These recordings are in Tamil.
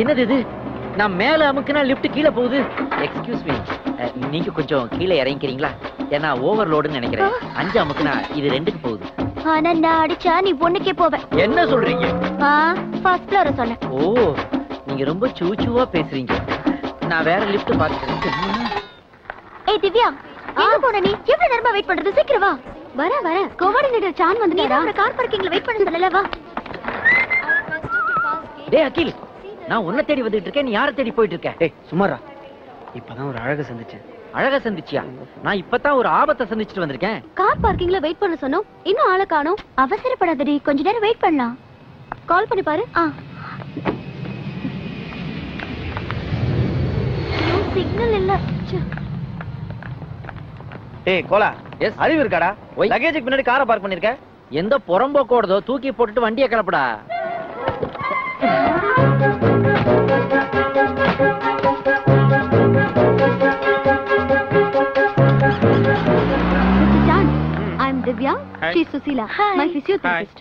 என்னது இது? நான் மேல அமுக்குனா லிஃப்ட் கீழே போகுது. எக்ஸ்கியூஸ் மீ, நீங்க கொஞ்சம் கீழே இறங்கிக்கிறீங்களா? ஏன்னா ஓவர்லோடுன்னு நினைக்கிறேன். 5 அமுக்குனா இது 2க்கு போகுது. ஆனா நான் அடிச்சா நீ 1க்கே போவ. என்ன சொல்றீங்க? ஃபர்ஸ்ட் ஃப்ளோர சொன்னேன். ஓ, நீங்க ரொம்ப சூச்சுவா பேசுறீங்க. நான் வேற லிஃப்ட் பாத்துக்கிறேன். ஏய் திவ்யா, எங்க போன நீ? எவ்வளவு நேரமா வெயிட் பண்றது? சீக்கிரம் வா. வர கோஆர்டினேட்டர் சான் வந்து நீ கார் பார்க்கிங்ல வெயிட் பண்ண சொல்லல. வா. டேய் அகில், நான் உன்னை தேடி வந்துட்டு இருக்கேன். நீ யாரை தேடி போயிட்டு இருக்க? ஏய் சுமாரா, இப்பதான் ஒரு அழக சந்திச்சேன். அழகா சந்திச்சியா? நான் இப்பதான் ஒரு ஆபத்தை சந்திச்சிட்டு வந்திருக்கேன். கார் பார்க்கிங்ல வெயிட் பண்ண சொன்னோம், இன்னும் ஆளை காணோம். அவசரப்படாதடி, கொஞ்ச நேரம் வெயிட் பண்ணலாம். கால் பண்ணி பாரு. சிக்னல் இல்ல. ஏய் கோலா, எஸ் அறிவு இருக்காடா? ஒய் லக்கேஜுக்கு பின்னாடி காரை பார்க் பண்ணிருக்க. எந்த புறம்போக்கோடதோ தூக்கி போட்டுட்டு வண்டியை கிளப்புடா. I'm Divya. She's Susila, my physiotherapist.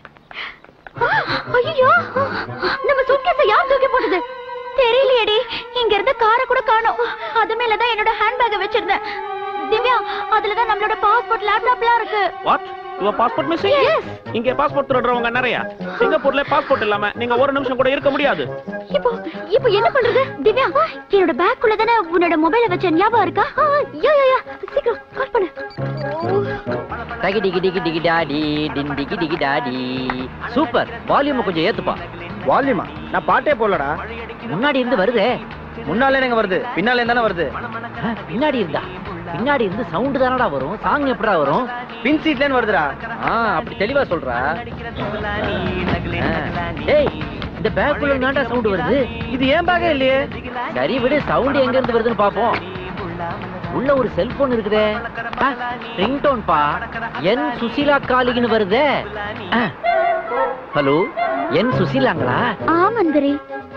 ஐயோ, நம்ம சூட்கேஸை யார் தூக்கி போட்டது தெரியலையேடி. இங்க இருந்த காரை கூட காணோம். அது மேல தான் என்னோட ஹேண்ட்பேக்கை வச்சிருந்தேன். திவ்யா, அதுல தான் நம்மளோட பாஸ்போர்ட், லேப்டாப்லாம் இருக்கு. What? Your passport missing? Yes. இங்க பாஸ்போர்ட் திருடுறவங்க நிறைய. சிங்கப்பூர்ல பாஸ்போர்ட் இல்லாம நீங்க ஒரு நிமிஷம் கூட இருக்க முடியாது. இப்போ என்ன பண்றது? திவ்யா, என்னோட பேக்குள்ள தானே உன்னோட மொபைலை வச்ச, ஞாபகம் இருக்கா? யா சீக்கிரம் கால் பண்ணு. டகி டிகி டிகி டிகி டாடி டின் டிகி டிகி டாடி. சூப்பர். வால்யூம் கொஞ்சம் ஏத்துப்பா. வால்யூமா? நான் பாட்டே போடலடா. முன்னாடி இருந்து வருதே. முன்னாலே எங்க வருது? பின்னாலே தானே வருது. பின்னாடி இருந்தா? பின்னாடி இருந்து சவுண்ட் தானடா வரும். சாங் எப்படா வரும்? பின் சீட்ல வருதுடா. அப்படி தெளிவா சொல்றா. ஏய், இந்த பேக்குள்ள தான்டா சவுண்ட் வருது. இது ஏன் பேக்கே இல்லையே? சரி விடு, சவுண்ட் எங்க இருந்து வருதுன்னு பாப்போம். உள்ள ஒரு செல்போன் இருக்குதே. ரிங்டோன் பா. என் சுசீலா காலிங்னு வருதே. ஹலோ, என் சுசீலாங்களா? ஆமந்தரே,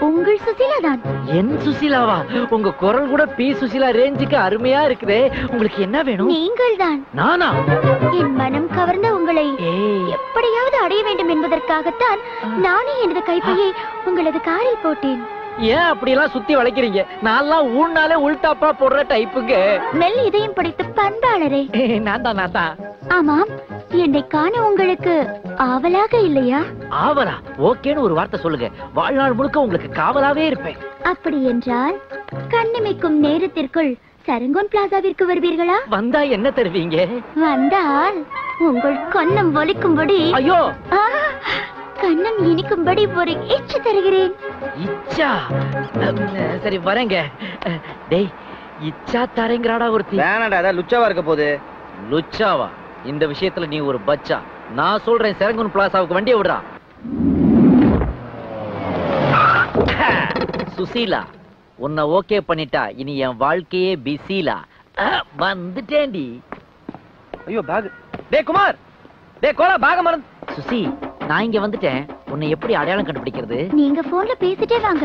உங்கள் சுசீலா தான். என் சுசீலாவா? உங்க குரல் கூட பி சுசீலா ரேஞ்சுக்கு அருமையா இருக்குதே. உங்களுக்கு என்ன வேணும்? நீங்கள் தான். நானா? என் மனம் கவர்ந்த உங்களை எப்படியாவது அடைய வேண்டும் என்பதற்காகத்தான் நானே எனது கைப்பையை உங்களது காரில் போட்டேன். ஏன் அப்படி எல்லாம் சுத்தி வளைக்கிறீங்க? நான்லாம் ஊன்னாலே உள்டாப்பா போடுற டைப்புங்க. மெல் இதயம் படித்த பண்பாளரே. நான் தான். ஆமாம், என்னை காண உங்களுக்கு ஆவலாக இல்லையா? ஆவலா? ஓகேன்னு ஒரு வார்த்தை சொல்லுங்க. வாழ்நாள் முழுக்க உங்களுக்கு காவலாவே இருப்பேன். அப்படி என்றால் கண்ணிமைக்கும் நேரத்திற்குள் சரங்கோன் பிளாசாவிற்கு வருவீர்களா? வந்தா என்ன தருவீங்க? வந்தால் உங்கள் கண்ணம் வலிக்கும்படி, ஐயோ கண்ணம் இனிக்கும்படி ஒரு இச்சு தருகிறேன். இச்சா? சரி வரேங்க. டேய், இச்சா தரேங்கறாடா ஒருத்தி. வேணாடா, அத லுச்சாவா இருக்க போகுது. லுச்சாவா? இந்த விஷயத்துல நீ ஒரு பச்சா. நான் சொல்றேன், சரங்கன் பிளாசாவுக்கு வண்டியை விடுறா. சுசீலா, உன்னை ஓகே பண்ணிட்டா இனி என் வாழ்க்கையே பிஸிலா. வந்துட்டேன்டி. ஐயோ பேக். டேய் குமார், டேய் கோலா, பேக் மறந்து. சுசி, நான் இங்க வந்துட்டேன். உன்னை எப்படி அடையாளம் கண்டுபிடிக்கிறது? நீங்க போன்ல பேசிட்டே வாங்க,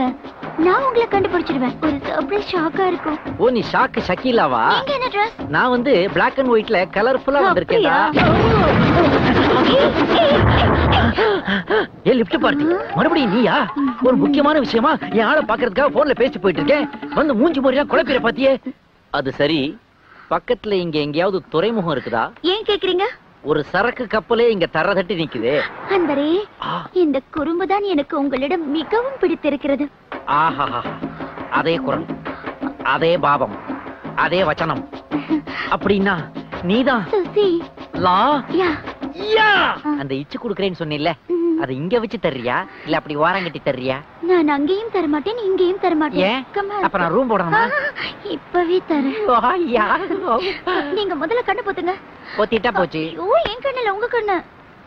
நான் உங்களை கண்டுபிடிச்சிடுவேன். ஒரு சர்ப்ரைஸ் ஷாக்கா இருக்கும். ஓ, நீ ஷாக்கு ஷக்கீலாவா? நீங்க என்ன ட்ரெஸ்? நான் வந்து பிளாக் அண்ட் ஒயிட்ல கலர்ஃபுல்லா வந்திருக்கேன்டா. ஏ லிஃப்ட் பார்ட்டி, மறுபடியும் நீயா? ஒரு முக்கியமான விஷயமா என் ஆளை பாக்குறதுக்காக போன்ல பேசி போயிட்டு இருக்கேன். வந்து மூஞ்சி முறையா குழப்பிற பாத்தியே. அது சரி, பக்கத்துல இங்க எங்கேயாவது துறைமுகம் இருக்குதா? ஏன் கேக்குறீங்க? ஒரு சரக்கு கப்பலே இங்க தர தட்டி நிக்குதே. அன்பரே, இந்த குறும்புதான் எனக்கு உங்களிடம் மிகவும் பிடித்திருக்கிறது. ஆஹா, அதே குரல், அதே பாவம், அதே வச்சனம். அப்படின்னா நீதான் சுசி. லா யா யா. அந்த இச்சு குடுக்கறேன்னு சொன்னில்ல, அதை இங்க வச்சு தர்றியா இல்ல அப்படி வாரங்கட்டி தர்றியா? நான் அங்கேயும் தர மாட்டேன், இங்கேயும் தர மாட்டேன். அப்ப நான் ரூம் போடணுமா? இப்பவே தரேன். நீங்க முதல்ல கண்ணு பொத்துங்க. பொத்திட்டா போச்சு. ஓ, என் கண்ணுல உங்க கண்ணு.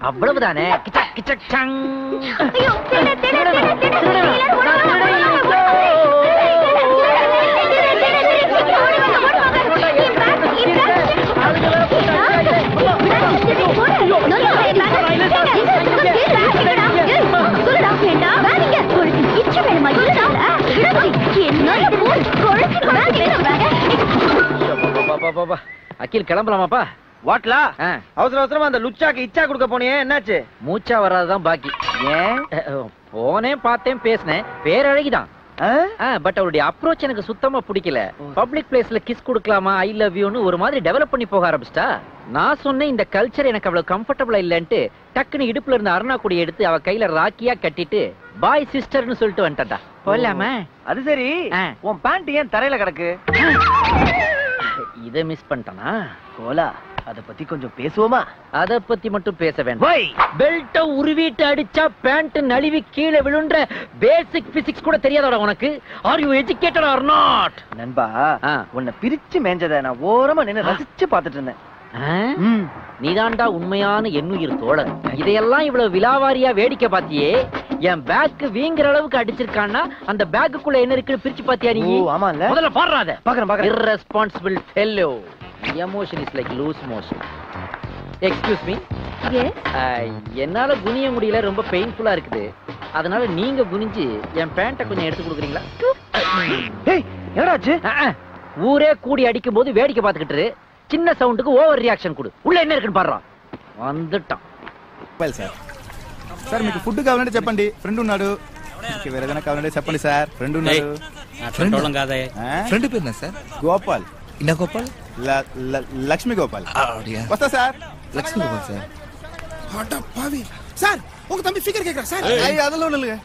அவ்வளவுதானே? கிச்சக் கிச்சக் சங். ஐயோ, தேட தேட தேட தேட. அகில் கிளம்பலாமாப்பா? வாட்லா, அவசர அவசரமா அந்த லுச்சாக்கு இச்சா கொடுக்க போனியே, என்னாச்சு? மூச்சா வராதுதான் பாக்கி. ஏன்? போனேன், பார்த்தேன், பேசினேன். பேரழகிதான். பட் அவருடைய அப்ரோச் எனக்கு சுத்தமா பிடிக்கல. பப்ளிக் பிளேஸ்ல கிஸ் கொடுக்கலாமா, ஐ லவ் யூன்னு ஒரு மாதிரி டெவலப் பண்ணி போக ஆரம்பிச்சிட்டா. நான் சொன்னேன் இந்த கல்ச்சர் எனக்கு அவ்வளவு கம்ஃபர்டபுளா இல்லன்ட்டு டக்குன்னு இடுப்புல இருந்த அருணா கொடி எடுத்து அவ கையில ராக்கியா கட்டிட்டு பாய் சிஸ்டர்னு சொல்லிட்டு வந்துட்டா. போலாமா? அது சரி, உன் பேண்ட் ஏன் தரையில கிடக்கு? இத மிஸ் பண்ணிட்டானா? கோலா, அத பத்தி கொஞ்சம் பேசுவோமா? அத பத்தி மட்டும் பேச வேண்டாம். பெல்ட்ட உருவிட்டு அடிச்சா பேண்ட் நழுவி கீழே விழுன்ற பேசிக் பிசிக்ஸ் கூட தெரியாதடா உனக்கு. Are you educated or not? நண்பா, உன்னை பிரிச்சு மேஞ்சத நான் ஓரமா நின்னு ரசிச்சு பாத்துட்டு இருந்தேன். நீதாண்டா உண்மையான எண்ணுயிர் தோழர். இதையெல்லாம் இவ்வளவு விலாவாரியா வேடிக்கை பாத்தியே. என் பேக் வீங்குற அளவுக்கு அடிச்சிருக்கான்னா அந்த பேக்குள்ள என்ன இருக்குன்னு பிரிச்சு பாத்தியா நீ? ஆமா இல்ல, முதல்ல பாடுறாத. பாக்குறேன். irresponsible fellow. Emotion is like loose motion. Excuse me. Yes. என்னால குனிய முடியல, ரொம்ப பெயின்ஃபுல்லா இருக்குது. அதனால நீங்க குனிஞ்சு என் பேண்ட கொஞ்சம் எடுத்து கொடுக்குறீங்களா? ஏய், என்னடாச்சு? ஊரே கூடி அடிக்கும் போது வேடிக்கை பார்த்துக்கிட்டு சின்ன சவுண்டுக்கு ஓவர் ரியாக்ஷன் கொடு. உள்ள என்ன இருக்குன்னு பாடுறான். வந்துட்டான். సార్ మీకు ఫుడ్ కావాలంటే చెప్పండి, ఫ్రెండ్ ఉన్నాడు. మీకు వేరే ఏదైనా కావాలంటే చెప్పండి సార్, ఫ్రెండ్ ఉన్నాడు. ఫ్రెండ్ కాదే, ఫ్రెండ్ పేరు సార్ గోపాల్. ఇన్న గోపాల్, లక్ష్మి గోపాల్. వస్తా సార్. லட்சுமி கோபால் சார். அட பாவி சார், உங்க தம்பி ஃபிகர் கேக்குறா சார். ஐய் அதெல்லாம் ஒண்ணு இல்ல.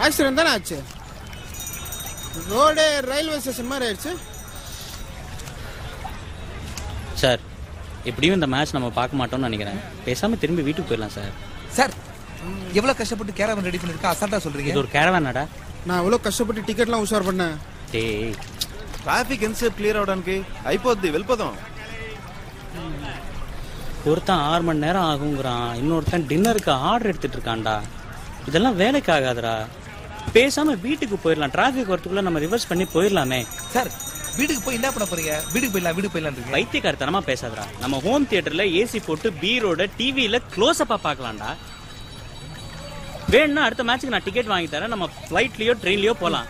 ஆக்சிடென்ட் தானே ஆச்சு? ரோடு ரயில்வே ஸ்டேஷன் மாதிரி ஆயிடுச்சு சார். எப்படியும் இந்த மேட்ச் நம்ம பார்க்க மாட்டோம்னு நினைக்கிறேன். பேசாம திரும்பி வீட்டுக்கு போயிடலாம் சார். சார், எவ்வளவு கஷ்டப்பட்டு கேரவன் ரெடி பண்ணிருக்கா, அசால்ட்டா சொல்றீங்க. இது ஒரு கேரவானாடா? நான் எவ்வளவு கஷ்டப்பட்டு டிக்கெட்லாம் உஷார் பண்ணேன். டேய், ట్రాఫిక్ ఎంతసేపు క్లియర్ అవడానికి అయిపోద్ది, వెళ్ళిపోదాం. ஒருத்தன் 6 மணி நேரம் ஆகுங்கிறான், இன்னொருத்தன் டின்னருக்கு ஆர்டர் எடுத்துட்டு இருக்கான்டா. இதெல்லாம் வேலைக்கு ஆகாதுடா. பேசாம வீட்டுக்கு போயிடலாம். டிராபிக் வரதுக்குள்ள நம்ம ரிவர்ஸ் பண்ணி போயிடலாமே. சார், வீட்டுக்கு போய் என்ன பண்ண போறீங்க? வீட்டுக்கு போயிடலாம். பைத்தியக்காரத்தனமா பேசாதடா. நம்ம ஹோம் தியேட்டர்ல ஏசி போட்டு பீரோட டிவில க்ளோஸ் அப்பா பார்க்கலாம்டா. வேணும்னா அடுத்த மேட்சுக்கு நான் டிக்கெட் வாங்கி தரேன். நம்ம ஃபிளைட்லயோ ட்ரெயின்லயோ போலாம்.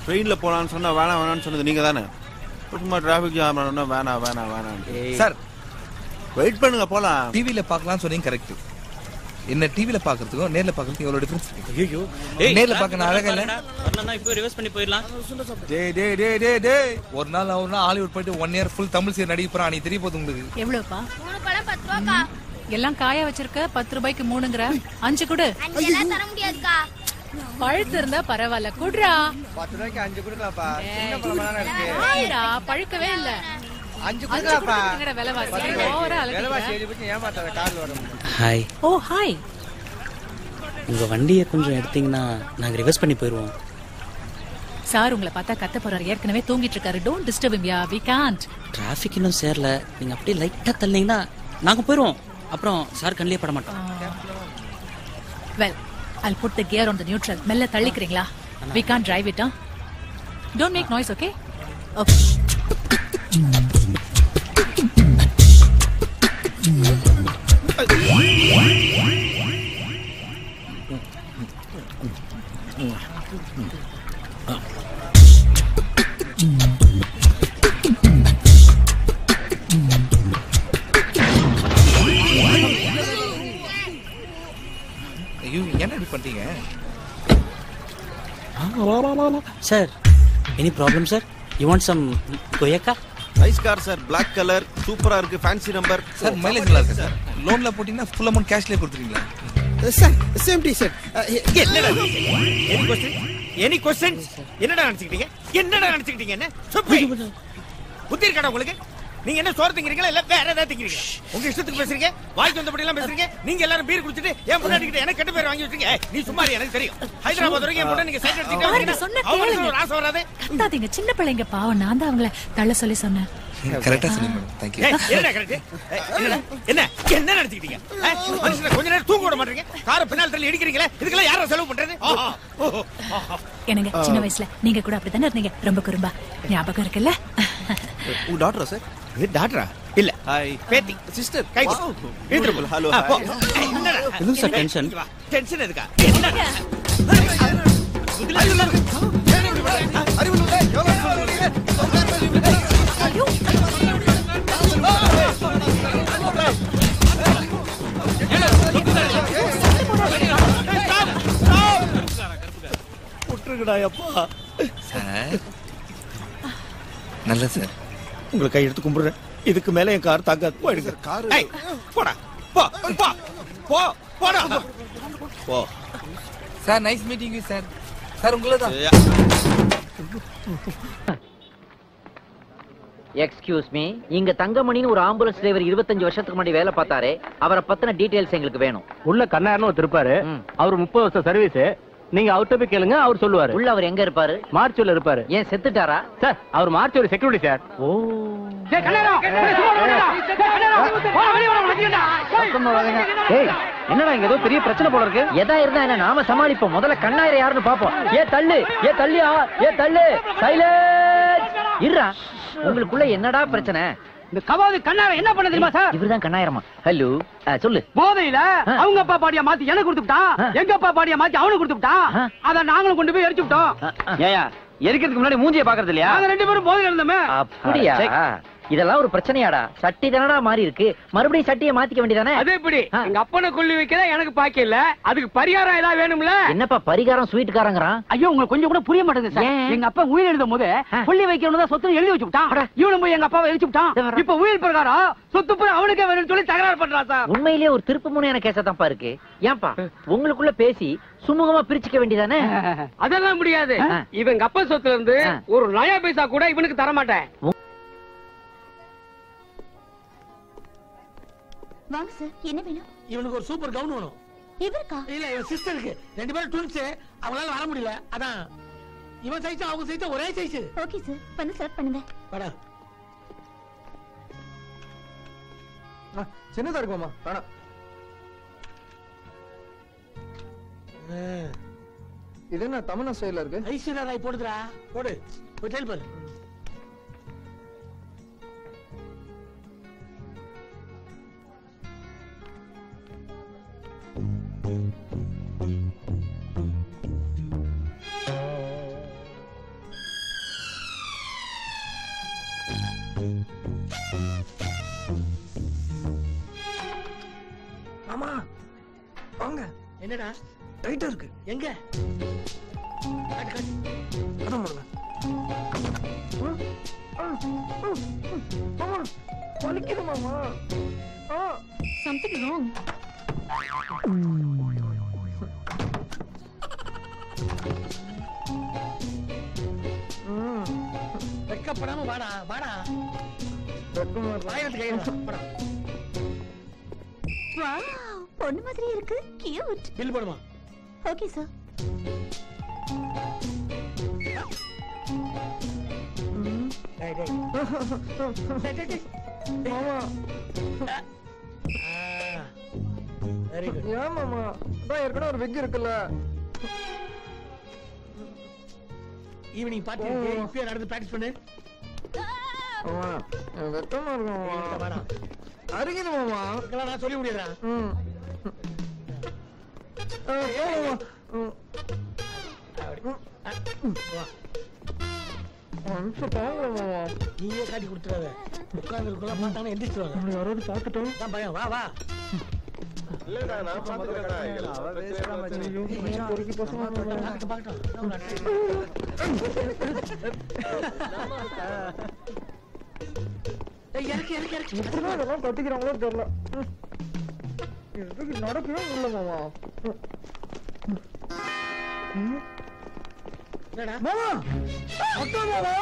ட்ரெயின்ல போலான்னு சொன்னா வேணாம்னு சொன்னது நீங்க தானே. சும்மா டிராபிக் ஜாம் ஆனா வேணாம். சார், வெயிட் பண்ணுங்க, போலாம். டிவில பார்க்கலாம்னு சொன்னீங்க கரெக்ட். என்ன டிவில பாக்குறதுக்கும் நேர்ல பாக்குறதுக்கும் எவ்வளவு டிஃபரன்ஸ் இருக்கு? ஐயோ, நேர்ல பார்க்க அழகா இல்ல. வரலன்னா இப்போ ரிவர்ஸ் பண்ணி போயிடலாம். டேய், ஒரு நாள் ஹாலிவுட் போயிட்டு 1 இயர் ஃபுல் தமிழ் சீரியல் நடிக்க போறான். நீ தெரிய போகுது உங்களுக்கு. எவ்வளவுப்பா? 3 பழம் 10 ரூபாய்க்கா. எல்லாம் காய வச்சிருக்க. 10 ரூபாய்க்கு 3ங்கற. 5 கொடு. 5 எல்லாம் தர முடியாதுக்கா. பழுத்து இருந்தா பரவாயில்ல, குடுறா. 10 ரூபாய்க்கு 5 கொடுங்கப்பா. சின்ன பழமானா இருக்கு. ஆயிரா, பழுக்கவே இல்ல. 5 கொடுங்கப்பா. விலைவாசி ஓவரா விலைவாசி ஏறி போச்சு, ஏமாத்தாத கார்ல வரும். ஹாய். ஓ ஹாய். உங்க வண்டியை கொஞ்சம் எடுத்தீங்கன்னா நாங்க ரிவர்ஸ் பண்ணி போயிடுவோம். சார் உங்களை பார்த்தா கத்த போறாரு. ஏற்கனவே தூங்கிட்டு இருக்காரு. Don't disturb him. Yeah, we can't. Traffic இன்னும் சேரல. நீங்க அப்படியே லைட்டா தள்ளினீங்கன்னா நாங்க போயிடுவோம். அப்புறம் சார் கண்ணிலே பட மாட்டோம். Well, I'll put the gear on the neutral. மெல்ல தள்ளிக்கிறீங்களா? We can't drive it, huh? Don't make noise, okay? Okay. ஐயோ, என்ன இப்படி பண்றீங்க? Sir, any problem sir? You want some கொயக்கா? Nice car sir, black colour, சூப்பரா இருக்கு, ஃபேன்சி நம்பர். சார், மைலேஜ் நல்லா இருக்கு சார். லோன்ல போட்டீங்கன்னா ஃபுல் அமௌண்ட் கேஷ்லயே கொடுத்துறீங்களா? சார், சேம் டி சார். என்னடா எனி क्वेश्चंस? என்னடா நினைச்சிட்டீங்க? என்ன புத்தி இருக்கடா உங்களுக்கு? நீங்க என்ன சோறு திங்கிறீங்களா இல்ல வேற ஏதாவது திங்கிறீங்க? உங்க இஷ்டத்துக்கு பேசுறீங்க, வாய்க்கு வந்தபடி எல்லாம் பேசுறீங்க. நீங்க எல்லாரும் பீர் குடிச்சிட்டு ஏன் முன்னாடி கிட்ட எனக்கு கெட்ட பேர் வாங்கி வச்சிருக்கீங்க. நீ சும்மா எனக்கு தெரியும். ஹைதராபாத் வரைக்கும் முன்னாடி நீங்க சைட் எடுத்துட்டீங்க. சொன்ன கேளுங்க. ராச வராதே. கத்தாதீங்க, சின்ன பிள்ளைங்க பாவம். நான் தான் அவங்கள தள்ள சொல்லி சொன்னேன். கரெக்ட்டா சொன்னீங்க மேடம். Thank you. என்ன கரெக்ட்? என்ன நினைச்சிட்டீங்க? மனுஷனை கொஞ்ச நேரம் தூங்க விட மாட்டீங்க. காரை பின்னால் தள்ளி இடிக்கிறீங்களே, இதுக்கெல்லாம் யாரா செலவு பண்றது? எனக்கு சின்ன வயசுல நீங்க கூட அப்படித்தானே இருந்தீங்க. ரொம்ப குறும்பா. ஞாபகம் இருக்குல்ல? உங்க டாக்டரா சார்? இது டாக்டரா? இல்ல, ஹாய் பேத்தி சிஸ்டர். கை ஹலோ ஹலோ. எதுவும் சார் டென்ஷன்? டென்ஷன் எதுக்கா? என்னடா ஐயோ, விட்டுருக்கடா அப்பா. சார் நல்ல சார், உங்களை கையெடுத்து கும்பிடுறேன். இதுக்கு மேல என் கார் தாக்காது. போயிடுங்க. ஏய், போடா போ போ போ போடா போ. Sir nice meeting you sir. Sir உங்களை தான். எக்ஸ்கியூஸ் மீ, இங்க தங்கமணின்னு ஒரு ஆம்புலன்ஸ் டிரைவர் 25 வருஷத்துக்கு முன்னாடி வேலை பார்த்தாரே, அவரை பத்தின டீடைல்ஸ் எங்களுக்கு வேணும். உள்ள கண்ணாரன்னு ஒருத்தர் இருப்பாரு. அவர் 30 வருஷம் சர்வீஸ். நீங்க அவர்கிட்ட போய் கேளுங்க, அவர் சொல்லுவாரு. உள்ள அவர் எங்க இருப்பாரு? மார்ச்சூர்ல இருப்பாரு. ஏன் செத்துட்டாரா? சார் அவர் மார்ச்சூர் செக்யூரிட்டி சார். ஓ என்னடா இங்க ஏதோ பெரிய பிரச்சனை போல இருக்கு. எதா இருந்தா என்ன, நாம சமாளிப்போம். முதல்ல கண்ணாயிர யாருன்னு பாப்போம். ஏ தள்ளு, ஏ தள்ளியா, ஏ தள்ளு, சைலன்ஸ். இருடா, உங்களுக்குள்ள என்னடா பிரச்சனை? இந்த கவாது கண்ணார என்ன பண்ண தெரியுமா சார்? இவர்தான் கண்ணாயிரமா? ஹலோ, சொல்லு. போதையில அவங்க அப்பா பாடிய மாத்தி எனக்கு கொடுத்துட்டான், எங்க அப்பா பாடிய மாத்தி அவனுக்கு கொடுத்துட்டான். அத நாங்களும் கொண்டு போய் எரிச்சு விட்டோம். ஏயா எரிக்கிறதுக்கு முன்னாடி மூஞ்சியை பாக்குறது இல்லையா? நாங்க 2 பேரும் போதையில இருந்தோமே. அப்படியா? இதெல்லாம் ஒரு பிரச்சனையாடா? சட்டி தானடா மாறி இருக்கு, மறுபடியும் சட்டியை மாத்திக்க வேண்டியதானே? அது எப்படி? எங்க அப்பனை கொல்லி வைக்கல, எனக்கு பாக்க இல்ல. அதுக்கு பரிகாரம் ஏதாவது வேணும்ல? என்னப்பா பரிகாரம் ஸ்வீட்காரங்கறான்? ஐயோ உங்களுக்கு கொஞ்சம் கூட புரிய மாட்டேங்குது சார். எங்க அப்பா உயிர் எழுதும் போது கொல்லி வைக்கணும் தான் சொத்து எழுதி வச்சுட்டான். இவனும் போய் எங்க அப்பாவை எரிச்சு விட்டான். இப்ப உயிர் பிரகாரம் சொத்து போய் அவனுக்கே வேணும்னு சொல்லி தகராறு பண்றான் சார். உண்மையிலேயே ஒரு திருப்பு முனையான கேஸா தான்ப்பா இருக்கு. ஏன்பா உங்களுக்குள்ள பேசி சுமூகமா பிரிச்சுக்க வேண்டியதானே? அதெல்லாம் முடியாது. இவங்க அப்பா சொத்துல இருந்து ஒரு நயா பைசா கூட இவனுக்கு தர மாட்டேன். வாங்க சார், என்ன வேணும்? இவனுக்கு ஒரு சூப்பர் கவுன் வேணும். இவருக்கா? இல்ல இவன் சிஸ்டருக்கு. 2 பேரும் ட்வின்ஸ். அவங்களால வர முடியல. அதான் இவன் சைஸ் அவங்க சைஸ் ஒரே சைஸ். ஓகே சார், பண்ணி செலக்ட் பண்ணுங்க. வாடா. சின்னதா இருக்குமா? வேணாம். இது என்ன தமிழ்நாடு ஸ்டைல்ல இருக்கு? ஐஸ்வர்யா ராய் போடுதுடா. போடு. போய் டைல் பாரு. ஆமா வாங்க. என்னடா டைட்டா இருக்கு. எங்க? காட்டு காட்டு. அதான் போடுங்க. மாமா வலிக்குது மாமா. Something wrong. வெக்கப்படாம வாடா வாடா. வாயிரத்து கையில வாடா. வாவ், பொண்ணு மாதிரி இருக்கு. கியூட். பில் போடுமா? Okay sir. டேய் டேய். டேய் டேய். மாமா வெரி குட். ஏன் மாமா? அதான் ஏற்கனவே ஒரு விக் இருக்குல்ல. ஈவினிங் பார்ட்டி இருக்கு. இப்பவே நடந்து பிராக்டிஸ் பண்ணு. மாமா வெக்கமா இருக்கு மாமா. வாடா. அருகிது மாமா. இதெல்லாம் நான் சொல்லி முடியாதுடா. நீயே காட்டி கொடுத்துறாத. உட்கார்ந்து இருக்கலாம் பார்த்தானே எந்திரிச்சிருவாங்க. யாராவது பார்த்துட்டோம் தான் பயம். வா வா. இதெல்லாம் கட்டிக்கிறாங்களோ தெரியல. நடக்கவே இல்லை மாமா. மாமா அக்கா மாமா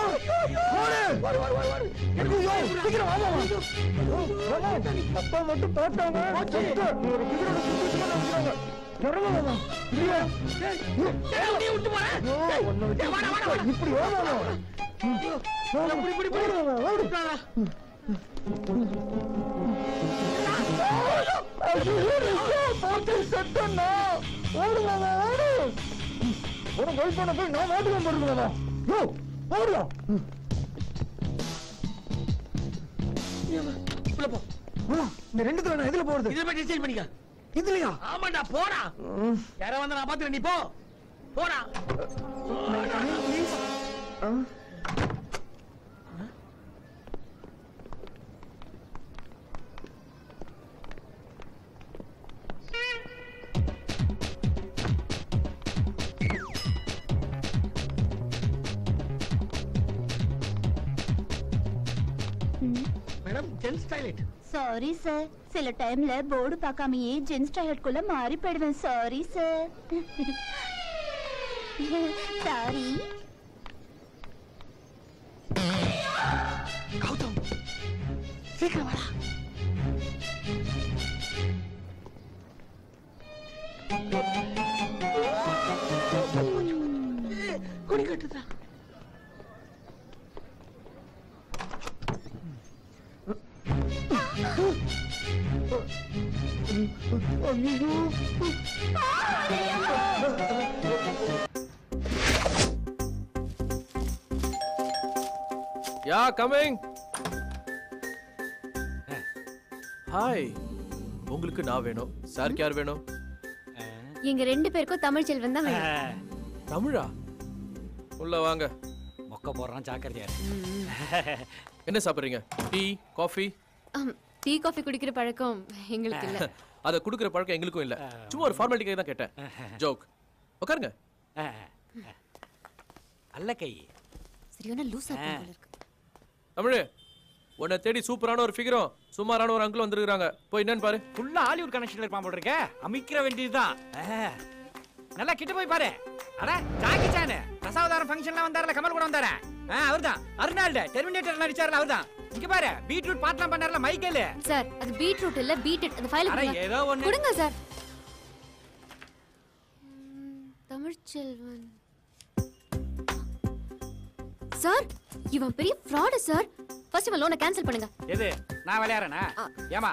அப்பா மட்டும் பார்த்தாங்க. இப்படி இந்த ரெண்டுத்துல நான் எதுல போறது? இதுல போய் டிசைன் பண்ணிக்க. இதுலயா? ஆமாடா போடா. யார வந்தா நான் பாத்துறேன். நீ போ. போடா. Madam gents toilet. Sorry sir, சில டைம்ல போர்டு பார்க்காமயே ஜென்ஸ் டாய்லெட் குள்ள மாறி போயிடுவேன். Sorry sir. சாரி. கௌதம் சீக்கிரம் வாடா. குடி கட்டுதா. Yeah coming. ஹாய், உங்களுக்கு நான் வேணும், சாருக்கு யார் வேணும்? எங்க 2 பேருக்கும் தமிழ் செல்வன் தான் வேணும். தமிழா? உள்ள வாங்க. மொக்க போடுறான் ஜாக்கிரதையா. என்ன சாப்பிடுறீங்க? Tea, coffee? டீ காஃபி குடிக்கிற பழக்கம் எங்களுக்கு இல்ல. அத குடுக்குற பழக்கம் எங்களுக்கும் இல்ல. சும்மா ஒரு ஃபார்மாலிட்டிக்காக தான் கேட்டேன். ஜோக். உட்காருங்க. அல்ல கை. சரியான லூசா இருக்கு. தமிழே, உன்னை தேடி சூப்பரான ஒரு ஃபிகரும் சுமாரான ஒரு அங்கிள் வந்திருக்காங்க. போய் என்னன்னு பாரு. ஃபுல்லா ஹாலிவுட் கனெக்ஷன்ல இருப்பான் போல இருக்க. அமிக்கிற வேண்டியதுதான். நல்லா கிட்ட போய் பாரு. அட ஜாக்கி சான் தசாவதாரம் ஃபங்க்ஷன்ல வந்தாரல, கமல் கூட வந்தாரே. அவர்தான். அர்னால்ட் டெர்மினேட்டர் நடிச்சாரல அவர்தான். இங்க பாரு, பீட்ரூட் பாட்லாம் பண்ணாரல மைக்கேல். சார், அது பீட்ரூட் இல்ல பீட்ரூட். அந்த ஃபைல் கொடுங்க. ஏதோ ஒண்ணு கொடுங்க சார். தமிழ் செல்வன் சார், இவன் பெரிய ஃப்ராட் சார். ஃபர்ஸ்ட் இவன் லோனை கேன்சல் பண்ணுங்க. எது நான் விளையாடுறேனா? ஏமா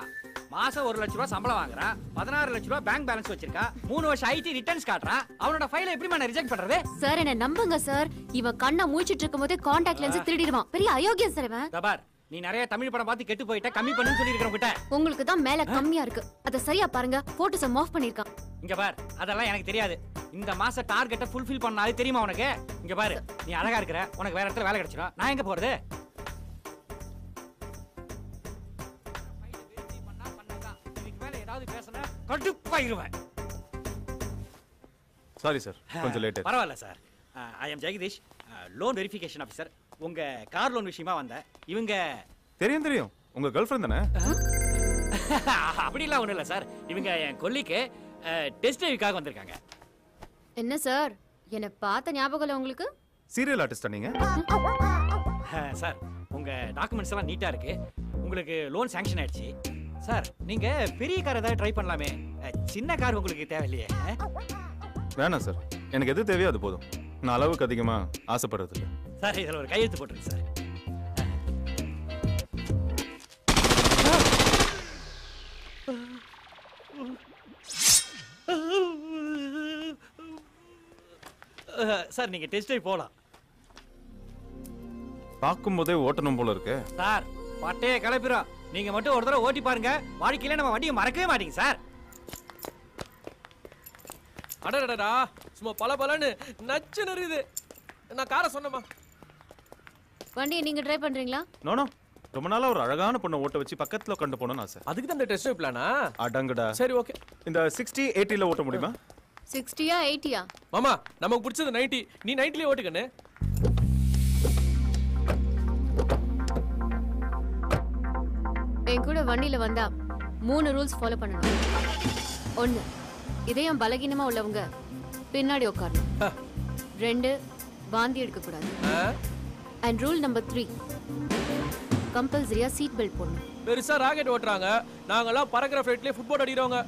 மாசம் 1 லட்சம் ரூபாய் சம்பளம் வாங்குறான், 16 லட்சம் ரூபாய் பேங்க் பேலன்ஸ் வச்சிருக்கா, 3 வருஷம் ஐடி ரிட்டர்ன்ஸ் காட்டுறான். அவனோட ஃபைலை எப்படி நான் ரிஜெக்ட் பண்றது? சார் என்ன நம்புங்க சார். இவன் கண்ணை மூச்சிட்டு இருக்கும்போதே கான்டாக்ட் லென்ஸ் திருடிடுவான். பெரிய அயோக்கியம் சார் இவன். தபார், நீ நிறைய தமிழ் படம் பார்த்து கெட்டு போயிட்ட, கம்மி பண்ணுன்னு சொல்லிருக்கேன் உன்கிட்ட. உங்களுக்கு தான் மேல கம்மியா இருக்கு. அத சரியா பாருங்க. போட்டோஸ் ஆஃப் பண்ணிருக்கான். இங்க பார், அதெல்லாம் எனக்கு தெரியாது. இந்த மாச டார்கெட்டை ஃபுல்ஃபில் பண்ணாது தெரியுமா உனக்கு? இங்க பாரு, நீ அழகா இருக்கற, உனக்கு வேற இடத்துல வேலை கிடைச்சிடும். நான் எங்க போறது? இதுக்கு மேல ஏதாவது பேசினா கடுப்பாயிருவேன். சாரி சார், கொஞ்சம் லேட். பரவாயில்ல sir. I am Jagadish, loan verification officer. உங்க கார் லோன் விஷயமா வந்தேன். இவங்க தெரியும் உங்க கேர்ள் ஃப்ரெண்ட் தானே? அப்படிலாம் ஒண்ணும் இல்ல சார். இவங்க என் கொல்லிக்கு டெஸ்ட் டிரைவுக்காக வந்திருக்காங்க. என்ன சார், என்ன பார்த்த ஞாபகம் இல்ல உங்களுக்கு? சீரியல் ஆர்டிஸ்டா நீங்க? சார், உங்க டாக்குமெண்ட்ஸ் எல்லாம் நீட்டா இருக்கு. உங்களுக்கு லோன் சாங்ஷன் ஆயிடுச்சு. சார், நீங்க பெரிய கார் ஏதாவது ட்ரை பண்ணலாமே. சின்ன கார் உங்களுக்கு தேவையில்லையே? வேணாம் சார், எனக்கு எது தேவையோ அது போதும். நான் அளவுக்கு அதிகமா ஆசைப்படுறது இல்லை. சார், இதுல ஒரு கையெழுத்து போட்டுருங்க சார். சார், நீங்க டெஸ்ட் ட்ரைவ் போலாம். பார்க்கும் போதே ஓட்டணும் போல இருக்கு. சார், பட்டைய கிளப்பிடும். நீங்க மட்டும் ஒரு தடவை ஓட்டி பாருங்க. வாழ்க்கையில நம்ம வண்டியை மறக்கவே மாட்டீங்க சார். அடடடா, சும்மா பலபலன்னு நச்சு நெறியுது. நான் காரை சொன்னமா. வண்டியை நீங்க டிரைவ் பண்றீங்களா? நோ நோ, ரொம்ப நாளா ஒரு அழகான பொண்ணை ஓட்ட வச்சு பக்கத்துல கண்டு போனோம்னு ஆசை. அதுக்கு தான் இந்த டெஸ்ட் ட்ரைவ் பிளானா? அடங்கடா. சரி, ஓகே. இந்த 60 80ல ஓட்ட முடியுமா? 60யா 80யா? மாமா, நமக்கு பிடிச்சது 90. நீ 90லயே ஓட்டுக்கண்ணே. என் கூட வண்டியில வந்தா 3 ரூல்ஸ் ஃபாலோ பண்ணணும். 1, இதயம் பலகீனமா உள்ளவங்க பின்னாடி உட்காரணும். 2, வாந்தி எடுக்க கூடாது. அண்ட் ரூல் நம்பர் 3, கம்பல்சரியா சீட் பெல்ட் போடணும். பெருசா ராக்கெட் ஓட்டுறாங்க, நாங்கெல்லாம் பறக்கிற ஃபிளைட்லயே ஃபுட்பால் அடிக்கிறவங்க.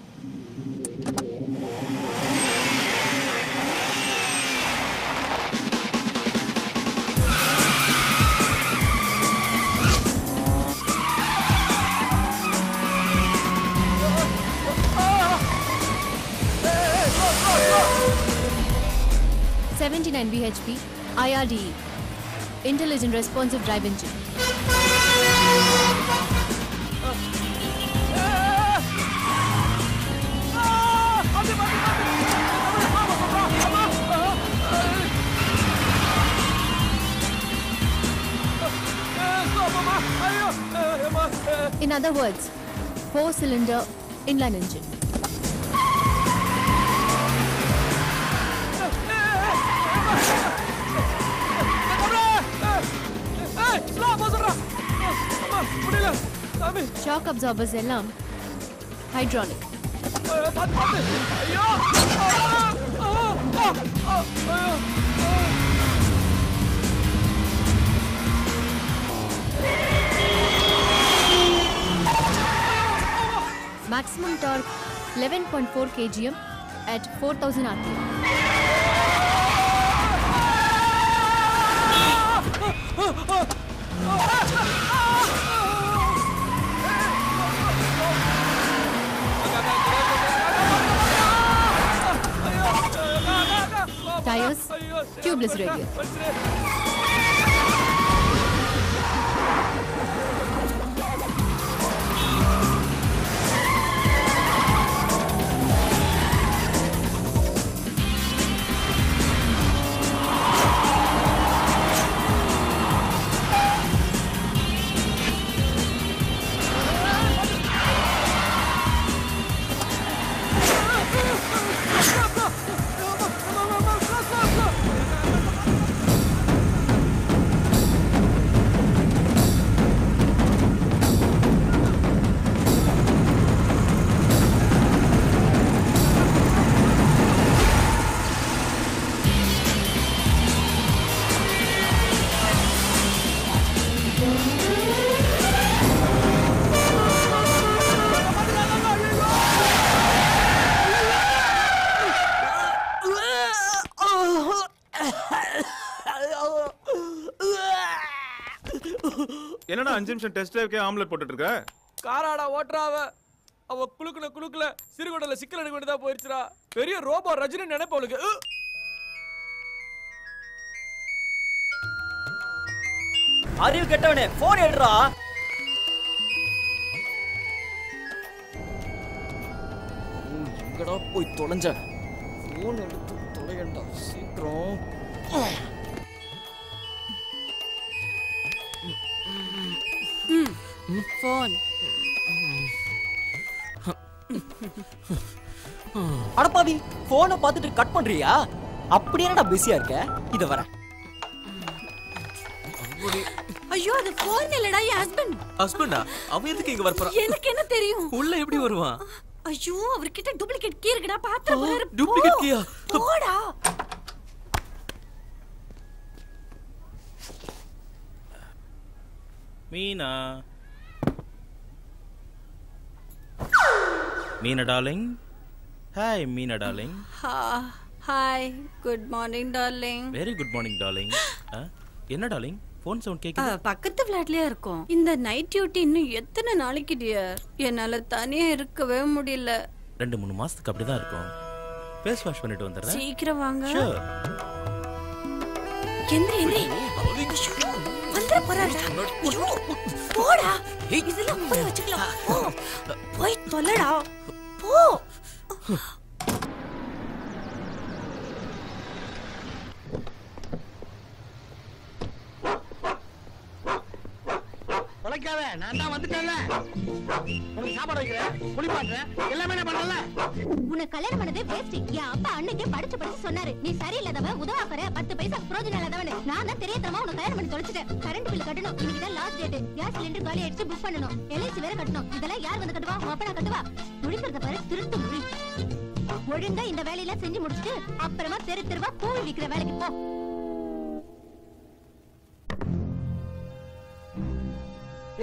$79 bhp IRDE, Intelligent Responsive Drive Engine. In other words, 4-cylinder inline engine. Shock absorbers எல்லாம் hydraulic. Maximum torque 11.4 kgm at 4000 rpm. Tires tubeless radial. என்னடா 5 நிமிஷம் டெஸ்ட் டிரைவ்க்கே ஆம்லெட் போட்டுட்டு இருக்க? காராடா ஓட்றாவ அவ குளுக்குல சிறுகுடல சிக்கல் எடுக்க வேண்டியதா போயிருச்சுடா. பெரிய ரோபோ ரஜினி நினைப்பு அவளுக்கு. அறிவு கெட்டவனே போன் எடுறா. எங்கடா போய் தொலைஞ்ச? போன் எடுத்து தொலையண்டா சீக்கிரம். போன். அடப்பாவி போனை பார்த்துட்டு கட் பண்றியா? அப்படி என்னடா பிஸியா இருக்க? இத வர. ஐயோ அது போன் இல்லடா என் ஹஸ்பண்ட். ஹஸ்பண்டா? அவன் எதுக்கு இங்க வரப்போறா? எனக்கு என்ன தெரியும்? உள்ள எப்படி வருவான்? ஐயோ அவர்கிட்ட டூப்ளிகேட் கீ இருக்குடா பாத்து பாரு. டூப்ளிகேட் கீயா? போடா. Meena Meena darling. Hi Meena darling. Hi good morning darling. Very good morning darling. என்ன டார்லிங் ஃபோன் சவுண்ட் கேக்குது? பக்கத்து ஃபிளாட்லயே இருக்கோம். இந்த நைட் டியூட்டி இன்னும் எத்தனை நாளைக்கு டியர்? என்னால தனியா இருக்கவே முடியல. 2-3 மாசத்துக்கு அப்படிதான் இருக்கும். ஃபேஸ் வாஷ் பண்ணிட்டு வந்துறேன். சீக்கிரம் வாங்க. ஷூர். எந்திரி வந்துற போறாடா. போடா. இதெல்லாம் போய் வச்சுக்கலாம். போய் தொலைடா. போ. தொலைக்காத, நான் தான் வந்துட்டேன்ல. உனக்கு சாப்பாடு வைக்கிறேன், குளிப்பாட்டுறேன், எல்லாமே நான் பண்ணல. உன்னை கல்யாணம் பண்ணதே வேஸ்ட். என் அப்பா அன்னைக்கே படிச்சு சொன்னாரு, நீ சரியில்லாதவ, உதவாக்கற, 10 பைசா பிரயோஜனம் இல்லாதவனு. நான் தான் தெரியாதமா உன்னை கல்யாணம் பண்ணி தொலைச்சிட்டேன். கரண்ட் பில் கட்டணும், இன்னைக்கு தான் லாஸ்ட் டேட். கேஸ் சிலிண்டர் காலி ஆயிடுச்சு, புக் பண்ணணும். எல்ஐசி வேற கட்டணும். இதெல்லாம் யார் வந்து கட்டுவா? உன் அப்பா கட்டுவா? முடிக்கிறத பாரு, திருட்டு மொழி. ஒழுங்கா இந்த வேலையெல்லாம் செஞ்சு முடிச்சுட்டு அப்புறமா தெருவா பூ விக்கிற வேலைக்கு போ.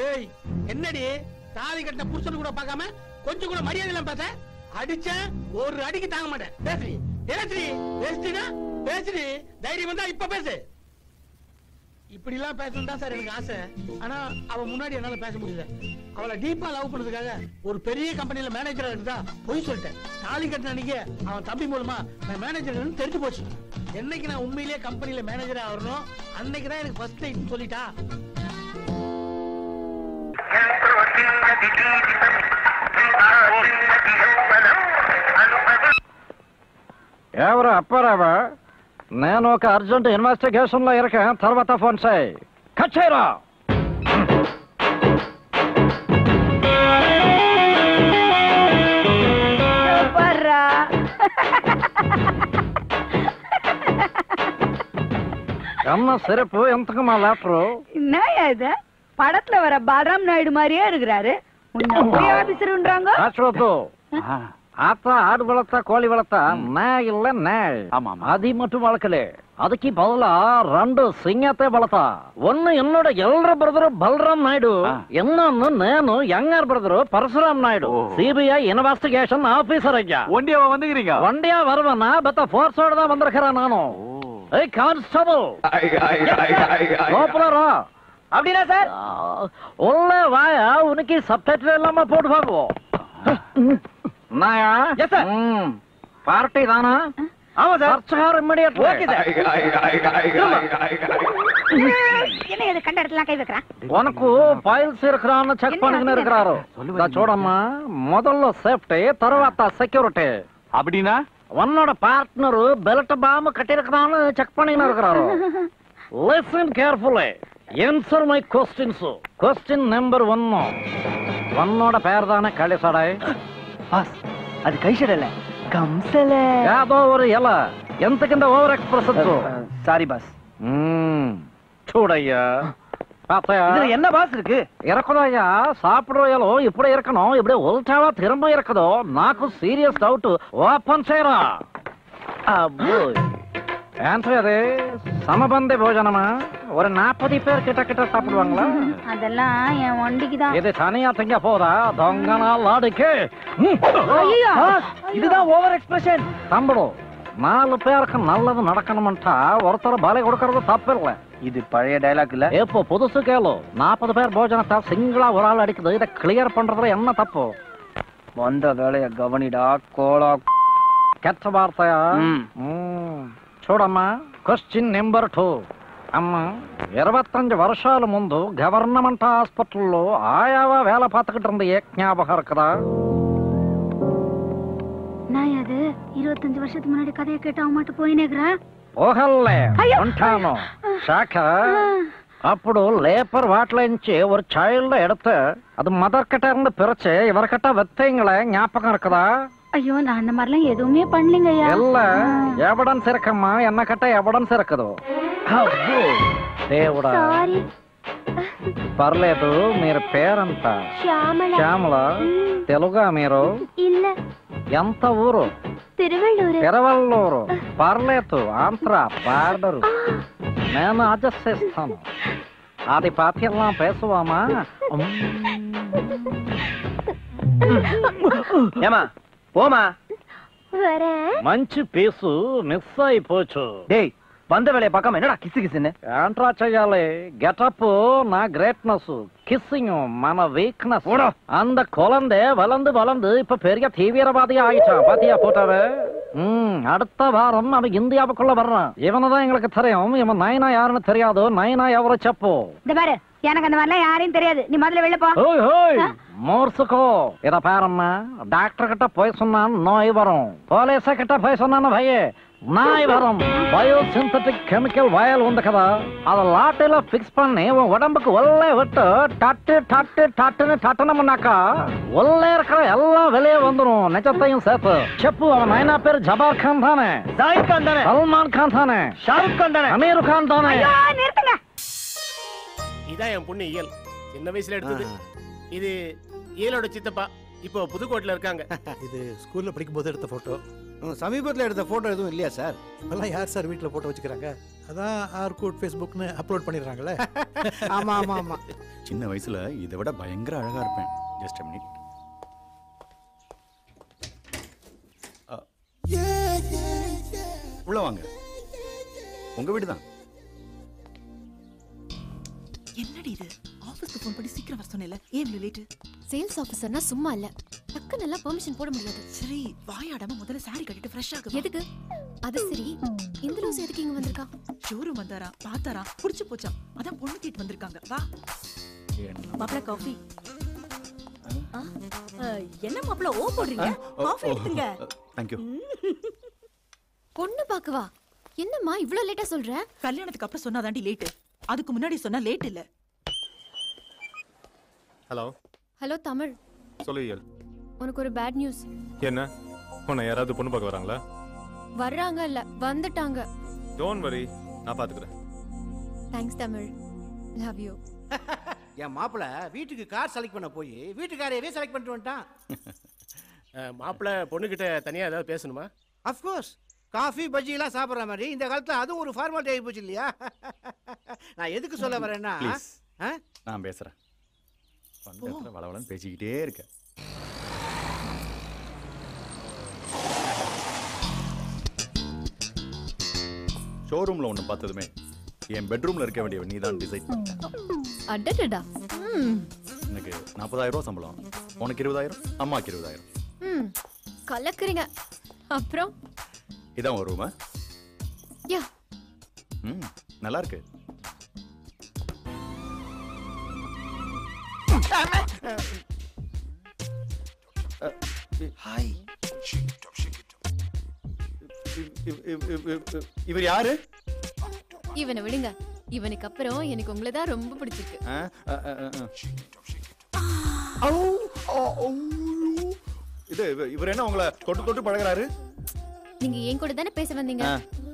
ஏய் என்னடி தாலி கட்ட புருஷன் கூட பார்க்காம கொஞ்சம் கூட மரியாதை இல்லாம பேச? அடிச்சா ஒரு அடிக்கு தாங்க மாட்டேன். பேசுறீ பேசுறீனா பேசுறீ. தைரியம் வந்தா இப்ப பேசு. இப்படி எல்லாம் பேசணும் தான் சார் எனக்கு ஆசை. ஆனா அவ முன்னாடி என்னால பேச முடியல. அவளை டீப்பா லவ் பண்ணதுக்காக ஒரு பெரிய கம்பெனில மேனேஜரா இருந்தா போய் சொல்லிட்டேன். தாலி கட்டின அன்னைக்கு அவன் தம்பி மூலமா நான் மேனேஜர் தெரிஞ்சு போச்சு. என்னைக்கு நான் உண்மையிலேயே கம்பெனில மேனேஜரா வரணும் அன்னைக்குதான் எனக்கு ஃபர்ஸ்ட் நைட் சொல்லிட்டா. ఎవరు అప్పారావా? నేను ఒక అర్జెంట్ ఇన్వెస్టిగేషన్ లో ఇరకேன். తర్వాత ఫోన్ చేయి. కట్ చేయరా. అమ్మ సిరపు ఎంతకు మా లేపరు? என்னயா இது? படத்துல வர பலராம் நாயுடு மாதிரியே இருக்கிறாரு. ஆபீசர்ன்றாங்க. ஆத்தா ஆடு வளர்த்தா கோழி வளர்த்தா நாய் இல்ல நாய். அது மட்டும் வளர்க்கல, அதுக்கு பதிலா 2 சிங்கத்தை வளர்த்தா. ஒன்னு என்னோட எல்டர் பிரதர் பல்ராம் நாயுடு, இன்னொன்னு నేను younger brother Parashuram Naidu. CBI investigation officer ஐயா. ஒண்டியாவா வந்துக்கிறீங்க? ஒண்டியா வருவனா பத்த ஃபோர்ஸோட தான் வந்திருக்கிறேன் நானும். ஏய் கான்ஸ்டபிள் கோபுரா அப்படினா சார் உள்ள வாயா, உனக்கு சப்டைட்டில் இல்லாம போட்டு பாப்போம். நாயா எஸ் சார். பார்ட்டி தானா? ஆமா சார். சர்ச்கார் இமிடியேட். Okay sir. என்ன இது கண்ட இடத்துல கை வைக்கறான்? உனக்கு ஃபைல்ஸ் இருக்கறான்னு செக் பண்ணிக்கின்னு இருக்கறாரு. చూడమ్మా, முதல்ல சேஃப்டி, తర్వాత செக்யூரிட்டி. அப்படினா உன்னோட பார்ட்னர் பெல்ட் பாம் கட்டி இருக்கறான்னு செக் பண்ணிக்கின்னு இருக்கறாரு. Listen carefully, answer my questions. Question number 1, உன்னோட பேர் தானே களிசடை? பாஸ், அது கைஷட இல்ல, கம்சல. ஏதோ ஒரு இல, ఎంతకింద ఓవర్ ఎక్స్ప్రెషన్. Sorry boss. చూడయ్యా, இதுல என்ன பாஸ் இருக்கு? ఇరకదయ్యా, సాపిడ్రో ఎలో ఇప్పుడే ఇరకను, ఇప్పుడే ఉల్టావా తిరుம்ப ఇరకదో. నాకు సీరియస్ డౌట్, ఓపెన్ చేయరా. అబ్బో, ఏంటి అది? சமபந்தி போஜனமா? ஒரு 40 பேர் கிட்ட சாப்பிடுவாங்களா? அதெல்லாம் என் வண்டிக்கு தான். இது தனியா திங்க போதா? தொங்கனால் ஆடுக்கு. இதுதான் ஓவர் எக்ஸ்பிரஷன். தம்படு, 4 பேருக்கு நல்லது நடக்கணும்ட்டா ஒருத்தர் பலை கொடுக்கறது தப்பில்ல. இது பழைய டயலாக் இல்ல, இப்போ புதுசு கேளு. 40 பேர் போஜனத்தை சிங்கிளா ஒரு ஆள் அடிக்குது. இதை கிளியர் பண்றதுல என்ன தப்பு? வந்த வேலைய கவனிடா கோலா. கெட்ட வார்த்தையா? చూడమ్మా, క్వశ్చన్ నెంబర్ 2. అమ్మా, 25 வருஷాల ముందు గవర్నమెంట్ హాస్పిటల్లో ఆయావా వేల பார்த்துக்கிட்டு இருந்த ஞாபகம் இருக்குதா? நான் அது 25 வருஷத்துக்கு முன்னாடி கதையை கேட்டு அவன் மட்டும் போயினேக்கிறேன். పోగల్లే ఉంటాను శాఖ. అప్పుడు లేపర్ వాటిలోంచి ஒரு சைல்ட எடுத்து அது மதர் கிட்ட இருந்து பிரிச்சு இவர்கிட்ட வெத்தீங்களே, ஞாபகம் இருக்குதா? ஐயோ, நான் அந்த மாதிரிலாம் எதுவுமே பண்ணலங்க ஐயா. இல்ல, எவிடன்ஸ் இருக்கம்மா, என்ன கிட்ட எவிடன்ஸ் இருக்குது. దేవుడా, పర్లేదు. మీరు పేరంతా? శ్యామల. తెలుగా మీరు? இல்ல. ఎంత ఊరు? తిరువల్లూరు. తిరువల్లూరు. పర్లేదు, ఆంధ్ర బార్డరు. నేను అడ్జస్ట్ చేస్తాను. అది పాతియెல்லாம் பேசுவாமா? ஏமா போமா. வரேன். మంచి పీసు మిస్ అయిపోచ్చు. டேய், வந்த வேலைய பார்க்காம என்னடா கிசு கிசுன்னு? ఏంట్రా చెయ్యాలి? గెటప్ నా గ్రేట్నెస్, కిస్సింగ్ మన వీక్னஸ். அந்த குழந்தை வளர்ந்து வளர்ந்து இப்ப பெரிய தீவிரவாதி ஆயிட்டான். பாத்தியா போட்டாரு? அடுத்த வாரம் அவன் இந்தியாவுக்குள்ள வர்றான். இவனதான் எங்களுக்கு தெரியும். இவன் நைனா யாருன்னு தெரியாது. நைனா எவரை செப்போ? இந்த பாரு, எனக்கு அந்த மாதிரிலாம் யாரையும் தெரியாது. நீ முதல்ல வெளில போ. மோர்சுக்கோ. இத பாரும்மா, டாக்டர் கிட்ட போய் சொன்னான் நோய் வரும். போலீஸ கிட்ட போய் சொன்னான் பையே நாய் வரும். பயோ சிந்தட்டிக் கெமிக்கல் வயல் உண்டு కదా, அதை லாட்டில பிக்ஸ் பண்ணி உன் உடம்புக்கு ஒல்லே விட்டு டட்டு டட்டு டட்டுன்னு டட்டனம்னாக்கா ஒல்லே இருக்கிற எல்லாம் வெளியே வந்துடும், நிஜத்தையும் சேர்த்து. செப்பு, அவன் நைனா பேர் ஜபார் கான் தானே? ஜாயித் கான் தானே? சல்மான் கான் தானே? ஷாருக் கான் தானே? அமீர் கான் தானே? நிறுத்துங்க. இதான் என் பொண்ணு இயல், சின்ன வயசுல எடுத்தது. இது இயலோட சித்தப்பா, இப்போ புதுக்கோட்டையில இருக்காங்க. இது ஸ்கூல்ல படிக்கும் போது எடுத்த போட்டோ. சமீபத்தில் எடுத்த போட்டோ எதுவும் இல்லையா சார்? இப்பெல்லாம் யார் சார் வீட்டில் போட்டோ வச்சுக்கிறாங்க? அதான் ஆர்கூட் ஃபேஸ்புக்னு அப்லோட் பண்ணிடுறாங்களே. ஆமா ஆமா ஆமா. சின்ன வயசுல இதை விட பயங்கர அழகா இருப்பேன். Just a minute. உள்ள வாங்க, உங்க வீடு தான். என்னடி இது? ஆபீஸ்க்கு ஃபோன் பண்ணி சீக்கிரம் வர சொன்னேல, ஏன் இவ்ளோ லேட்? சேல்ஸ் ஆபீசர்னா சும்மா இல்ல, டக்குன்னு எல்லாம் பெர்மிஷன் போட முடியாது. சரி, வாயாடாம முதல்ல சாரி கட்டிட்டு ஃப்ரெஷ் ஆகு. எதுக்கு? அது சரி, இந்த லூஸ் எதுக்கு இங்க வந்திருக்கா? ஷோரூம் வந்தாரா, பார்த்தாரா, புடிச்சு போச்சா, அதான் பொண்ணு கேட்டு வந்திருக்காங்க. வா மாப்ள, காஃபி. என்ன மாப்ள ஓ போடுறீங்க? காஃபி எடுத்துங்க. Thank you. பொண்ணு பாக்கவா? என்னம்மா இவ்ளோ லேட்டா சொல்ற? கல்யாணத்துக்கு அப்புறம் சொன்னாதாண்டி லேட், அதுக்கு முன்னாடி சொன்னா லேட் இல்ல. ஹலோ. ஹலோ தமிழ். சொல்லு இயல். உனக்கு ஒரு பேட் நியூஸ். என்ன? உன்னை யாராவது பொண்ணு பார்க்க வராங்களா? வர்றாங்க இல்ல, வந்துட்டாங்க. டோன்ட் வரி, நான் பாத்துக்கிறேன். தேங்க்ஸ் தமிழ். Love you. என் மாப்பிள்ள வீட்டுக்கு கார் செலக்ட் பண்ண போய் வீட்டுக்காரையவே செலக்ட் பண்ணிட்டு வந்துட்டான். மாப்பிள்ள பொண்ணுகிட்ட தனியா ஏதாவது பேசணுமா? அஃப்கோர்ஸ். காஃபி பஜ்ஜி எல்லாம் சாப்பிட்ற மாதிரி இந்த காலத்துல அதுவும் ஒரு ஃபார்மாலிட்டி ஆகி போச்சு இல்லையா? நான் எதுக்கு சொல்ல வரேன்னா, நான் பேசுறேன். வளவளன்னு பேசிக்கிட்டே இருக்க. ஷோரூம்ல ஒண்ணு பார்த்ததுமே என் பெட்ரூம்ல இருக்க வேண்டிய நீ தான் டிசைட் பண்ண. அடடடா. எனக்கு 40,000 ரூபாய் சம்பளம், உனக்கு 20,000, அம்மாக்கு 20,000. கலக்குறீங்க. அப்புறம் இதான் ஒரு ரூமா? யா. நல்லா இருக்கு. ஹாய். இவர் யாரு? இவனை விடுங்க. இவனுக்கு அப்புறம் எனக்கு உங்களை தான் ரொம்ப பிடிச்சிருக்கு. இவர் என்ன உங்களை தொட்டு தொட்டு பழகுறாரு? நீங்க ஏன் கூட தானே பேச வந்தீங்க.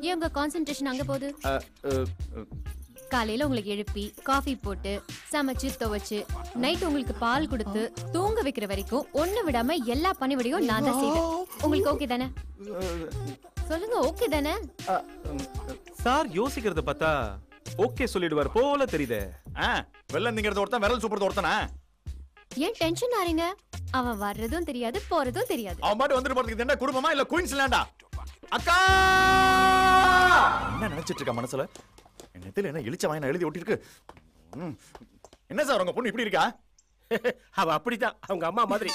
ஏன் உங்க கான்சென்ட்ரேஷன் அங்க போகுது? காலையில உங்களுக்கு எழுப்பி காஃபி போட்டு சமைச்சு துவைச்சு நைட் உங்களுக்கு பால் கொடுத்து தூங்க வைக்கிற வரைக்கும் ஒண்ணு விடாம எல்லா பணிவிடையும் நான் தான் செய்வேன். உங்களுக்கு ஓகே தானே? சொல்லுங்க, ஓகே தானே? சார் யோசிக்கிறத பார்த்தா ஓகே சொல்லிடுவார் போல தெரியுதே. வெள்ளந்திங்கிறது ஒருத்தன், விரல் சூப்பறது ஒருத்தனா? ஏன் டென்ஷன் ஆறீங்க? அவன் வர்றதும் தெரியாது போறதும் தெரியாது. அவன் பாட்டு வந்துட்டு போறதுக்கு என்ன குடும்பமா இல்ல குயின்ஸ்லாண்டா? அக்கா என்ன நினைச்சிட்டு இருக்க மனசுல? என்னத்துல என்ன இழிச்ச வாயினா எழுதி ஒட்டி இருக்கு. என்ன சார் உங்க பொண்ணு இப்படி இருக்கா? அவ அப்படிதான், அவங்க அம்மா மாதிரி.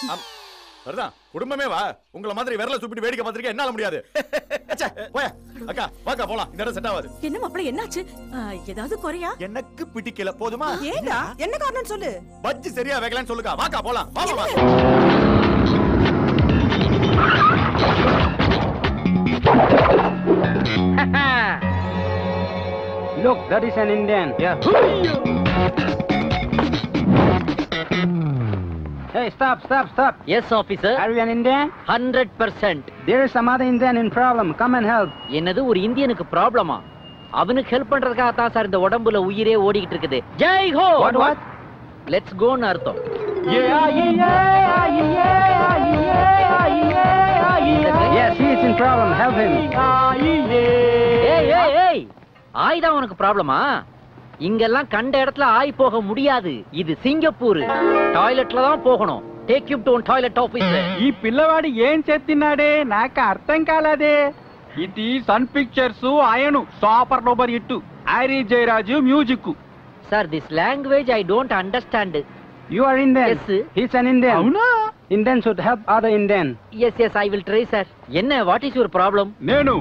சரிதான், குடும்பமே வா. உங்கள மாதிரி விரல சுப்பிட்டு வேடிக்கை பார்த்திருக்க என்னால முடியாது. போய அக்கா வாக்கா போலாம். இந்த இடம் செட் ஆகாது. என்ன மாப்பிள்ள என்னாச்சு? ஏதாவது குறையா? எனக்கு பிடிக்கல. போதுமா? ஏண்டா? என்ன காரணம் சொல்லு. பஜ்ஜி சரியா வைக்கலன்னு சொல்லுக்கா. வாக்கா போலாம். வா வா. Look, that is an Indian. Yeah. Hey, stop. Yes, officer. Are you an Indian? 100%. There is some other Indian in problem. Come and help. என்னது ஒரு இந்தியனுக்கு ப்ராப்ளமா? அவனுக்கு ஹெல்ப் பண்றதுக்காக தான் சார் இந்த உடம்புல உயிரே ஓடிக்கிட்டு இருக்குது. Jai Ho. What? Let's go ன்னு அர்த்தம். Yes, he is in problem. Help him. ஏய் ஆய் தான் உனக்கு ப்ராப்ளமா? இங்கெல்லாம் கண்ட இடத்துல ஆய் போக முடியாது. இது சிங்கப்பூர். టాయిలెట్ல தான் పోகணும். Take you to toilet officer. ఈ పిల్లవాడు ఏం చేస్తున్నాడే నాకు అర్థం కాలేదే. ఇది సన్ పిక్చర్స్ ఆయను super duper hit Harris Jayaraj music. Sir this language I don't understand. You are Indian. Yes. He's an Indian. Avuna? Indian should help other Indian. Yes, I will try, sir. Enna, what is your problem? Nenu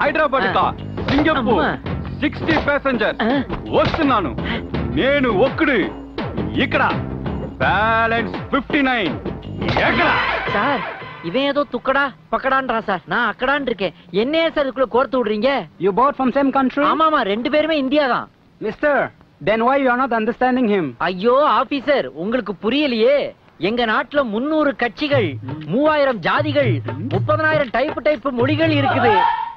Hyderabad ka Singapore 60 passengers వస్తున్నాను. నేను ఒక్కడు ఇక్కడ బ్యాలెన్స్ 59 ఎక్కడ சார் இவன் ஏதோ துக்கடா பக்கடான்றா சார். நான் அக்கடான் இருக்கேன். என்னையே சார் இதுக்குள்ள கோர்த்து விடுறீங்க? You both from same country? ஆமாமா, ரெண்டு பேருமே இந்தியா தான். Mister, then why you are not understanding him? ஐயோ ஆபீசர், உங்களுக்கு புரியலையே. எங்க நாட்டுல 300 கட்சிகள், 3000 ஜாதிகள், 30,000 டைப் மொழிகள் இருக்குது.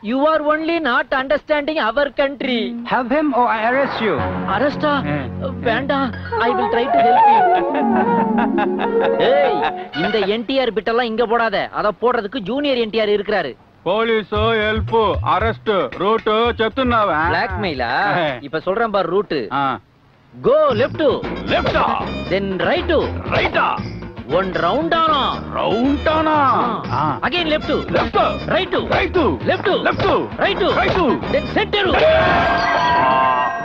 You are only not understanding our country. Help him or I arrest you. Arresta? வேண்டாம். I will try to help you. ஏய், இந்த NTR பிட்டெல்லாம் இங்க போடாத. அத போடுறதுக்கு ஜூனியர் NTR இருக்கிறாரு. போலீஸ் ஹெல்ப் அரெஸ்ட் ரூட் చెప్తున్నావా? blackmail-ஆ? இப்ப சொல்றேன் பார் root. Go left to left, then right to right, one round on again left to right to left to right to then center.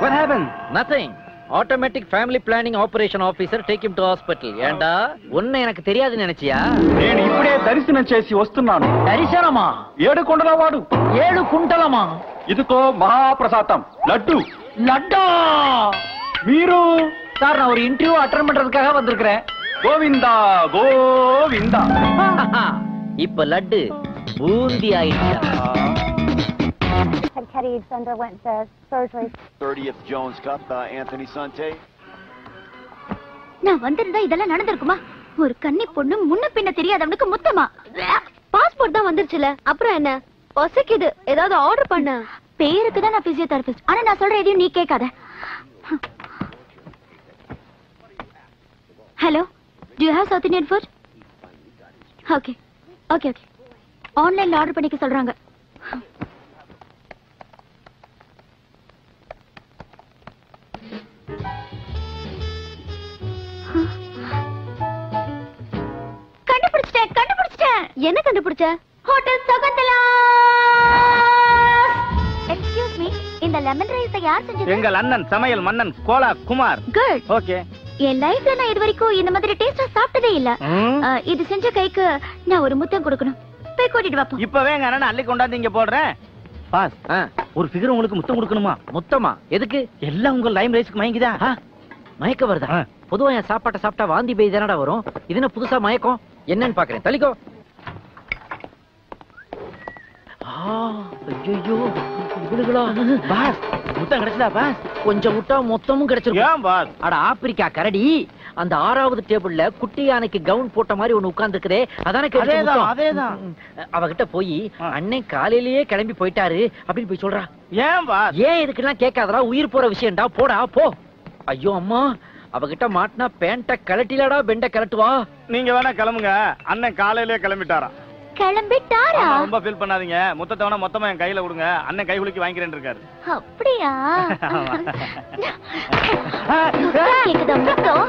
What happened? Nothing. Automatic family planning operation officer, take him to hospital. ஏண்டா ஒண்ணு எனக்கு தெரியாது நினைச்சியா? నేను ఇప్పుడే దర్శనం చేసి వస్తున్నాను. దర్శనమా? 7 కుండలవాడు. 7 కుంటలమా? ఇదికో మహాప్రసాదం లడ్డు. லட்டா? మీరు? சார் நான் ஒரு இன்டர்வியூ அட்டெண்ட் பண்றதுக்காக வந்திருக்கிறேன். கோவிந்தா கோவிந்தா. இப்ப லட்டு பூந்தி ஆயிடுச்சா? Teddy's underwent the surgery. 30th Jones Cup, Anthony Sante. நான் வந்திருந்தா இதெல்லாம் நடந்திருக்குமா? ஒரு கன்னி பொண்ணு முன்ன பின்ன தெரியாதவனுக்கு முத்தமா? பாஸ்போர்ட் தான் வந்துருச்சுல, அப்புறம் என்ன? பசிக்குது, ஏதாவது ஆர்டர் பண்ண. பேருக்கு தான் நான் பிசியோதெரபிஸ்ட், ஆனா நான் சொல்ற எதையும் நீ கேட்காத. Hello, do you have South Indian food? Okay. Okay. ஆன்லைன்ல ஆர்டர் பண்ணிக்க சொல்றாங்க. கண்டுபிடிச்சிட்டேன். என்ன கண்டுபிடிச்ச? ஹோட்டல் சகுந்தலா. எக்ஸ்கியூஸ் மீ, இந்த லெமன் ரைஸ் யார் செஞ்சது? எங்கள் அண்ணன் சமையல் மன்னன் கோலா குமார். குட். ஓகே. என் லைஃப்ல நான் இதுவரைக்கும் இந்த மாதிரி டேஸ்டா சாப்பிட்டதே இல்ல. இது செஞ்ச கைக்கு நான் ஒரு முத்தம் கொடுக்கணும். போய் கூட்டிட்டு வா. இப்பவே எங்க அண்ணன் அள்ளி கொண்டாந்து இங்க போடுறேன். பாஸ், ஒரு ஃபிகர் உங்களுக்கு முத்தம் கொடுக்கணுமா? முத்தமா? எதுக்கு? எல்லாம் உங்க லைம் ரைஸ்க்கு மயங்கிதா? மயக்க வருதா? பொதுவா என் சாப்பாட்டை சாப்பிட்டா வாந்தி பேய் தானடா வரும். இது என்ன புதுசா மயக்கம்? என்னன்னு பாக்குறேன். தள்ளிக்கோ. ஐயோ, இவளுகளா? பாஸ், முத்தம் கிடைச்சதா பாஸ்? கொஞ்சம் விட்டா மொத்தமும் கிடைச்சிருக்கும். ஏன் பாஸ்? அட ஆப்பிரிக்கா கரடி, அந்த 6வது டேபிள்ல குட்டி யானைக்கு கவுன் போட்ட மாதிரி ஒண்ணு உட்கார்ந்து இருக்குதே, அதானே? அதேதான். அவகிட்ட போய் அண்ணன் காலையிலேயே கிளம்பி போயிட்டாரு அப்படின்னு போய் சொல்றா. ஏன் பாஸ்? ஏன் இதுக்கெல்லாம் கேட்காதடா, உயிர் போற விஷயம்டா, போடா போ. ஐயோ அம்மா, அவகிட்ட மாட்டினா பேண்ட கலட்டிலடா பெண்ட கலட்டுவா. நீங்க வேணா கிளம்புங்க, அண்ணன் காலையிலேயே கிளம்பிட்டாரா? கிளம்பிட்டாரா? ரொம்ப ஃபீல் பண்ணாதீங்க, முத்தத்தை வேணா மொத்தமா என் கையில கொடுங்க, அண்ணன் கை குலுக்கி வாங்கிக்கிறேன்னு இருக்காரு. அப்படியா? கேக்குதா முத்தம்?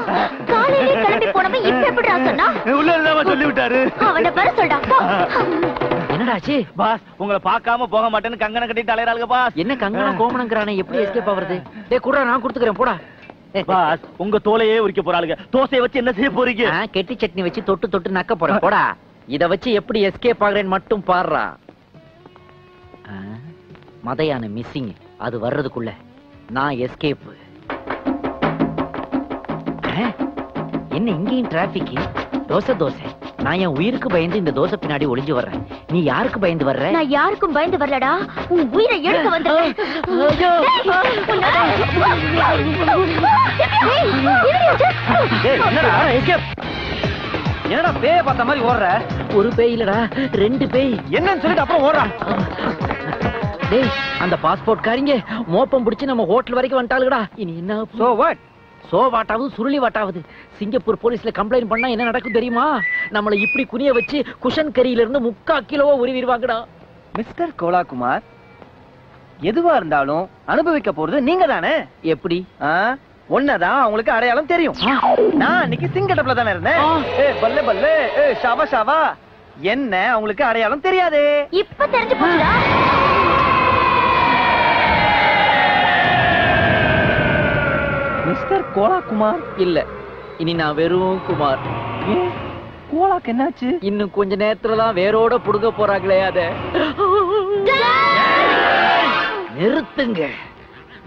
காலையிலே கிளம்பி போனவன் இப்ப எப்படிடா சொன்னா? உள்ள இல்லாம சொல்லி விட்டாரு. அவனை வர சொல்டா. என்னடாச்சு? பாஸ், உங்களை பார்க்காம போக மாட்டேன்னு கங்கணம் கட்டிட்டு அலையறாளுங்க பாஸ். என்ன கங்கணம் கோமணங்கறானே, எப்படி எஸ்கேப் ஆவறது? டேய் குடுறா, நான் கொடுத்துக்கறேன், போடா. பாஸ், உங்க தோலையே உரிக்க போறாளுங்க. தோசையை வச்சு என்ன செய்ய போறீங்க? கெட்டி சட்னி வச்சு தொட்டு தொட்டு நக்க போறேன், போடா. இத வச்சு எப்படி எஸ்கேப் ஆகுறேன்னு மட்டும் பாருடா. மதையான மிஸ்ஸிங், அது வர்றதுக்குள்ள நான் எஸ்கேப். என்ன இங்கேயும் டிராபிக்? தோசை. நான் என் உயிருக்கு பயந்து இந்த தோசை பின்னாடி ஒளிஞ்சு வர்றேன். நீ யாருக்கு பயந்து வர்ற? நான் யாருக்கும் பயந்து வரலடா, உன் உயிரை எடுக்க வந்தேன். என்னடா பேய பார்த்த மாதிரி ஓடுற? ஒரு பேய் இல்லடா, 2 பேய். என்னன்னு சொல்லிட்டு அப்புறம் ஓடுறான். டேய், அந்த பாஸ்போர்ட் காரிங்க மோப்பம் பிடிச்சு நம்ம ஹோட்டல் வரைக்கும் வந்துட்டாளுடா. இனி என்ன? So what? சோ வாட்டாவது சுருளி வாட்டாவது. சிங்கப்பூர் போலீஸ்ல கம்ப்ளைண்ட் பண்ணா என்ன நடக்கும் தெரியுமா? நம்மள இப்படி குனிய வச்சு குஷன் கரியில இருந்து 3/4 கிலோவா உருவிடுவாங்கடா. மிஸ்டர் கோலாகுமார், எதுவா இருந்தாலும் அனுபவிக்க போறது நீங்க தானே. எப்படி? ஒன்னதான் அவங்களுக்கு அடையாளம் தெரியும். நான் அன்னைக்கு சிங்கடப்ல தானே இருந்தேன். பல்லே பல்லே, ஷாவா ஷாவா, என்ன அவங்களுக்கு அடையாளம் தெரியாது. இப்ப தெரிஞ்சு போச்சுடா. மிஸ்டர் கோலாகுமார் இல்ல, இனி நான் வெறும் குமார். கோலாக்கு என்னாச்சு? இன்னும் கொஞ்ச நேரத்துலதான் வேரோட புடுங்க போறாங்களே. அத நிறுத்துங்க.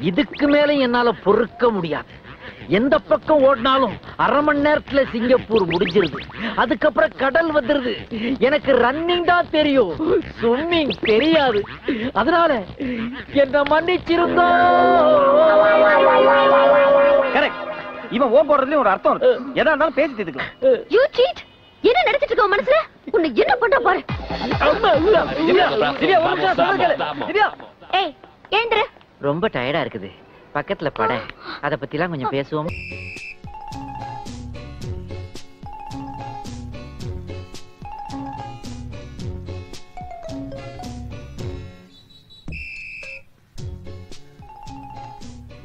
இதுக்கு மேல என்னால பொறுக்க முடியாது. எந்த பக்கம் ஓடினாலும் 1/2 மணி நேரத்துல சிங்கப்பூர் முடிஞ்சிருது. அதுக்கப்புறம் கடல் வந்துருது. எனக்கு ரன்னிங் தான் தெரியும், ஸ்விம்மிங் தெரியாது. அதனால என்ன மன்னிச்சிருந்தோ. கரெக்ட். இவன் ஓம் போடுறதுலயும் ஒரு அர்த்தம் இருக்கு. எதா இருந்தாலும் பேசி தீர்த்துக்கலாம். You seat. என்ன நடந்துட்டு இருக்க மனசுல? உன்னை என்ன பண்ற பாரு. ஏய், ஏந்திர. ரொம்ப டயர்டா இருக்குது, பக்கத்துல பட. அத பத்திலாம் கொஞ்சம் பேசுவோம்.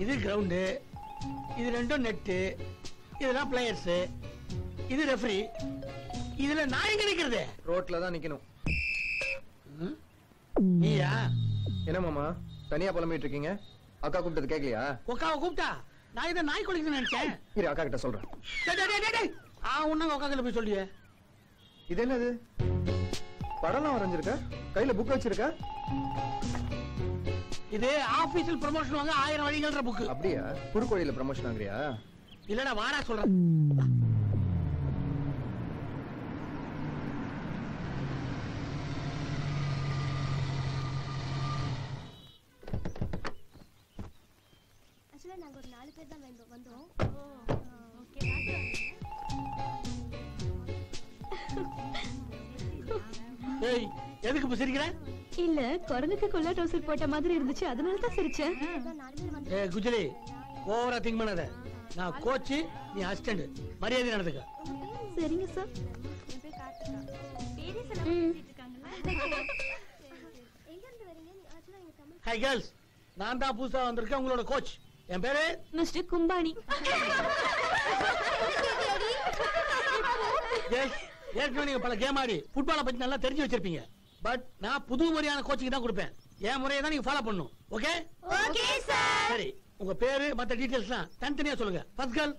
இது கிரவுண்டு, இது 2 நெட்டு, இதெல்லாம் பிளேயர்ஸ், இது ரெஃபரி. இதுல நான் எங்க நிக்கிறது? ரோட்ல தான் நிக்கணும். நீயா? என்ன மாமா தனியா புலம்பிட்டு இருக்கீங்க? அக்கா கூப்பிட்டது கேக்கலையா? அக்காவை கூப்பிட்டா நான் இதை நாய் குளிக்குன்னு நினைச்சேன். இரு அக்கா கிட்ட சொல்றேன். உன்னங்க அக்கா கிட்ட போய் சொல்லியே. இது என்னது? படம்லாம் வரைஞ்சிருக்க, கையில புக் வச்சிருக்க. இது ஆபீஷியல் ப்ரமோஷன் வாங்க 1000 வழிகள்ன்ற புக். அப்படியா? குறுக்கோழியில ப்ரமோஷன் ஆகுறியா? இல்லடா வாடா சொல்றேன். நாங்க ஒரு 4 பேர் தான் வந்தோம். ஏய், எதுக்கு இப்ப சிரிக்கிற? இல்ல, குரங்குக்கு கொல்லா டவுசர் போட்ட மாதிரி இருந்துச்சு, அதனால தான் சிரிச்சேன். ஏய் குஜலி, ஓவரா திங்க் பண்ணாத. நான் கோச், நீ அசிஸ்டன்ட். மரியாதை நடந்துக்க. சரிங்க சார். ஹை கேர்ள்ஸ், நான் தான் புதுசா வந்திருக்கேன் உங்களோட கோச். என் பேரு மிஸ்டர் கும்பானி. ஏற்கனவே நீங்க பல கேம் ஆடி ஃபுட்பாலை பத்தி நல்லா தெரிஞ்சு வச்சிருப்பீங்க. பட் நான் புது முறையான கோச்சிங் தான் கொடுப்பேன். என் முறையை தான் நீங்க ஃபாலோ பண்ணணும். ஓகே? Okay sir. சரி, உங்க பேரு மத்த டீடைல்ஸ்லாம் தனித்தனியா சொல்லுங்க. First girl.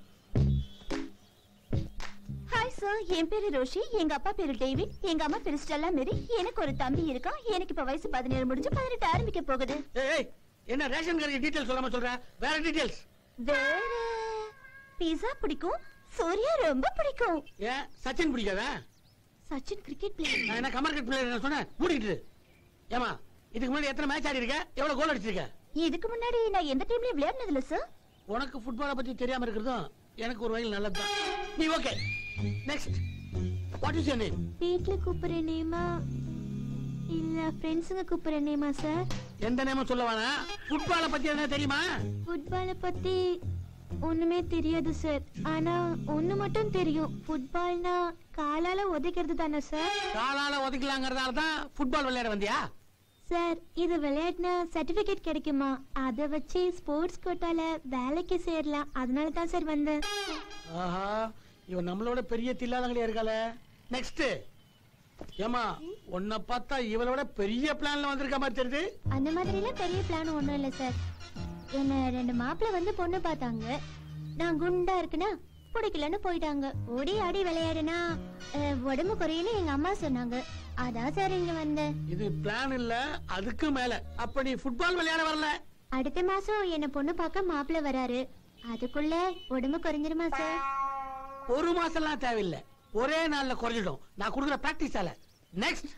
ஹாய் சார், என் பேரு ரோஷி. எங்க அப்பா பேரு டேவிட். எங்க அம்மா பேரு ஸ்டெல்லா மேரி. எனக்கு ஒரு தம்பி இருக்கான். எனக்கு இப்ப வயசு 17 முடிஞ்சு 18 ஆரம்பிக்க போகுது. ஏய், என்ன ரேஷன் கார்டு டீடைல்ஸ் சொல்லாம சொல்ற? வேற டீடைல்ஸ்? வேற பீஸா பிடிக்கும். சூர்யா ரொம்ப பிடிக்கும். ஏன் சச்சின் பிடிக்காதா? Sachin cricket player. நான் என்ன கமர் கிரிக்கெட் பிளேயர் சொன்னேன்? மூடிட்டு. ஏமா, இதுக்கு முன்னாடி எத்தனை மேட்ச் ஆடி இருக்க? எவ்வளவு கோல் அடிச்சிருக்க? இதுக்கு முன்னாடி நான் எந்த டீம்லயும் விளையாடுனது இல்ல சார். உனக்கு ஃபுட்பாலை பத்தி தெரியாம இருக்கிறதும் எனக்கு ஒரு வகையில் நல்லதுதான். நீ okay. Next. What is your name? வீட்ல கூப்பிடுற நேமா இல்ல ஃப்ரெண்ட்ஸுங்க கூப்பிடுற நேமா சார்? எந்த நேமும் சொல்ல வேணாம். ஃபுட்பாலை பத்தி என்ன தெரியுமா? ஃபுட்பாலை பத்தி ஒண்ணுமே தெரியாது சார். ஆனா ஒண்ணு மட்டும் தெரியும். ஃபுட்பால்னா காலால உதைக்கிறது தானே சார்? காலால உதைக்கலாங்கிறதால தான் ஃபுட்பால் விளையாட வந்தியா? சார், இது விளையாடினா சர்டிபிகேட் கிடைக்குமா? அத வச்சு ஸ்போர்ட்ஸ் கோட்டால வேலைக்கு சேரலாம். அதனால தான் சார் வந்தேன். ஆஹா, இவன் நம்மளோட பெரிய தில்லாதங்கடியா இருக்காளே. நெக்ஸ்ட். ஏமா, உன்னை பார்த்தா இவளோட பெரிய பிளான்ல வந்திருக்க மாதிரி தெரியுது. அந்த மாதிரி எல்லாம் பெரிய பிளான் ஒண்ணும் இல்ல சார். என்ன 2 மாப்பிள்ள வந்து பொண்ணு பார்த்தாங்க. நான் குண்டா இருக்குன்னா பிடிக்கலன்னு போயிட்டாங்க. ஓடி ஆடி விளையாடுனா உடம்பு குறையுன்னு எங்க அம்மா சொன்னாங்க. அதான் சார் இங்க வந்தேன். இது பிளான் இல்ல, அதுக்கு மேல. அப்ப நீ ஃபுட்பால் விளையாட வரல? அடுத்த மாசம் என்ன பொண்ணு பார்க்க மாப்பிள்ள வராரு. அதுக்குள்ள உடம்பு குறைஞ்சிருமா சார்? 1 மாசம்லாம் தேவையில்லை. ஒரே நாள்ல குறைஞ்சிடும். நான் கொடுக்குற பிராக்டிஸால. நெக்ஸ்ட்.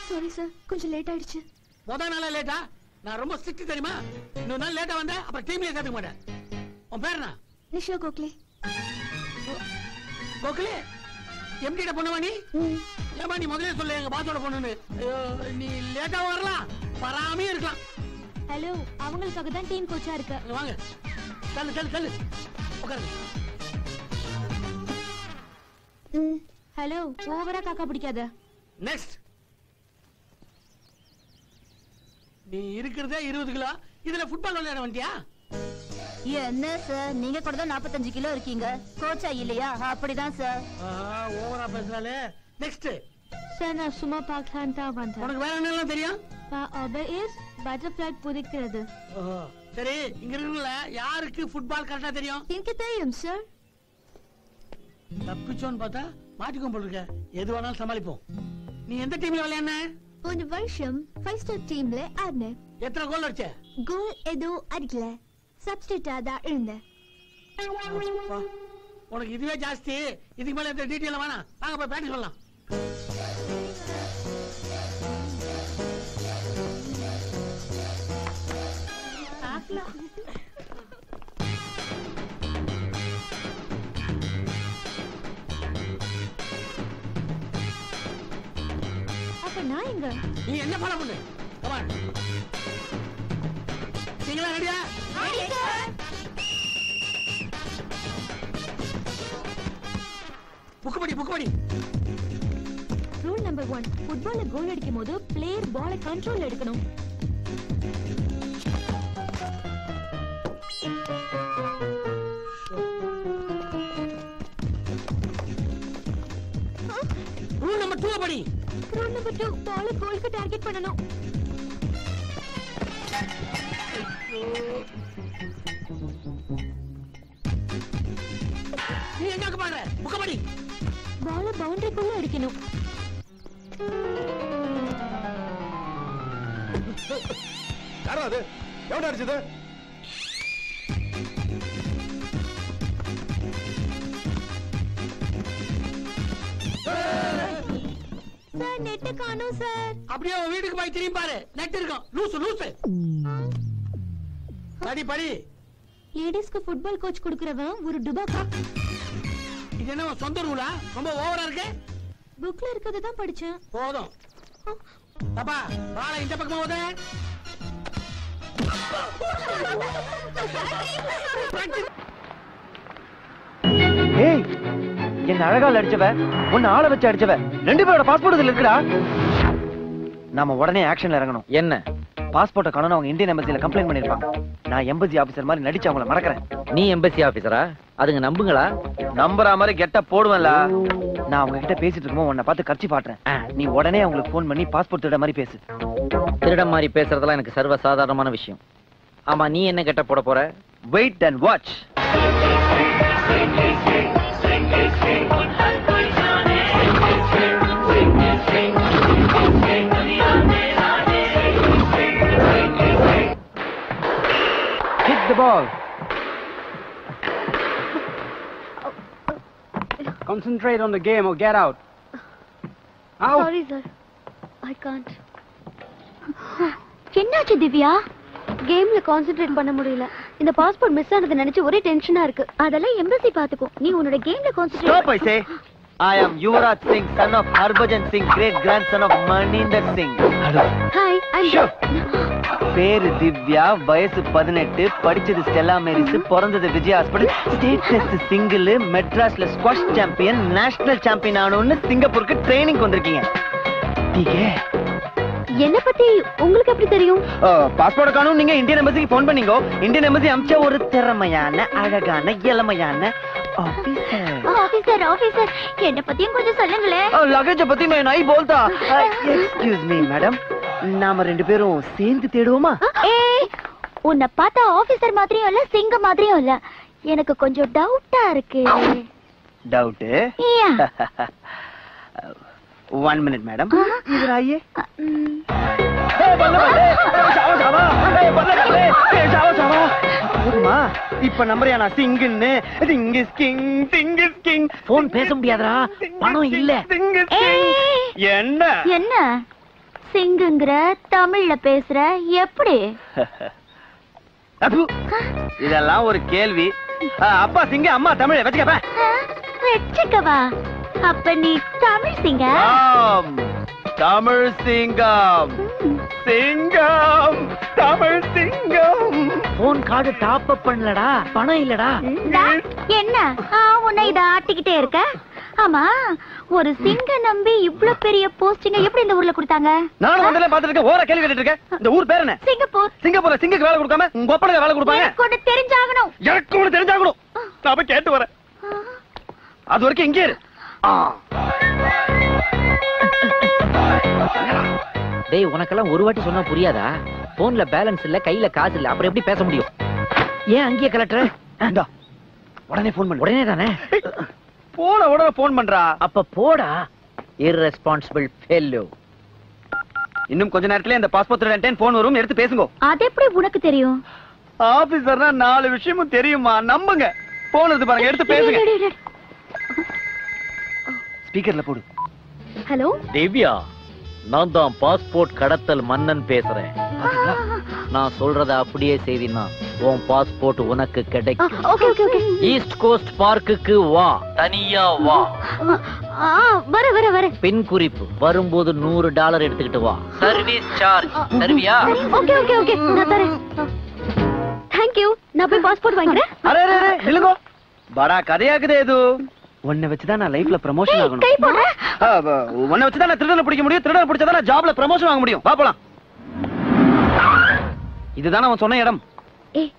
சாரி சார், கொஞ்சம் லேட் ஆயிடுச்சு. முத நாளே லேட்டா? நான் ரொம்ப ஸ்ட்ரிக்ட் தெரியுமா? இன்னொரு நாள் லேட்டா வந்தா அப்புறம் டீம்லயே சேர்த்துக்க மாட்டேன். உன் பேர் என்ன? நிஷா கோக்லே. கோக்லே? எம்டிட பொண்ணுவா நீ? ஏமா நீ முதல்ல சொல்லு எங்க பாஸோட பொண்ணுன்னு. நீ லேட்டா வரலாம், வராமே இருக்கலாம். ஹலோ, அவங்களுக்காக தான் டீம் கோச்சா இருக்க. வாங்க, தள்ளு தள்ளு தள்ளு, உட்காருங்க. ஹலோ, ஓவரா காக்கா பிடிக்காத. நெக்ஸ்ட். நீ இருக்கிறதே 20 கிலோ. இதுல ஃபுட்பால் விளையாட வந்தியா? என்ன சார், நீங்க கூட தான் 45 கிலோ இருக்கீங்க. கோச்சா இல்லையா? அப்படிதான் சார். ஓவரா பேசுறாளே. நெக்ஸ்ட். சார், நான் சும்மா பார்க்கலாம் தான் வந்தேன். உனக்கு வேற என்னெல்லாம் தெரியும்? ஆர்டர் இஸ் பட்டர்ஃப்ளை புதிக்கிறது. சரி, இங்க இருக்கல யாருக்கு ஃபுட்பால் கரெக்டா தெரியும்? எனக்கு தெரியும் சார். தப்பிச்சோன்னு பார்த்தா மாட்டிக்கும் போல இருக்க. எது வேணாலும் சமாளிப்போம். நீ எந்த டீம்ல விளையாடுன? ஒரு வருஷம் 5 ஸ்டார் டீம்ல ஆடினேன். எத்தனை கோல் அடிச்ச? கோல் எதுவும் அடிக்கல. சப்ஸ்டிட்யூட்டா தான் இருந்தேன். உனக்கு இதுவே ஜாஸ்தி. இதுக்கு மேல எந்த டீட்டெயில் வேணாம். வாங்க போய் பிராக்டிஸ் பண்ணலாம். அப்ப நான் எங்க? நீ என்ன ஃபாலோ பண்ணு. Come on. நீங்களா ரெடியா? Ready sir. புக்குபடி. ரூல் நம்பர் 1, ஃபுட்பால்ல கோல் அடிக்கும் போது பிளேயர் பாலை கண்ட்ரோல் எடுக்கணும். ரூல் நம்பர் 2 படி. ரூல் நம்பர் 2, பாலை கோலுக்கு டார்கெட் பண்ணணும். நீ எங்க பாரு? புக்குபடி. பாலை பவுண்டரிக்குள்ள அடிக்கணும். யாரா அது? எவன அடிச்சது? சார், நெட் காணோம் சார். அப்படியே உன் வீட்டுக்கு போய் திரும்பி பாரு. நெட் இருக்கும். லூசு. படி. லேடிஸ்க்கு ஃபுட்பால் கோச் கொடுக்கறவன் ஒரு டுபாக்கா. இது என்ன சொந்த ரூலா? ரொம்ப ஓவரா இருக்கு. புக்ல இருக்கத தான் படிச்சேன். போதும். பாப்பா, பாலை இந்த பக்கமா ஓத. ஏய், என்ன அழகால அடிச்சவ, உன்னை ஆள வச்சு அடிச்சவ, 2 பேரோட பாஸ்போர்ட் இதுல இருக்குடா. நாம உடனே ஆக்ஷன்ல இறங்கணும். என்ன? பாஸ்போர்ட்டை காணோம், அவங்க இந்தியன் எம்பசில கம்ப்ளைண்ட் பண்ணிருப்பாங்க. நான் எம்பசி ஆபீசர் மாதிரி நடிச்சு அவங்கள மறக்கிறேன். நீ எம்பசி ஆபீசரா? அதுங்க நம்புங்களா? நம்புற மாதிரி கெட்ட போடுவேன்ல. நான் அவங்க கிட்ட பேசிட்டு இருக்கும்போது உன்னை பார்த்து கர்ச்சி பாட்டுறேன். நீ உடனே அவங்களுக்கு போன் பண்ணி பாஸ்போர்ட் திருட மாதிரி பேசு. திருட மாதிரி பேசுறதெல்லாம் எனக்கு சர்வ சாதாரணமான விஷயம். ஆமா, நீ என்ன கெட்ட போட போற? Wait and watch. Kick the ball. Concentrate on the game or get out. Out. Sorry sir, I can't. என்னாச்சு திவ்யா? கேம்ல கான்சென்ட்ரேட் பண்ண முடியல. இந்த பாஸ்போர்ட் மிஸ் ஆனது நினைச்சு ஒரே டென்ஷனா இருக்கு. அதெல்லாம் எம்பசி பாத்துக்கோ. நீ உன்னோட கேம்ல concentrate. Stop, I say. I am Yuvraj Singh, son of Harbhajan Singh, great grandson of Maninder Singh. Hello. Hi, I'm Sure. பேரு திவ்யா, வயசு 18, படிச்சது ஸ்டெல்லா மேரிஸ், பிறந்தது Vijay hospital, state test single, மெட்ராஸ்ல ஸ்குவாஷ் சாம்பியன், நேஷனல் சாம்பியன் ஆனோன்னு சிங்கப்பூருக்கு ட்ரைனிங் வந்திருக்கீங்க. என்ன பத்தி உங்களுக்கு எப்படி தெரியும்? பாஸ்போர்ட் காணும், நீங்க இந்தியன் எம்பசிக்கு போன் பண்ணீங்க. இந்தியன் எம்பசி அம்ச ஒரு திறமையான, அழகான, இளமையான ஆபீசர். ஆபீசர், என்ன பத்தியும் கொஞ்சம் சொல்லுங்களே. லகேஜ் பத்தி मैं नहीं बोलता. Excuse me madam, நாம 2 பேரும் சேர்ந்து தேடுவோமா? உன்னை பார்த்தா ஆபீசர் மாதிரியும் இல்ல, சிங்க மாதிரியும் இல்ல. எனக்கு கொஞ்சம் டவுட்டா இருக்கு. டவுட்? 1 minute मैडम, इधर आइए. இப்ப நம்பரையா நான் சிங்குன்னு? போன் பேச முடியாதா? பணம் இல்ல. என்ன என்ன சிங்குங்கிற, தமிழ்ல பேசுற, எப்படி? இதெல்லாம் ஒரு கேள்வி. அப்பா சிங்க, அம்மா தமிழ். வச்சுக்கவா? அப்ப நீ தமிழ் சிங்க? தமிழ் சிங்கம். சிங்கம், தமிழ் சிங்கம். போன் கார்டு டாப் அப் பண்ணலடா, பணம் இல்லடா. என்ன உன்னை இத ஆட்டிக்கிட்டே இருக்க? ஆமா, ஒரு சிங்க நம்பி இவ்ளோ பெரிய போஸ்டிங்க எப்படி இந்த ஊர்ல கொடுத்தாங்க? நானும் வந்தல பாத்துட்டு இருக்கேன். ஓர கேள்வி கேட்டுட்டு இருக்கேன். இந்த ஊர் பேர் என்ன? சிங்கப்பூர். சிங்கப்பூர்ல சிங்கக்கு வேலை கொடுக்காம உங்க அப்பனுக்கு வேலை கொடுப்பாங்க? எனக்கு ஒண்ணு தெரிஞ்சாகணும். எனக்கு ஒண்ணு தெரிஞ்சாகணும். நான் போய் கேட்டு வரேன். அது வரைக்கும் இங்கே இரு. டேய், உனக்கெல்லாம் ஒரு வாட்டி சொன்னா புரியாதா? போன்ல பேலன்ஸ் இல்ல, கையில காசு இல்ல, அப்புறம் எப்படி பேச முடியும்? ஏன் அங்கேயே கலட்டுற? உடனே போன் பண்ணு. உடனே தானே உடனே போன் பண்றா. அப்ப போடா, irresponsible fellow. இன்னும் கொஞ்ச நேரத்துல இந்த பாஸ்போர்ட் திருடன் போன் வரும், எடுத்து பேசுங்க. அது எப்படி உனக்கு தெரியும்? ஆபீசர்னா 4 விஷயமும் தெரியுமா? நம்புங்க. போன் எடுத்து பாருங்க, எடுத்து பேசுங்க. ஸ்பீக்கர்ல போடு. ஹலோ திவ்யா, நான் தான் பாஸ்போர்ட் கடத்தல் மன்னன் பேசுறேன். நான் சொல்றத அப்படியே செய்தினா உன் பாஸ்போர்ட் உனக்கு கிடைக்கும். ஈஸ்ட் கோஸ்ட் பார்க்குக்கு வா, தனியா வா. வர பின் குறிப்பு, வரும்போது $100 எடுத்துக்கிட்டு வா. Service charge தருவியா? ஓகே நான் தரேன். Thank you. நான் போய் பாஸ்போர்ட் வாங்குறேன். அரே நில்லுங்க. படா கதையாக்குதே இது. உன்னை வச்சுதான் நான் லைஃப்ல ப்ரமோஷன் ஆகணும். கை போடு. உன்னை வச்சுதான் நான் திருடனை பிடிக்க முடியும். திருடனை பிடிச்சா நான் ஜாப்ல ப்ரமோஷன் வாங்க முடியும். வா போலாம். இதுதானே அவன் சொன்ன இடம். ஏய்,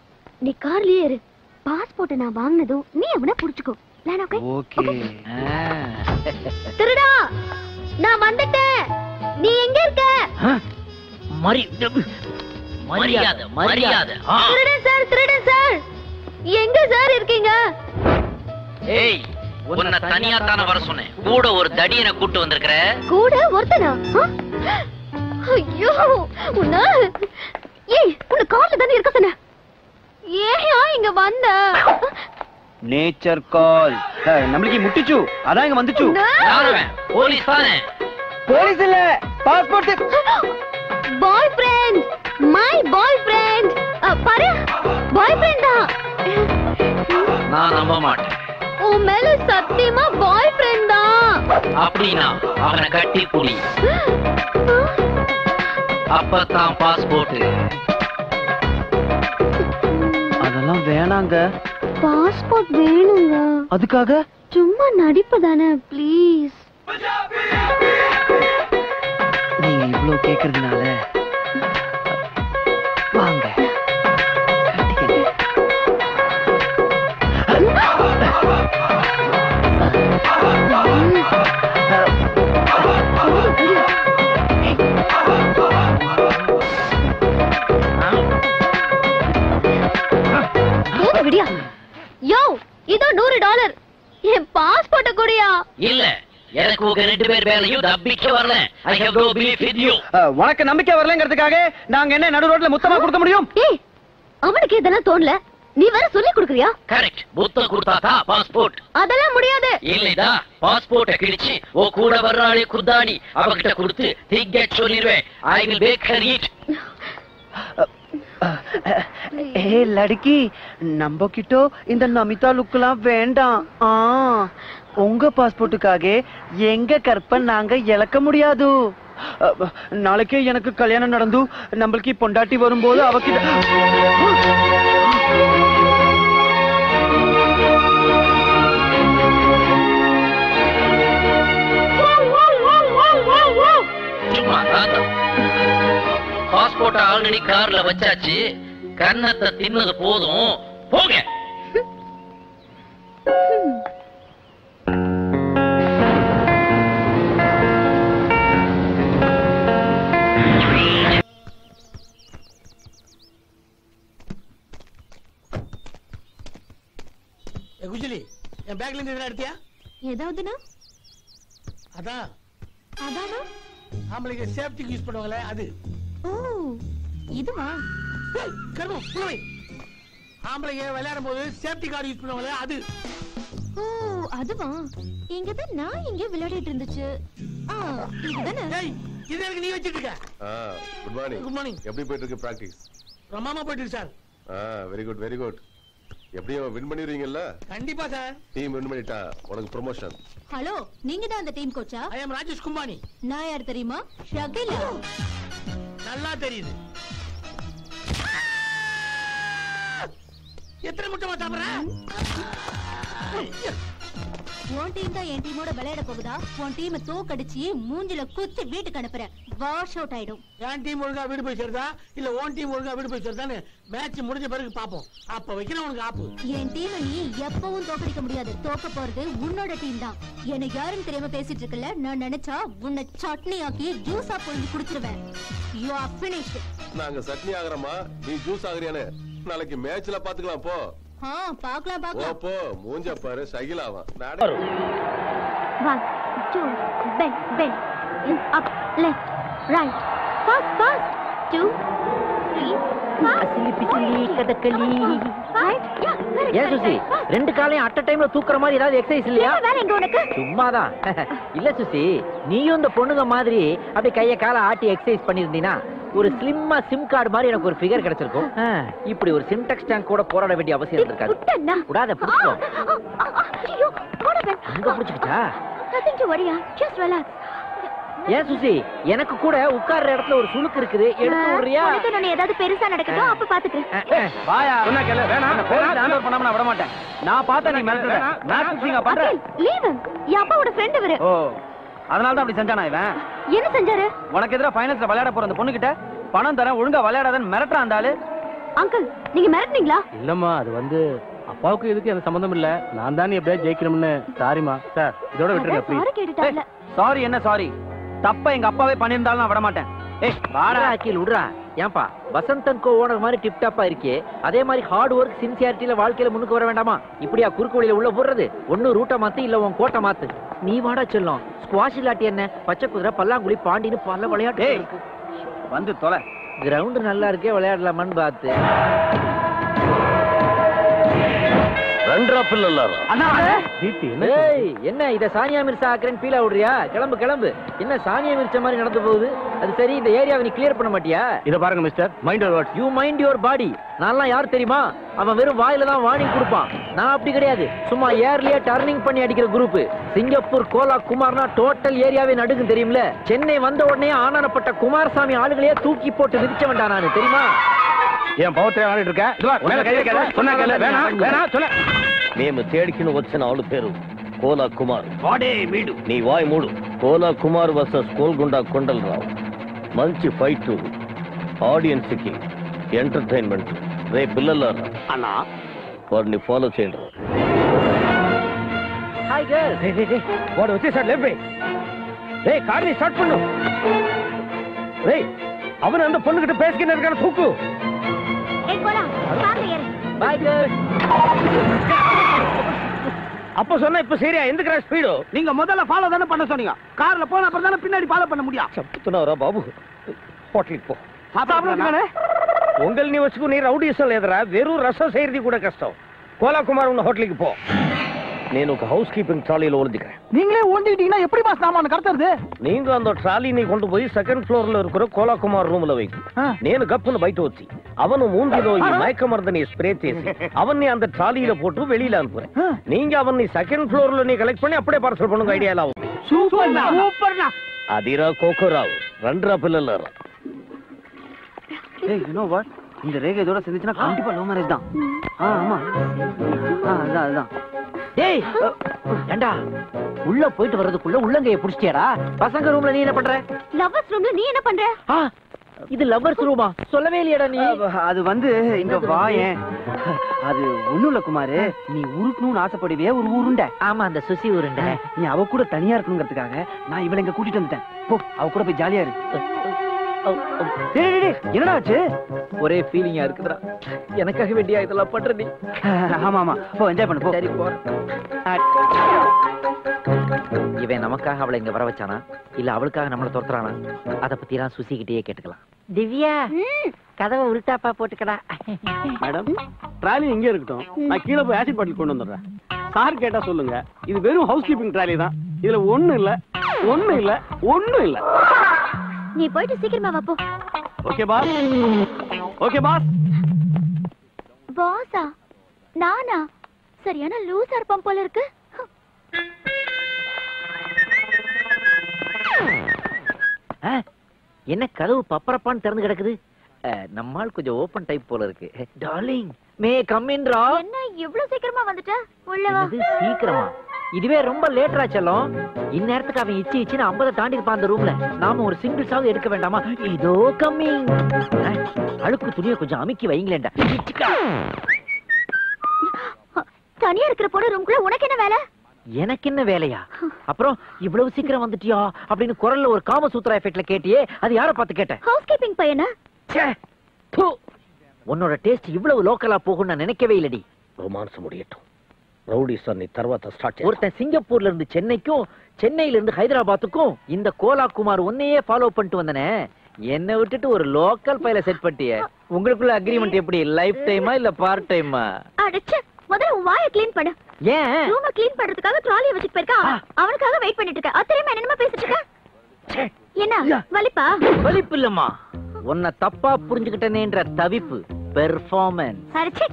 நீ கார்லயே இரு. பாஸ்போர்ட் நான் வாங்குனதும் நீ அவனை புடிச்சுக்கோ. நான் ஓகே. திருடா, நான் வந்துட்டேன். நீ எங்க இருக்க? மரியாதை. திருடன் சார். எங்க சார் இருக்கீங்க? ஏய், உன்னை தனியா தான வர சொன்னேன். கூட ஒரு தடியனை கூட்டு வந்திருக்கிற. கூட ஒருத்தனா? ஐயோ, உன்னை கார்ல தானே இருக்க சொன்ன. ஏயா இங்க வந்த? நேச்சர் கால். நம்மளுக்கு முட்டிச்சு, அதான் இங்க வந்துச்சு. போலீஸ் தானே? போலீஸ் இல்ல, passport. Bye friend, my boy friend. பாரு, பாய் ஃப்ரெண்ட் தான். நான் நம்ப மாட்டேன். உன் மேல சத்தியமா பாய் ஃப்ரெண்ட் தான். அப்படினா அவனை கட்டி புடி. அப்பதான் பாஸ்போர்ட். அதெல்லாம் வேணாங்க. பாஸ்போர்ட் வேணுங்க. அதுக்காக சும்மா நடிப்பு தானே, ப்ளீஸ். நீங்க இவ்ளோ கேக்குறதுனால வாங்க. விடியா யோ, இதோ $100. என் பாஸ்போர்ட்ட கூடியா? இல்ல, எனக்கு உங்க 2 பேர் மேலயும் நம்பிக்கை வரல. I have no belief in you. உனக்கு நம்பிக்கை வரலங்கிறதுக்காக நாங்க என்ன நடு ரோட்ல முத்தமா கொடுக்க முடியும்? ஏய், அவனுக்கு இதெல்லாம் தோணல, நீ வேற சொல்லி கொடுக்கறியா? கரெக்ட். முத்தம் கொடுத்தாதா பாஸ்போர்ட்? அதெல்லாம் முடியாது. இல்லடா, பாஸ்போர்ட்ட கிழிச்சு ஓ கூட வர்றாளே குர்தானி அவகிட்ட கொடுத்து டிக்கெட் சொல்லிடுவேன். I will make her eat. ஏ லடுக்கி, நம்ம கிட்ட இந்த நமிதா லுக்லாம் வேண்டாம். உங்க பாஸ்போர்ட்டுக்காக எங்க கற்ப நாங்க இழக்க முடியாது. நாளைக்கே எனக்கு கல்யாணம் நடந்து நம்மளுக்கு பொண்டாட்டி வரும்போது அவகிட்ட பாஸ்போர்ட் ஆல்ரெடி கார்ல வச்சாச்சு. கன்னத்தை தின்னது போதும், போங்க. குஜிலி, என் பேக்ல இருந்து எதுனா எடுத்தியா? ஏதாவதுனா? அதான் அதானா? ஆம்பளைங்க சேஃப்டிக்கு யூஸ் பண்ணுவாங்களே அது. ஓ, இதுவா? கர்மம் போய். ஆம்பளைங்க விளையாடும் போது சேஃப்டி கார்டு யூஸ் பண்ணுவாங்களே அது. ஓ, அதுவா? இங்க தான் நான் இங்க விளையாடிட்டு இருந்துச்சு. இதுதானே? ஏய், இது எனக்கு நீ வச்சிட்டு இருக்க. Good morning. Good morning. எப்படி போயிட்டு இருக்கு பிராக்டிஸ்? பிரமாமா போயிட்டு இருக்கு sir. Very good very good. எப்படியும் வின் பண்ணிடுவீங்கல்ல? கண்டிப்பா சார். டீம் வின் பண்ணிட்டா உனக்கு ப்ரமோஷன். ஹலோ, நீங்க தான் அந்த டீம் கோச்சா? ஐ அம் ராஜேஷ் கும்பானி. நான் யார் தெரியுமா? ஷகிலா. நல்லா தெரியுது. எத்தனை முட்டை சாப்பிடுற? உன் டீம் தான் என் டீமோட விளையாட போகுதா? உன் டீமை தோக்கடிச்சு மூஞ்சில குத்தி வீட்டுக்கு அனுப்புறேன். வாஷ் அவுட் ஆயிடும். என் டீம் ஒழுங்கா வீடு போய் சேருதா இல்ல உன் டீம் ஒழுங்கா வீடு போய் சேருதான்னு மேட்ச் முடிஞ்ச பிறகு பாப்போம். அப்ப வைக்கிறேன் உனக்கு ஆப்பு. என் டீமை நீ எப்பவும் தோக்கடிக்க முடியாது. தோக்க போறது உன்னோட டீம் தான். எனக்கு யாரும் தெரியாம பேசிட்டு இருக்கல. நான் நினைச்சா உன்னை சட்னி ஆக்கி ஜூஸா புழிஞ்சு குடிச்சிருவேன். You are finished. நாங்க சட்னி ஆகறமா, நீ ஜூஸ் ஆகறியானே? நாளைக்கு மேட்ச்ல பாத்துக்கலாம் போ. பாக்கலாம் பாக்கலாம். போ மூஞ்ச பாரு, ஷகிலாவா. 1 2 bend bend up left right fast fast 2 3 அசிலி பிசிலி Kathakali. right yeah ஏன் சுசி, 2 காலையும் அட் டைம்ல தூக்குற மாதிரி ஏதாவது எக்சர்சைஸ் இல்லையா? வேற எங்க உனக்கு? சும்மாதான். இல்ல சுசி, நீயும் இந்த பொண்ணுங்க மாதிரி அப்படியே கைய கால ஆட்டி எக்சர்சைஸ் பண்ணிருந்தீனா ஒரு ஸ்லிம்மா சிம் கார்டு மாதிரி எனக்கு ஒரு ஃபிகர் கிடைச்சிருக்கும். இப்படி ஒரு சின்டெக்ஸ் டேங்க் கூட போராட வேண்டிய அவசியம் இருக்காது. கூடாத புடிச்சோ. ஐயோ, போடவே. அங்க புடிச்சிட்டா? nothing to worry. just relax. ஏன் சுசி, எனக்கு கூட உட்கார்ற இடத்துல ஒரு சுளுக்கு இருக்குது, எடுத்து விடுறியா? உனக்கு நான் ஏதாவது பெருசா நடக்கட்டும், அப்ப பாத்துக்கிறேன். வாயா, சொன்னா கேளு. வேணாம், ஹேண்ட் பண்ணாம நான் விட மாட்டேன். நான் பார்த்தா நீ மிரட்டுற. மேட்ச் ஃபிக்ஸிங்கா பண்ற? Leave him. என் அப்பாவோட ஃப்ரெண்ட் இவரு. ஓ, அதனால தான் அப்படி செஞ்சானா இவன்? என்ன செஞ்சாரு? உனக்கு எதிரா ஃபைனல்ஸ்ல விளையாட போற அந்த பொண்ணு கிட்ட பணம் தரேன் ஒழுங்கா விளையாடாதன்னு மிரட்டுறான் அந்த ஆளு. அங்கிள், நீங்க மிரட்டுனீங்களா? இல்லம்மா, அது வந்து அப்பாவுக்கு இதுக்கு எந்த சம்பந்தம் இல்ல. நான் தான் எப்படியா ஜெயிக்கணும்னு. சாரிமா சார், இதோட விட்டுருங்க ப்ளீஸ். சாரி கேட்டுட்டால. சாரி என்ன சாரி? தப்ப எங்க அப்பாவே பண்ணிருந்தாலும் நான் விட மாட்டேன். ஏய் வாடா அகில், விடுறா. ஏன்பா வசந்தன் கோ ஓனர் மாதிரி டிப் டாப்பா இருக்கே, அதே மாதிரி ஹார்ட் ஒர்க் சின்சியாரிட்டியில வாழ்க்கையில முன்னுக்கு வர வேண்டாமா? இப்படியா குறுக்கு வழியில உள்ள போடுறது? ஒன்னு ரூட்டை மாத்து, இல்ல உன் கோட்டை மாத்து. நீ வாடா செல்லம். ஸ்குவாஷ் இல்லாட்டி என்ன, பச்சை குதிரை, பல்லாங்குழி, பாண்டின்னு பல விளையாட்டு இருக்கு. வந்து தொலை. கிரவுண்ட் நல்லா இருக்கே, விளையாடலாமான்னு பார்த்து. என்ன இத சானியா மிர்சா ஆக்குறேன்னு பீலா விடுறியா? கிளம்பு கிளம்பு. என்ன சானியா மிர்சா மாதிரி நடந்து போகுது? அது சரி, இந்த ஏரியாவை நீ கிளியர் பண்ண மாட்டியா? இத பாருங்க mister, mind your words. You mind your body. நான்லாம் யார் தெரியுமா? அவன் வெறும் வாயில தான் வார்னிங் கொடுப்பான். நான் அப்படி கிடையாது. சும்மா ஏர்லியே டர்னிங் பண்ணி அடிக்கிற குரூப். சிங்கப்பூர் கோலா குமார்னா டோட்டல் ஏரியாவே நடுங்கும் தெரியும்ல. சென்னை வந்த உடனே ஆனானப்பட்ட குமாரசாமி ஆளுகளையே தூக்கி போட்டு மிதிச்ச வேண்டாம் நானு, தெரியுமா? ఏం పౌత్రే ఆడిட்டு இருக்க ఇదిగో మేல కై வைக்காத சொன்னா கேளு வேணா சொல்ல మేము తేడికిన వచ్చిన ఆడు పేరు కోలా కుమార్ వాడే వీడు నీ వాయి మూడు కోలా కుమార్ వర్సెస్ కోల్గుండా కొండలరావు మంచి ఫైట్ ఆడియన్స్ కి ఎంటర్టైన్మెంట్ రే పిల్లలారా అన్నా వాడిని ఫాలో చేయండి హాయ్ గర్ల్ వాడు వచ్చేసాడు లేపే రే కార్ని స్టార్ట్ பண்ணு రే அவன் அந்த பொண்ணுகிட்ட பேசிக்கிட்டு இருக்கான தூக்கு ஏய் போடா கார்ல ஏறு பை கேர்ள் அப்ப சொன்னா இப்ப சரியா எந்த ஸ்பீடு நீங்க முதல்ல ஃபாலோ தானே பண்ண சொன்னீங்க கார்ல போன அப்புறம் தானே பின்னாடி ஃபாலோ பண்ண முடியும் చెప్తున్నావురా బాబు హోటల్కి పో சாப்பிடுறானே உங்கள் நீ வச்சுக்கு நீ ரவுடிசல் எதிரா வெறும் ரசம் செய்யறது கூட கஷ்டம் கோலா குமார் உன்ன ஹோட்டலுக்கு போ నేను ఒక హౌస్ కీపింగ్ ట్రాలీలో ஒளிஞ்சுக்கிறேன் நீங்களே ஓண்டிட்டீங்கன்னா எப்படி பாஸ் நாம கடத்துறது நீங்க அந்த ట్రాలీ నీ கொண்டு போய் செகண்ட் ఫ్లోర్లో இருக்கிற కోలా కుమార్ రూమ్ లో వెయ్యి నేను గప్పును బయట వచ్చి அவனு மூஞ்சிலோ ఈ மயக்க மருந்தனை ஸ்ப்ரே చేసి அவனை அந்த ట్రాలీలో போட்டு வெளியில அனுப்புறேன் நீங்க அவனை செகண்ட் ఫ్లోర్లో நீ கலெக்ட் பண்ணி அப்படியே பார்சல் பண்ணுங்க ஐடியால ஆகும் சூப்பர்னா அதிரா கோகோராவ் ரண்டரா பிள்ளலாரா ஏய் யூ நோ வாட் இந்த ரேகை இதோட செஞ்சுச்சுனா கண்டிப்பா லவ் மேரேஜ் தான் ஆமா அதான் டேய் ஏண்டா உள்ள போயிட்டு வர்றதுக்குள்ள உள்ளங்கைய புடிச்சிட்டியாடா பசங்க ரூம்ல நீ என்ன பண்ற லவ்வர்ஸ் ரூம்ல நீ என்ன பண்ற இது லவ்வர்ஸ் ரூமா சொல்லவே இல்லையடா நீ அது வந்து இங்க வாயேன் அது ஒண்ணும் இல்ல குமாரு நீ உருட்டணும்னு ஆசைப்படுவே ஒரு உருண்டை ஆமா அந்த சுசி உருண்டை நீ அவ கூட தனியா இருக்கணுங்கிறதுக்காக நான் இவளை இங்க கூட்டிட்டு வந்துட்டேன் போ அவ கூட போய் ஜாலியா இரு என்னடா ஆச்சு ஒரே ஃபீலிங்கா இருக்குதுடா எனக்காக வேண்டியா இதெல்லாம் பண்ற நீ ஆமா ஆமா போ என்ஜாய் பண்ணு போ சரி போ இவன் நமக்காக அவளை இங்க வர வச்சானா இல்ல அவளுக்காக நம்மள துரத்துறானா அத பத்தி எல்லாம் சுசி கிட்டே கேட்டுக்கலாம் திவ்யா கதவை உருட்டாப்பா போட்டுக்கடா மேடம் ட்ராலி இங்க இருக்கட்டும் நான் கீழே போய் ஆசிட் பாட்டில் கொண்டு வந்துடுறேன் சார் கேட்டா சொல்லுங்க இது வெறும் ஹவுஸ் கீப்பிங் ட்ராலி தான் இதுல ஒண்ணும் இல்ல நீ போயிட்டு சீக்கிரமா வா போ ஓகே பாஸ் ஓகே பாஸ் பாஸா நானா சரியான லூசா இருப்பான் போல இருக்கு என்ன கதவு பப்பரப்பான்னு திறந்து கிடக்குது நம்மால் கொஞ்சம் ஓபன் டைப் போல இருக்கு டார்லிங் மே கம் இன் ரா என்ன இவ்வளவு சீக்கிரமா வந்துட்ட உள்ள வா சீக்கிரமா இதுவே ரொம்ப லேட்டரா செல்லும் இந்நேரத்துக்கு அவன் இச்சின்னு 50 தாண்டி இருப்பான் அந்த ரூம்ல நாம ஒரு சிங்கிள் சாங் எடுக்க வேண்டாமா இதோ கம்மிங் அழுக்கு துணியை கொஞ்சம் அமுக்கி வைங்களேன்டா தனியா இருக்கிற போட ரூம்குள்ள உனக்கு என்ன வேலை எனக்கு என்ன வேலையா அப்புறம் இவ்வளவு சீக்கிரம் வந்துட்டியா அப்படின்னு குரல்ல ஒரு காமசூத்ரா எஃபெக்ட்ல கேட்டியே அது யார பார்த்து கேட்ட ஹவுஸ் கீப்பிங் பையனா உன்னோட டேஸ்ட் இவ்வளவு லோக்கலா போகும் நான் நினைக்கவே இல்லடி ரொமான்ஸ் முடியட்டும் ரவுடி சார் நீ தர்வாத ஸ்டார்ட் ஒருத்தன் சிங்கப்பூர்ல இருந்து சென்னைக்கும் சென்னையில இருந்து ஹைதராபாத்துக்கும் இந்த கோலா குமார் ஒன்னையே ஃபாலோ பண்ணிட்டு வந்தனே என்ன விட்டுட்டு ஒரு லோக்கல் ஃபைல செட் பண்ணிட்டியே உங்களுக்குள்ள அக்ரிமெண்ட் எப்படி லைஃப் டைமா இல்ல பார்ட் டைமா அடச்சே முதல்ல உன் வாயை க்ளீன் பண்ணு ஏன் ரூம க்ளீன் பண்றதுக்காக ட்ராலியை வச்சிட்டு போயிருக்கா அவனுக்காக வெயிட் பண்ணிட்டு இருக்க அத்தனையுமா என்னமா பேசிட்டு இருக்க என்ன வலிப்பா வலிப்பு இல்லம்மா உன்னை தப்பா புரிஞ்சுக்கிட்டேனேன்ற தவிப்பு பெர்ஃபார்மன்ஸ் அடச்சே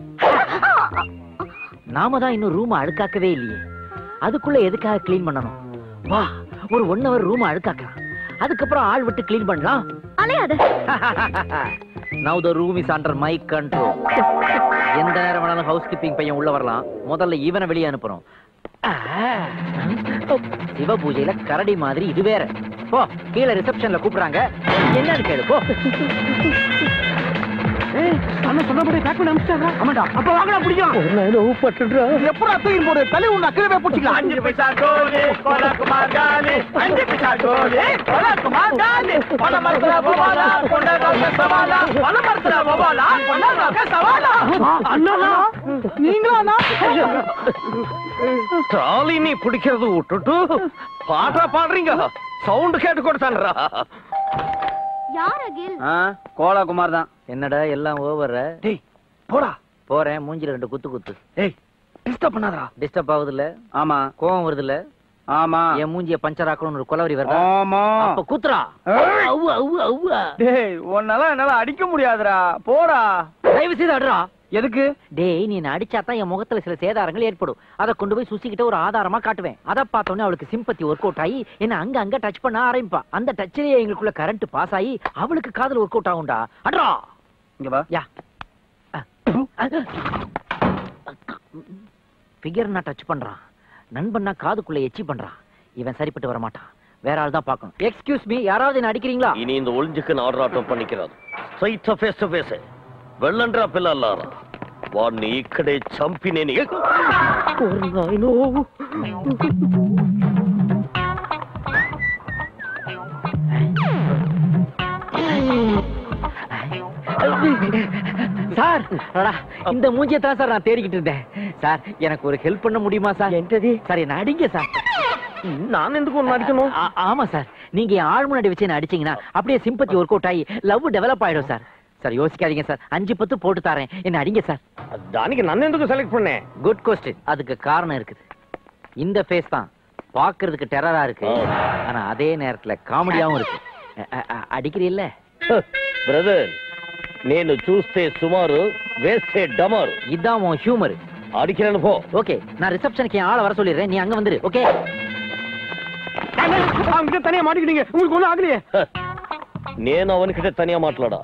நாம தான் இன்னும் ரூம் அழுக்காக்கவே இல்லையே அதுக்குள்ள எதுக்காக க்ளீன் பண்ணணும் வா ஒரு 1 hour ரூம் அழுக்காக்கலாம் அதுக்கப்புறம் ஆள் விட்டு க்ளீன் பண்ணலாம் அலையாத now the room is under my control எந்த நேரம் வேணாலும் ஹவுஸ் கீப்பிங் பையன் உள்ள வரலாம் முதல்ல இவனை வெளியே அனுப்புறோம் சிவ பூஜையில கரடி மாதிரி இது வேற போ கீழே ரிசப்ஷன்ல கூப்பிடுறாங்க என்னன்னு கேளு போ அண்ணன் சொன்னபடி பேக் பண்ணி அனுப்பிச்சாங்க ஆமாடா அப்ப வாங்கடா பிடிக்கும் ஒரு நாள் ஊப்பட்டுறா எப்படா தூக்கி போடு தலை உன்ன கீழே பிடிச்சிக்கலாம் 5 பைசா கோலி கோலா குமார் காலி 5 பைசா கோலி கோலா குமார் காலி பண மரத்துல போவாலா கொண்டகால சவாலா பண மரத்துல போவாலா கொண்டகால சவாலா அண்ணா நீங்களா ட்ராலி நீ பிடிக்கிறது விட்டுட்டு பாட்டா பாடுறீங்க சவுண்ட் கேட்டு கொடுத்தான்றா யார் அகில் கோலா குமார் தான் என்னடா எல்லாம் ஓவர் டேய் போடா போறேன் மூஞ்சில 2 குத்து ஏய் டிஸ்டர்ப் பண்ணாதடா டிஸ்டர்ப் ஆகுது இல்ல ஆமா கோவம் வருது இல்ல ஆமா என் மூஞ்சிய பஞ்சர் ஆக்கணும்னு ஒரு கொலவரி வருதா ஆமா அப்ப குத்துறா அவு அவு அவு டேய் உன்னால என்னால அடிக்க முடியாதுடா போடா தயவு செய்து அடிடா எதுக்கு டேய் நீ அடிச்சா தான் என் முகத்துல சில சேதாரங்கள் ஏற்படும் அதை கொண்டு போய் சுசிக்கிட்ட ஒரு ஆதாரமா காட்டுவேன் அதை பார்த்தோன்னே அவளுக்கு சிம்பத்தி ஒர்க் அவுட் ஆகி என்ன அங்க டச் பண்ண ஆரம்பிப்பா அந்த டச்சிலேயே எங்களுக்குள்ள கரண்ட் பாஸ் ஆகி அவளுக்கு காதல் ஒர்க் அவுட் ஆகும்டா அட்ரா இங்க வா யா ஃபிகர்னா டச் பண்றான், நண்பன்னா காதுக்குள்ள எச்சி பண்றான். இவன் சரிப்பட்டு வர மாட்டான். வேற ஆள் தான் பார்க்கணும். எக்ஸ்கியூஸ் மீ, யாராவது என்ன அடிக்கிறீங்களா? இனி இந்த ஒளிஞ்சுக்கு ஆர்டர் பண்ணிக்கிறாரு. ஸ்ட்ரைட்டா ஃபேஸ் டு ஃபேஸ் వెళ్ళండ్రా పిల్లలారా. వాడిని ఇక్కడే చంపి నేను சார், இந்த மூஞ்சியை தான் சார் நான் தேடிக்கிட்டு இருந்தேன். சார், எனக்கு ஒரு ஹெல்ப் பண்ண முடியுமா சார்? என்னது சார்? என்ன அடிங்க சார். நான் எதுக்கு ஒன்று அடிக்கணும்? ஆமா சார், நீங்க என் ஆள் முன்னாடி வச்சு என்ன அடிச்சீங்கன்னா அப்படியே சிம்பத்தி ஒர்க் அவுட் ஆகி லவ் டெவலப் ஆயிடும் சார். சார் யோசிக்காதீங்க சார், 5-10 போட்டு தரேன், என்ன அடிங்க சார். தானிக்கு நான் எதுக்கு செலக்ட் பண்ணேன்? Good question. அதுக்கு காரணம் இருக்குது. இந்த ஃபேஸ் தான் பாக்குறதுக்கு டெரரா இருக்கு, ஆனா அதே நேரத்துல காமெடியாவும் இருக்கு. அடிக்கிறீல்ல பிரதர்? నేను చూస్తే సుమారు వేస్తే డమరు. இதான் உன் ஹியூமர். அடிக்கிறேன்னு போ. ஓகே, நான் ரிசப்ஷனுக்கு என் ஆளை வர சொல்லிடுறேன், நீ அங்க வந்துரு. ஓகே? அவங்க தனியா மாட்டிக்கிட்டீங்க, உங்களுக்கு ஒண்ணும் ஆகலையே. నేను అవనికిட்ட தனியா మాట్లాడా,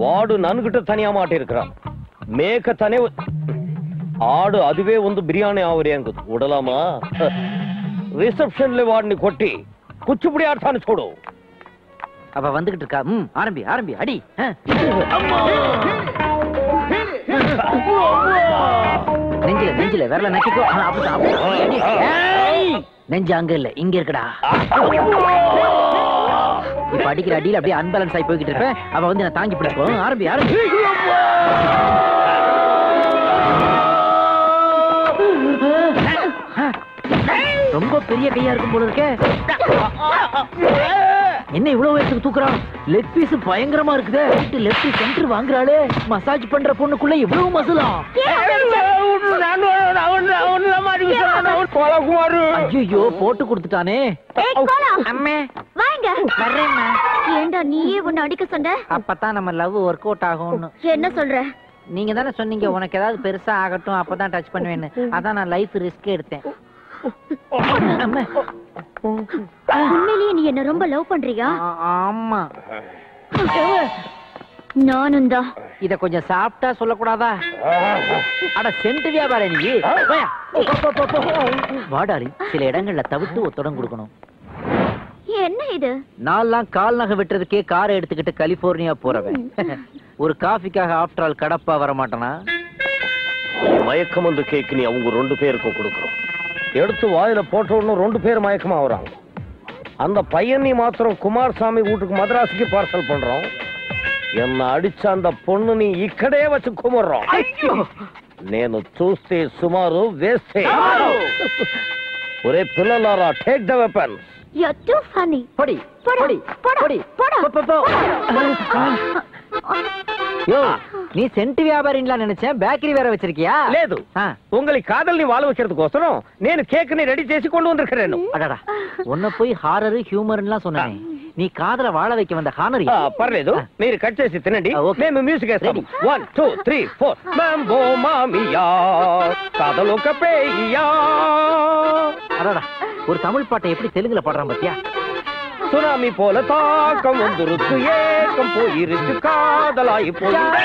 వాడు నన్నుకిட்ட தனியா மாட்டிருக்கிறான். మేక తనే ఆడు అదివే ಒಂದು బిర్యానీ ఆవరే అంకుదు ఉడలామా. రిసెప్షన్ లో వాడిని కొట్టి కుచ్చిపుడి ఆడతాను చూడు. அவ வந்துகிட்டு இருக்கா. ஆரம்பி ஆரம்பி, அடி. நெஞ்சில நெஞ்சில விரல நக்கிக்கோ. நெஞ்சு அங்க இல்ல, இங்க இருக்குடா. இப்ப அடிக்கிற அடியில அப்படியே அன்பேலன்ஸ் ஆகி போய்கிட்டு இருப்பேன். அவ வந்து நான் தாங்கி பிடிப்போம். ஆரம்பி ஆரம்பி. ரொம்ப பெரிய கையா இருக்கும் போல இருக்கே. என்ன இவ்வளவு வயசுக்கு தூக்குறான்? லெக் பீஸ் பயங்கரமா இருக்குதே. Left centre வாங்குறாளே. மசாஜ் பண்ற பொண்ணுக்குள்ள இவ்வளவு மசுலா? ஐயோ, போட்டு கொடுத்துட்டானே. ஏண்டா நீயே உன்னை அடிக்க சொன்ன? அப்பதான் நம்ம லவ் ஒர்க் அவுட் ஆகும்னு. என்ன சொல்ற? நீங்க தானே சொன்னீங்க உனக்கு ஏதாவது பெருசா ஆகட்டும் அப்பதான் டச் பண்ணுவேன்னு. அதான் நான் லைஃப் ரிஸ்க் எடுத்தேன். உண்மையிலேயே நீ என்ன ரொம்ப லவ் பண்றியா? ஆமா. நானும் தான். இத கொஞ்சம் சாப்பிட்டா சொல்லக்கூடாதா? அட சென்ட் வியாபாரி நீ. வாடாரி, சில இடங்கள்ல தவிர்த்து ஒத்தடம் கொடுக்கணும். என்ன இது? நான்லாம் கால் நகை வெட்டுறதுக்கே காரை எடுத்துக்கிட்டு கலிபோர்னியா போறவன். ஒரு காஃபிக்காக ஆஃப்டர் ஆல் கடப்பா வர மாட்டானா? மயக்கம் வந்து கேக்கு நீ அவங்க 2 பேருக்கும் கொடுக்குறோம். எடுத்து வாயில போட்ட உடனே 2 பேர் மயக்கமா வராங்க. அந்த பையன் நீ மாத்திரம் குமாரசாமி வீட்டுக்கு மதராசுக்கு பார்சல் பண்றோம். என்ன அடிச்ச அந்த பொண்ணு நீ இக்கடே வச்சு குமர்றோம். నేను చూస్తే సుమారు వేస్తే ఒరే పిల్లలారా, take the weapons. You're too funny. பொடி பொடி பொடி. யோ, நீ சென்ட் வியாபாரின்லாம் நினைச்சேன், பேக்கரி வேற வச்சிருக்கியா? లేదు, உங்களுக்கு காதல் நீ வாழ வைக்கிறதுக்கோசரம் నేను కేక్ ని రెడీ చేసి கொண்டு வந்திருக்கிறேன். அடடா, உன்னை போய் ஹாரர் ஹியூமர்லாம் சொன்னேன். நீ కాదల వాళ வைக்க வந்த ஹானரி. పర్లేదు, మీరు కట్ చేసి తినండి, మేము మ్యూజిక్ వేస్తాం. 1 2 3 4 mambo mamiya காதலோக பேயா. அடடா, ஒரு தமிழ் பாட்டை எப்படி தெலுங்குல பாடுறான் பாத்தியா? சுனாமி போல தாக்கம் வந்துருச்சு, ஏக்கம் போயிருச்சு, காதலாயி போயிடுச்சு.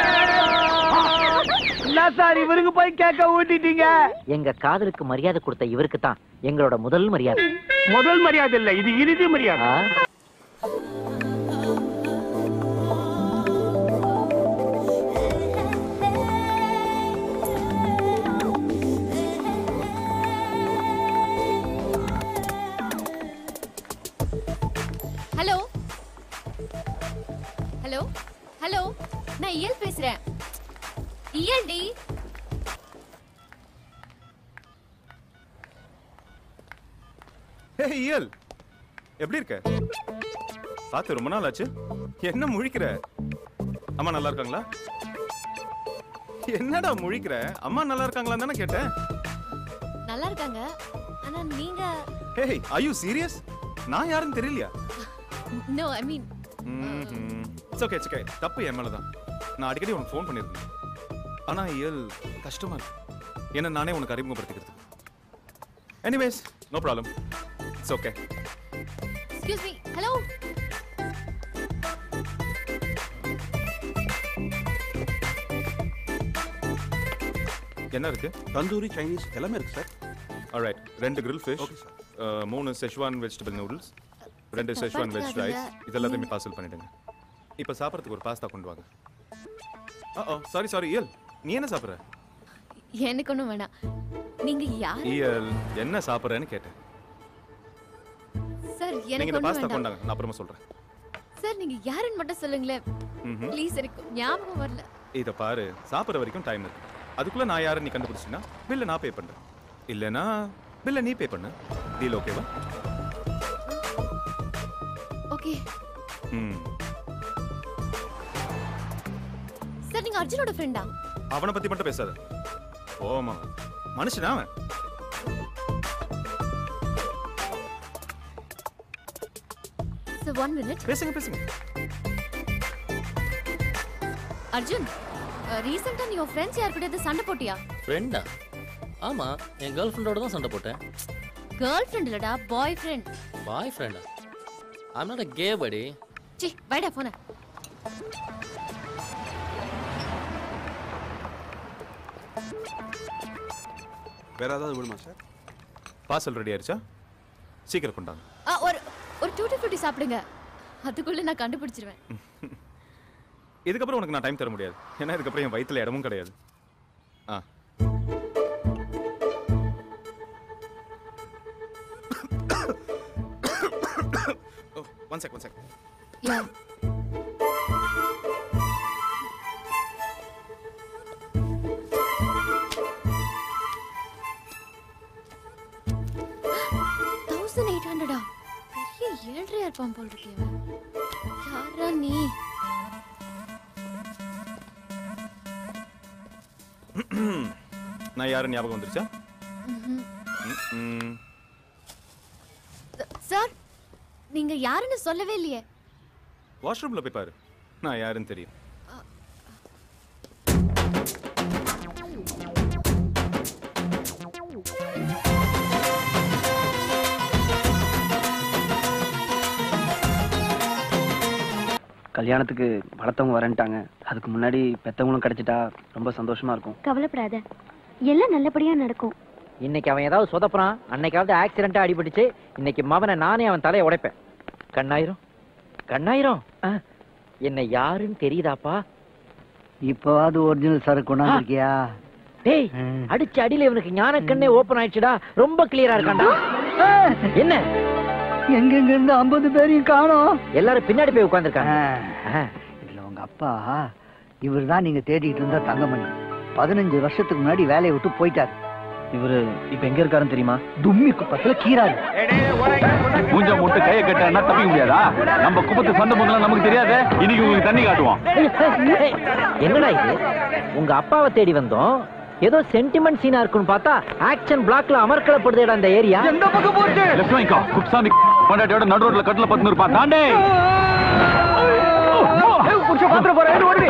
என்ன சார் இவருக்கு போய் கேக்க ஊட்டிட்டீங்க? எங்க காதலுக்கு மரியாதை கொடுத்த இவருக்கு தான் எங்களோட முதல் மரியாதை. முதல் மரியாதை இல்ல, இது இறுதி மரியாதை. ஹலோ ஹலோ ஹலோ, நான் இயல் பேசுறேன். இயல் டி. ஹே இயல், எப்படி இருக்க? பார்த்து ரொம்ப நாள் ஆச்சு. என்ன முழிக்கிற? அம்மா நல்லா இருக்காங்களா? என்னடா முழிக்கிற? அம்மா நல்லா இருக்காங்களா தானே கேட்டேன். நல்லா இருக்காங்க, ஆனா நீங்க. ஹே, are you serious? நான் யாருன்னு தெரியலையா? No, I mean. It's okay, it's okay. தப்பு என் மேல தான். நான் அடிக்கடி உனக்கு ஃபோன் பண்ணிருக்கேன். ஆனா இயல் கஷ்டமா இருக்கு. என்ன நானே உனக்கு அறிமுகப்படுத்திக்கிறது. Anyways, no problem. It's okay. Excuse me. Hello. என்ன இருக்கு? தந்தூரி, சைனீஸ் எல்லாமே இருக்கு sir. Alright. 2 grill fish, 3 Szechuan vegetable noodles, 2 Szechuan veg rice. இதெல்லாம் பார்சல் பண்ணிடுங்க. இப்போ சாப்பிட்றதுக்கு ஒரு பாஸ்தா கொண்டு வாங்க. சாரி இயல், நீ என்ன சாப்பிட்ற? எனக்கு ஒன்றும் வேணாம். நீங்க யார்? இயல், என்ன சாப்பிட்றேன்னு கேட்டேன். சார் நீங்க எனக்கு இந்த ஒன்றும் பாஸ்தா வேண்டாம். கொண்டாங்க, நான் அப்புறமா சொல்றேன். சார் நீங்க யாருன்னு மட்டும் சொல்லுங்களேன். ப்ளீஸ், எனக்கு ஞாபகம் வரல. இதை பாரு, சாப்பிட்ற வரைக்கும் டைம் இருக்கு. அதுக்குள்ள நான் யாரை நீ கண்டுபிடிச்சினா பில்லை நான் பே பண்றேன், இல்லைன்னா பில்லை நீ பே பண்ணு. டீல் ஓகேவா? ஓகே. சார் நீங்க அர்ஜுனோட ஃப்ரெண்டா? அவனை பத்தி மட்டும் பேசாத. ஓமா, மனுஷனா அவன்? Sir 1 minute. பேசுங்க. அர்ஜுன், ரீசெண்டா நீ உன் ஃப்ரெண்ட்ஸ் யார் கூட சண்டை போட்டியா? ஃப்ரெண்டா? ஆமா, என் கேர்ள் ஃப்ரெண்டோட தான் சண்டை போட்டேன். கேர்ள் ஃப்ரெண்ட் இல்லடா, பாய் ஃப்ரெண்ட். பாய் ஃப்ரெண்டா? I am not a gay buddy. சி, வைடா போன. வேற ஏதாவது வேணுமா சார்? பார்சல் ரெடி ஆயிருச்சா? சீக்கிரம் கொண்டாங்க. ஒரு டூட்டி ஃப்ரூட்டி சாப்பிடுங்க, அதுக்குள்ள நான் கண்டுபிடிச்சிருவேன். இதுக்கப்புறம் உனக்கு நான் டைம் தர முடியாது, ஏன்னா இதுக்கப்புறம் என் வயிற்றுல இடமும் கிடையாது. One check. பெரிய 7.5 இருப்பான் போல் இருக்கே. யாரா நீ? நான் யாரு ஞாபகம் வந்துருச்சா? சார் நீங்க யாருன்னு சொல்லவே இல்லையே. வாஷ்ரூம்ல போய் பாரு, நான் யாருன்னு தெரியும். கல்யாணத்துக்கு வளர்த்தவங்க வரேன்ட்டாங்க. அதுக்கு முன்னாடி பெத்தவங்களும் கிடைச்சிட்டா ரொம்ப சந்தோஷமா இருக்கும். கவலைப்படாத, எல்லாம் நல்லபடியா நடக்கும். இன்னைக்கு அவன் ஏதாவது சொதப்புறான், அன்னைக்காவது ஆக்சிடென்ட்டா அடிபட்டுச்சு. இன்னைக்கு மவனை நானே அவன் தலையை உடைப்பேன். கண்ணாயிரம் என்ன யாருன்னு தெரியுதாப்பா? இப்பவாது ஒரிஜினல் சரக்கு கொண்டாந்துருக்கியா? டேய், அடிச்ச அடியில இவனுக்கு ஞானக்கண்ணே ஓபன் ஆயிடுச்சுடா. ரொம்ப கிளியரா இருக்கான்டா. என்ன எங்கெங்க இருந்து 50 பேரையும் காணோம். எல்லாரும் பின்னாடி போய் உட்கார்ந்துருக்காங்க. இதுல உங்க அப்பா இவர் தான் நீங்க தேடிட்டு இருந்த தங்கமணி. 15 வருஷத்துக்கு முன்னாடி வேலையை விட்டு போயிட்டாரு. இவரு இப்ப எங்க இருக்காருன்னு தெரியுமா? தும்மி குப்பத்துல கீராரு. மூஞ்ச முட்டு கையை கட்டா தப்பிக்க முடியாதா? நம்ம குப்பத்து சொந்த பொங்கலாம் நமக்கு தெரியாது. இன்னைக்கு உங்களுக்கு தண்ணி காட்டுவோம். என்னடா இது? உங்க அப்பாவை தேடி வந்தோம், ஏதோ சென்டிமெண்ட் சீனா இருக்குன்னு பார்த்தா ஆக்ஷன் பிளாக்ல அமர்க்கலப்படுதுடா அந்த ஏரியா. எந்த பக்கம் போச்சு? லெஃப்ட் வைக்கோ. குப்சாமி பண்டாட்டியோட நடு ரோட்ல கட்டல பத்து இருப்பான். தாண்டே புடிச்சு பாத்துற போறேன். ஓடுவே.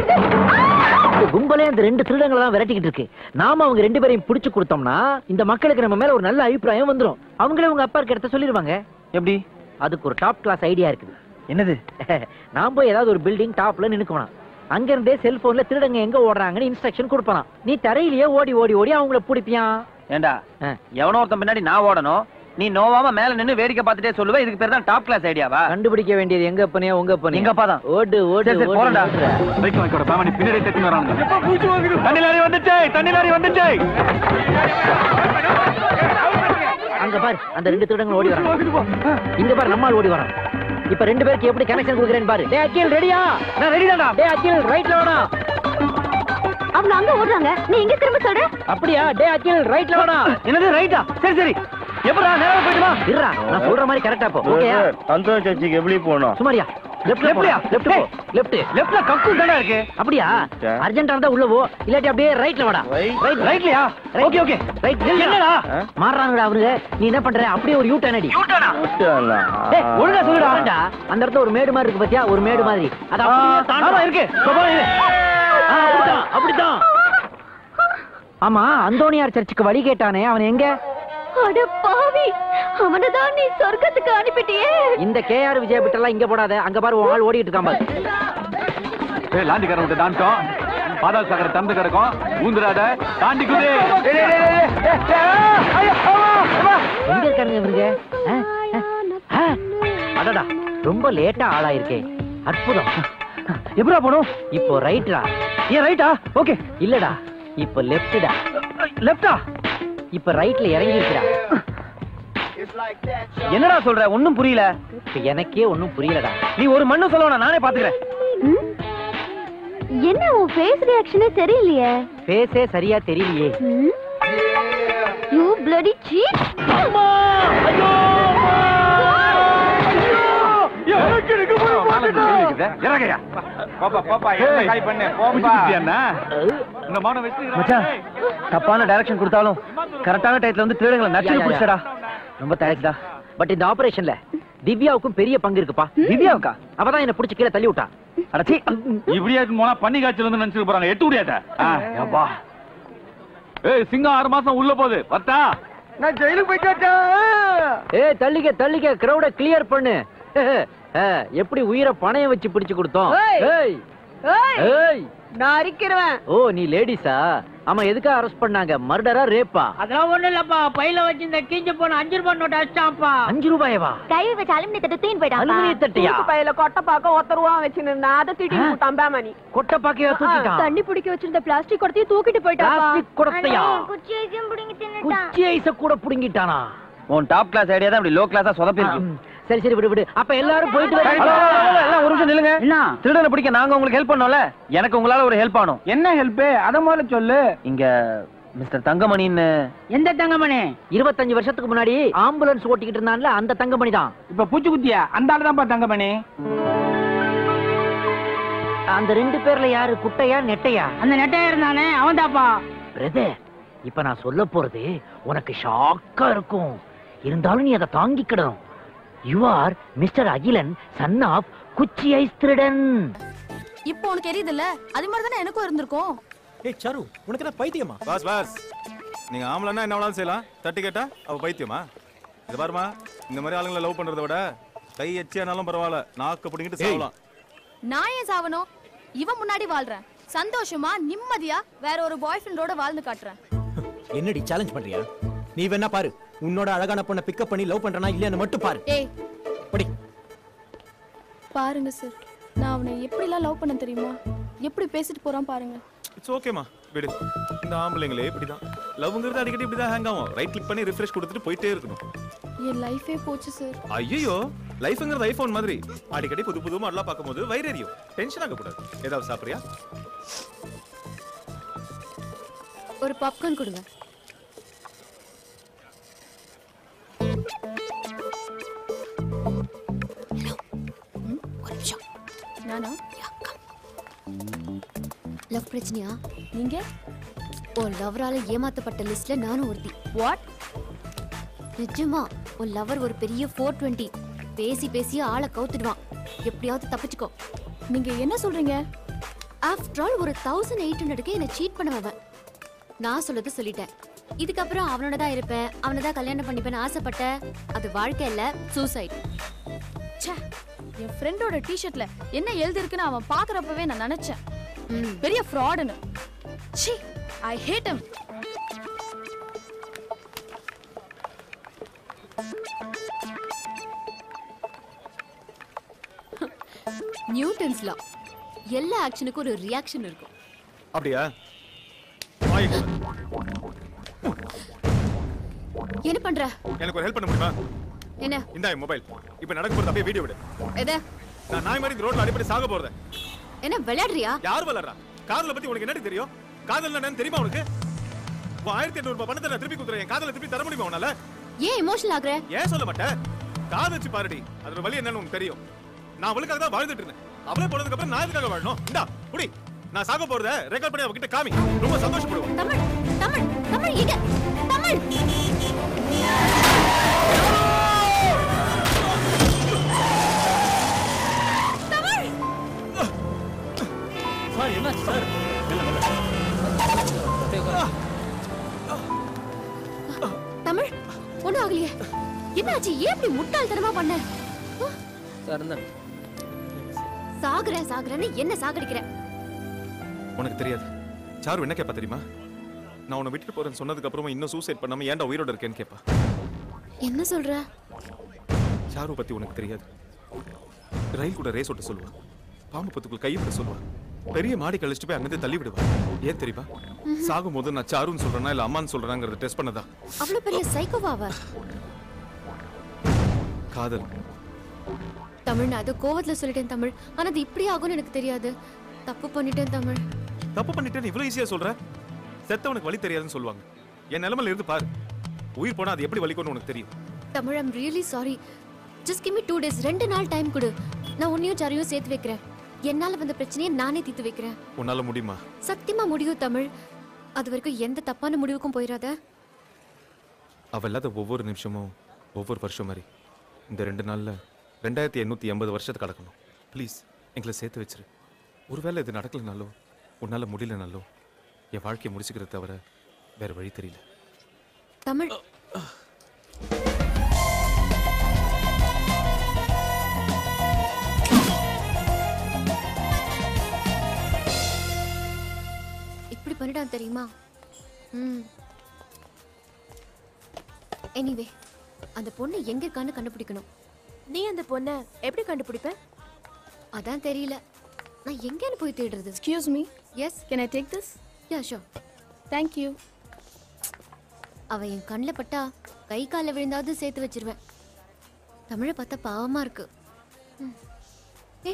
கும்பலே அந்த 2 திருடங்களை தான் விரட்டிக்கிட்டு இருக்கு. நாம அவங்க 2 பேரையும் பிடிச்சு கொடுத்தோம்னா இந்த மக்களுக்கு நம்ம மேல ஒரு நல்ல அபிப்பிராயம் வந்துரும். அவங்களே உங்க அப்பா கிட்ட சொல்லிடுவாங்க. எப்படி? அதுக்கு ஒரு டாப் கிளாஸ் ஐடியா இருக்குது. என்னது? நான் போய் ஏதாவது ஒரு பில்டிங் டாப்ல நின்னுக்குவான். அங்க இருந்தே செல்போன்ல திருடங்க எங்க ஓடுறாங்கன்னு இன்ஸ்ட்ரக்ஷன் கொடுப்பான். நீ தரையிலேயே ஓடி ஓடி ஓடி அவங்கள பிடிப்பியான். ஏண்டா, எவனோ ஒருத்தன் பின்னாடி நான் ஓடணும், நீ நோவாம மேல நின்னு வேடிக்கை பார்த்துட்டே சொல்லுவ. இதுக்கு பேர் தான் டாப் கிளாஸ் ஐடியாவா? கண்டுபிடிக்க வேண்டியது எங்க அப்பனே உங்க அப்பனே. எங்க அப்பா தான். ஓடு ஓடு போறடா. பைக் வைக்கோட பாமணி பின்னாடி தட்டி வரானுங்க. எப்ப பூச்சி வாங்குது? தண்ணி லாரி வந்துச்சு. அங்க பாரு, அந்த 2 திருடங்க ஓடி வராங்க. இங்க பாரு, நம்மால் ஓடி வரான். இப்ப 2 பேருக்கு எப்படி கனெக்ஷன் கொடுக்கறேன்னு பாரு. டேய் அகில், ரெடியா? நான் ரெடி தான்டா. டேய் அகில், ரைட்ல வாடா. அவங்க அங்க ஓடுறாங்க, நீ இங்க திரும்ப சொல்ற. அப்படியா? டேய் அகில், ரைட்ல வாடா. என்னது ரைட்டா? சரி எப்படா நேரா போய்டுமா? இருடா, நான் சொல்ற மாதிரி கரெக்ட்டா போ. ஓகேயா? அந்த சர்ச்சுக்கு எப்படி போணும்? சுமாரியா? லெஃப்ட்ல போ. லெஃப்ட்ல கக்கு தான இருக்கு. அப்படியா? அர்ஜென்ட்டா இருந்தா உள்ள போ, இல்லாட்டி அப்படியே ரைட்ல வாடா. ரைட்லயா? Okay right. என்னடா மாறறாங்கடா அவனுங்க. நீ என்ன பண்ற? அப்படியே ஒரு யூ டர்ன் அடி. டேய் ஒழுங்கா சொல்லுடா. அந்த இடத்துல ஒரு மேடு மாதிரி இருக்கு பாத்தியா? ஒரு மேடு மாதிரி. அது அப்படியே தாண்டா இருக்கு. அப்படிதான். ஆமா, அந்தோனியார் சர்ச்சுக்கு வழி கேட்டானே, அவன் எங்க? அட பாவி, அவனதான் நீ சொர்க்கத்துக்கு அனுப்பிட்டியே. இந்த கேஆர் விஜய் பிட்டெல்லாம் இங்க போடாத. அங்க பாரு, ஆள் ஓடிட்டு இருக்கான் பாரு. லாந்திக்காரன் விட்டு தாண்டோம். பாதாள சாக்கடை திறந்து கிடக்கும். ஊந்துடாத, தாண்டி குதி. எங்க இருக்கானுங்க இவருங்க? அடடா, ரொம்ப லேட்டா ஆளாயிருக்கேன். அற்புதம். எப்படா போணும்? இப்போ ரைட்டா. ஏன் ரைட்டா? ஓகே. இல்லடா, இப்போ லெஃப்ட்டா. லெஃப்ட்டா? இப்ப ரைட்ல இறங்கி இருக்கடா. என்னடா சொல்ற? ஒண்ணும் புரியல. எனக்கே ஒண்ணும் புரியலடா. நீ ஒரு மண்ணு சொல்லணும், நானே பாத்துக்கிறேன். என்ன உன் ஃபேஸ் ரியாக்ஷனே தெரியலையே. ஃபேஸே சரியா தெரியலையே. You bloody cheat. அம்மா! ஐயோ! எனக்கு இருக்கு போய் மாட்டிக்கிட்ட. இறங்கயா. பாப்பா என்ன காய் பண்ணு. போப்பா. இந்த மானம் வெச்சு. மச்சான், தப்பான டைரக்ஷன் கொடுத்தாலும் கரெக்டான டைத்துல வந்து திருடங்களை நச்சு புடிச்சடா. ரொம்ப தேங்க்ஸ்டா. பட் இந்த ஆபரேஷன்ல திவ்யாவுக்கும் பெரிய பங்கு இருக்குப்பா. திவ்யாவுக்கா? அவதான் என்ன புடிச்சு கீழே தள்ளி விட்டா. அடச்சி, இப்படியே போனா பன்னி காய்ச்சல் வந்து நினைச்சிட்டு போறாங்க. எட்டு முடியாத. அப்பா. ஏய், சிங்கம் 6 மாசம் உள்ள போகுது. வத்தா. நான் ஜெயிலுக்கு போயிட்டா. ஏய், தள்ளிக்க கிரவுட கிளியர் பண்ணு. எப்படி உயிரை பணையம் வச்சு பிடிச்சு கொடுத்தோம். ஏய் ஏய், நான் அரிக்கிறேன். ஓ, நீ லேடிஸா? ஆமா, எதுக்காக அரெஸ்ட் பண்ணாங்க? மர்டரா, ரேப்பா? அதெல்லாம் ஒண்ணு இல்லப்பா. பையில வச்சு இந்த கீஞ்சு போன 5 ரூபாய் நோட்டு அடிச்சான்ப்பா. 5 ரூபாயவா? கை வச்சு அலுமினிய தட்டு தூக்கிட்டு போயிட்டான். அலுமினிய தட்டியா? பையில கொட்டை பாக்க 1 ரூபா வச்சு நின்னா அதை தூக்கி போட்டான் பேமணி. கொட்டை பாக்கையா தூக்கிட்டான்? தண்ணி பிடிக்க வச்சிருந்த பிளாஸ்டிக் குடத்தையும் தூக்கிட்டு போயிட்டான். பிளாஸ்டிக் குடத்தையா? குச்சி ஐஸையும் புடிங்கி தின்னுட்டான். குச்சி ஐஸ கூட புடிங்கிட்டானா? உன் டாப் கிளாஸ் ஐடியா தான் இப்படி லோ கிளாஸா சொதப்பி இருக்கு. சரி விடு. அப்ப எல்லாரும் போயிட்டு எல்லாம் ஒரு நிமிஷம் நில்லுங்க. என்ன திருடனை பிடிக்க நாங்க உங்களுக்கு ஹெல்ப் பண்ணோம்ல, எனக்கு உங்களால ஒரு ஹெல்ப் ஆகணும். என்ன ஹெல்ப்? அத முதல்ல சொல்லு. இங்க மிஸ்டர் தங்கமணின்னு. எந்த தங்கமணி? 25 வருஷத்துக்கு முன்னாடி ஆம்புலன்ஸ் ஓட்டிக்கிட்டு இருந்தான்ல, அந்த தங்கமணி தான். இப்ப பூச்சி குத்தியா? அந்த ஆளு தான்ப்பா தங்கமணி. அந்த 2 பேர்ல யாரு குட்டையா நெட்டையா? அந்த நெட்டையா இருந்தானே அவன் தாப்பா. பிரதர், இப்ப நான் சொல்ல போறது உனக்கு ஷாக்கா இருக்கும். இருந்தாலும் நீ அதை தாங்கிக்கிடணும். You are Mr. Akilan, son of குச்சி ஐஸ் திருடன். இப்போ உனக்கு தெரியுதுல்ல, அது மாதிரி தானே எனக்கும் இருந்திருக்கும். ஏய் சாரு, உனக்கு என்ன பைத்தியமா? பாஸ் நீங்க ஆம்பளன்னா என்ன வேணாலும் செய்யலாம். தட்டி கேட்டா அவ பைத்தியமா? இது பாருமா, இந்த மாதிரி ஆளுங்களை லவ் பண்றதை விட கை எச்சியானாலும் பரவாயில்ல, நாக்கு பிடிங்கிட்டு சாவலாம். நான் ஏன் சாவணும்? இவன் முன்னாடி வாழ்றேன், சந்தோஷமா நிம்மதியா வேற ஒரு பாய் ஃப்ரெண்டோட வாழ்ந்து காட்டுறேன். என்னடி சேலஞ்ச் பண்றியா? நீ வேணா பாரு, உன்னோட அழகான பொண்ணை பிக்கப் பண்ணி லவ் பண்றனா இல்லையான்னு மட்டும் பாரு. ஏய் படி. பாருங்க சார், நான் அவனை எப்படிலாம் லவ் பண்ண தெரியுமா? எப்படி பேசிட்டு போறான் பாருங்க. இட்ஸ் ஓகேமா, விடு. இந்த ஆம்பளைங்களே இப்படிதான். லவ்ங்கிறது அடிக்கடி இப்படிதான் ஹேங் ஆகும். ரைட் கிளிக் பண்ணி ரிஃப்ரெஷ் கொடுத்துட்டு போயிட்டே இருக்கணும். என் லைஃபே போச்சு சார். ஐயோ, லைஃப்ங்கிறது ஐபோன் மாதிரி. அடிக்கடி புது மாடலா பார்க்கும்போது வைரேரியும் டென்ஷன் ஆக கூடாது. ஏதாவது சாப்பிடுறியா? ஒரு பாப்கார்ன் கொடுங்க. நானா? லவ் பிரச்சனையா? நீங்க? உன் லவரால ஏமாத்தப்பட்ட லிஸ்ட்ல நானும் ஒருத்தி. வாட்? நிஜமா, உன் லவர் ஒரு பெரிய 420. பேசி ஆளை கவுத்துடுவான். எப்படியாவது தப்பிச்சுக்கோ. நீங்க என்ன சொல்றீங்க? ஆஃப்டர் ஆல் ஒரு 1800க்கு என்ன சீட் பண்ணுவவன். நான் சொல்லது சொல்லிட்டேன். இதுக்கப்புறம் அவனோட தான் இருப்பேன், அவனை தான் கல்யாணம் பண்ணிப்பேன்னு ஆசைப்பட்ட. அது வாழ்க்கை இல்ல, சூசைட். ச்சே, என் ஃப்ரெண்டோட டி-ஷர்ட்ல என்ன எழுதிருக்குன்னு அவன் பாக்குறப்பவே நான் நினைச்சேன் பெரிய ஃப்ராடுன்னு. ச்சீ, ஐ ஹேட் him. நியூட்டன்ஸ் லா. எல்லா ஆக்ஷனுக்கும் ஒரு ரியாக்ஷன் இருக்கும். அப்படியா? என்ன பண்ற? எனக்கு ஒரு ஹெல்ப் பண்ண முடியுமா? என்ன? இந்த மொபைல். இப்போ நடக்க போறது அப்படியே வீடியோ விடு. எது? நான் நாய் மாதிரி ரோட்ல அடிபட்டு சாக போறேன். என்ன விளையாடுறியா? யார் விளையாடுறா? காதல பத்தி உனக்கு என்னடி தெரியும்? காதல்னா என்னன்னு தெரியுமா உனக்கு? 1800 ரூபாய் பணத்தை நான் திருப்பி கொடுத்துறேன். என் காதல திருப்பி தர முடியுமா உன்னால? ஏன் எமோஷனல் ஆகுற? ஏன் சொல்ல மாட்டேன்? காதலிச்சு பாருடி, அதோட வலி என்னன்னு உனக்கு தெரியும். நான் அவளுக்காக தான் வாழ்ந்துட்டு இருந்தேன். அவளே போனதுக்கு அப்புறம் நான் எதுக்காக வாழணும்? இந்தா புடி, நான் சாக போறத ரெக்கார்ட் பண்ணி அவகிட்ட காமி. ரொம்ப சந்தோஷப்படுவோம். தமிழ் தமிழ் தமிழ் இங்க தமிழ். சார் என்னாச்சு சார்? தமிழ் ஒண்ணும் ஆகலையே. என்னாச்சு? ஏன் இப்படி முட்டாள்தனமா பண்ண? சார் என்ன? சாகுறேன்னு என்ன சாகடிக்கிற? உனக்கு தெரியாது. சாரு என்ன கேப்பா தெரியுமா? நான் உன்னை விட்டுட்டு போறேன்னு சொன்னதுக்கு அப்புறமா இன்னும் சூசைட் பண்ணாம ஏன்டா உயிரோட இருக்கேன்னு கேப்பா. என்ன சொல்ற? சாரு பத்தி உனக்கு தெரியாது. ரயில் கூட ரேஸ் ஓட்ட சொல்லுவா, பாம்பு பத்துக்குள் கை விட சொல்லுவா, பெரிய மாடி கழிச்சுட்டு போய் அங்கிருந்து தள்ளி விடுவா. ஏன் தெரியுமா? சாகும் போது நான் சாருன்னு சொல்றேனா இல்ல அம்மான்னு சொல்றேனாங்கறத டெஸ்ட் பண்ணதா. அவ்வளவு பெரிய சைக்கோவா அவ? காதல். தமிழ், நான் அது கோவத்துல சொல்லிட்டேன் தமிழ். ஆனா அது இப்படி ஆகும்னு எனக்கு தெரியாது. தப்பு பண்ணிட்டேன் தமிழ். தப்பு பண்ணிட்டேன்னு இவ்வளவு ஈஸியா சொல்ற? செத்தவனுக்கு வலி தெரியாதுன்னு சொல்லுவாங்க. என் நிலைமையில இருந்து பாரு. உயிர் போனா அது எப்படி வலிக்கும்னு உனக்கு தெரியும். Tamil, I'm really sorry. Just give me 2 days. 2 நாள் டைம் கொடு. நான் உன்னையும் சாரையும் சேர்த்து வைக்கிறேன். என்னால வந்த பிரச்சனையை நானே தீர்த்து வைக்கிறேன். உன்னால முடியுமா? சத்தியமா முடியும் தமிழ். அது வரைக்கும் எந்த தப்பான முடிவுக்கும் போயிடாத. அவ இல்லாத ஒவ்வொரு நிமிஷமும் ஒவ்வொரு வருஷம் மாதிரி இந்த 2 நாள்ல 2880 வருஷத்துக்கு கடக்கணும். ப்ளீஸ் எங்களை சேர்த்து வச்சிரு. ஒருவேளை இது நடக்கலனாலோ உன்னால முடியலனாலோ என் வாழ்க்கையை முடிச்சுக்கிறத தவிர வேற வழி தெரியல. தமிழ், இப்படி பண்ணிட்டான் தெரியுமா? எனிவே, அந்த பொண்ணு எங்க இருக்கான்னு கண்டுபிடிக்கணும். நீ அந்த பொண்ணை எப்படி கண்டுபிடிப்ப? அதான் தெரியல. நான் எங்கன்னு போய் தேடுறது? Excuse me. Yes, can I take this? Yeah, sure. Thank you. அவ என் கண்ணில் பட்டா கை கால விழுந்தாவது சேர்த்து வச்சிருவேன். தமிழை பார்த்தா பாவமா இருக்கு. ஏ,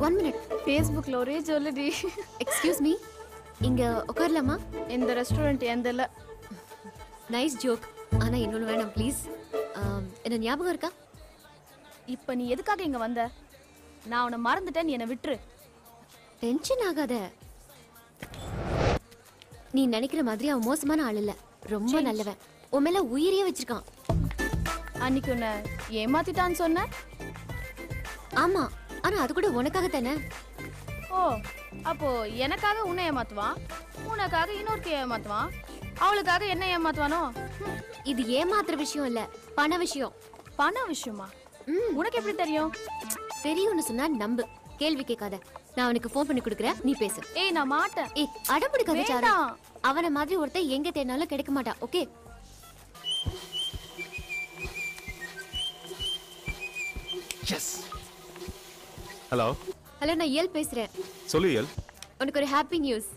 1 minute. ஃபேஸ்புக்ல ஒரே ஜொல்லடி. எக்ஸ்கியூஸ் மீ, இங்க உட்காரலாமா? இந்த ரெஸ்டாரண்ட் எந்தல. Nice joke. ஆனா இன்னொன்று வேணாம் ப்ளீஸ். என்ன ஞாபகம் இருக்கா? இப்ப நீ எதுக்காக இங்க வந்த? நான் உன்னை மறந்துட்டேன், நீ என்னை விட்டுரு. டென்ஷன் ஆகாத. நீ நினைக்கிற மாதிரி அவன் மோசமான ஆள் இல்ல, ரொம்ப நல்லவன். உன் மேல உயிரியே வச்சிருக்கான். அன்னைக்கு உன்னை ஏமாத்திட்டான்னு சொன்ன? ஆமா, ஆனா அது கூட உனக்காக தானே. ஓ, அப்போ எனக்காக உன்னை ஏமாத்துவான், உனக்காக இன்னொருத்தி ஏமாத்துவான், அவளுக்காக என்ன ஏமாத்துவானோ? இது ஏமாத்துற விஷயம் இல்ல, பண விஷயம். பண விஷயமா? உனக்கு எப்படி தெரியும்? தெரியும்னு சொன்னா நம்பு, கேள்வி கேட்காத. நான் அவனுக்கு ஃபோன் பண்ணி கொடுக்குறேன், நீ பேசு. ஏய், நான் மாட்டேன். ஏய், அடம் பிடிக்காத சாரு. அவன மாதிரி ஒருத்தன் எங்க தேடினாலும் கிடைக்க மாட்டா. ஓகே? எஸ். ஹலோ. ஹலோ, நான் இயல் பேசுறேன். சொல்லு இயல். உனக்கு ஒரு ஹாப்பி நியூஸ்.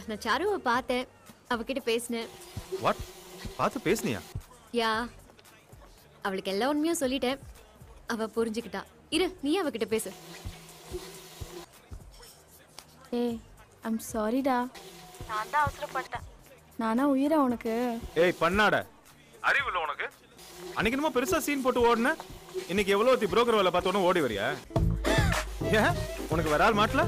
நான் சாருவை பார்த்தேன், அவகிட்ட பேசினேன். வாட்? பார்த்து பேசுனியா? யா, அவளுக்கு எல்லா உண்மையும் சொல்லிட்டேன். அவ புரிஞ்சுக்கிட்டா. இரு, நீ அவகிட்ட பேசு. ஏய், ஐம் சாரிடா. நான் தான் அவசரப்பட்டேன். நானா உயிரா உனக்கு? ஏய் பண்ணாட, அறிவுல உனக்கு? அன்னைக்கு என்னமோ பெருசா சீன் போட்டு ஓடுன, இன்னைக்கு எவ்வளவு புரோக்கர் வேலை பார்த்தோன்னு ஓடி வரியா? ஏன் உனக்கு வேற ஆள் மாட்டல?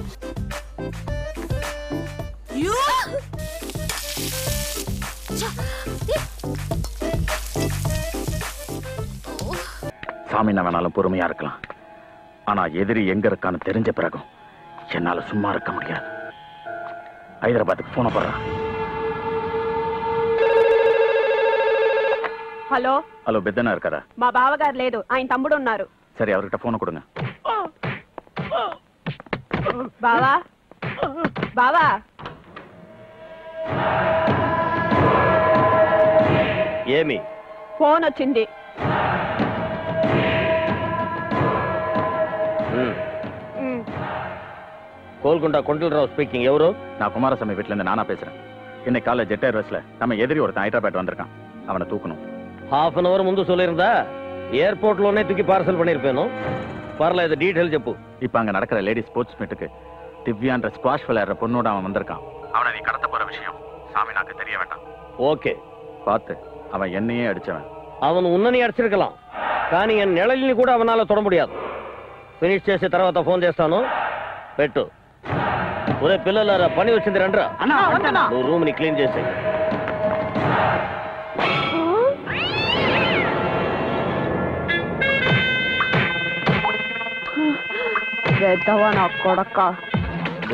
சாமி நான் வேணாலும் பொறுமையா இருக்கலாம், ஆனா எதிரி எங்க இருக்கான்னு தெரிஞ்ச பிறகும் என்னால சும்மா இருக்க முடியாது. హైదరాబాద్కి ఫోన్ పడరా. హలో హలో, బిద్దనా இருக்காரா? మా బావగారు లేదు, ఆయన తమ్ముడు ఉన్నారు. சரி, அவர்கிட்ட போன் கொடுங்க. బావా బావా, ఏమి ఫోన్ వచ్చింది. கோல்கொண்டா கொண்டில்ராவ் ஸ்பீக்கிங். எவரோ? நான் குமாரசாமி வீட்டுல இருந்து நானா பேசுறேன். இன்னைக்கு காலைல ஜெட் ஏர்வேஸ்ல நம்ம எதிரி ஒருத்தன் ஹைதராபாத் வந்திருக்கான். அவனை தூக்கணும். హాఫ్ అన్ అవర్ ముందు சொல்லிருந்தா ஏர்போர்ட் లోనే தூக்கி பார்சல் பண்ணிருப்பேனோ. பரவாயில்ல, இது டீடைல் చెప్పు. இப்ப அங்க நடக்கிற லேடி ஸ்போர்ட்ஸ் மீட்டுக்கு திவ்யான்ற ஸ்குவாஷ் விளையாடுற பொண்ணோட அவன் வந்திருக்கான். அவனை நீ கடத்த போற விஷயம் சாமி நாக்கு தெரிய வேண்டாம். ஓகே. பார்த்து, அவன் என்னையே அடிச்சவன். அவன் உன்னని అడిచిరకலாம், కానీ ఎన్ నెలల్ని కూడా అవనాల తొడ முடியாது. ఫినిష్ చేసే తర్వాత ఫోన్ చేస్తాను, పెట్టు. ఒరే పిల్లలారా, పని వచ్చింది రండ్రా. నువ్వు రూమ్ ని క్లీన్ చేసే.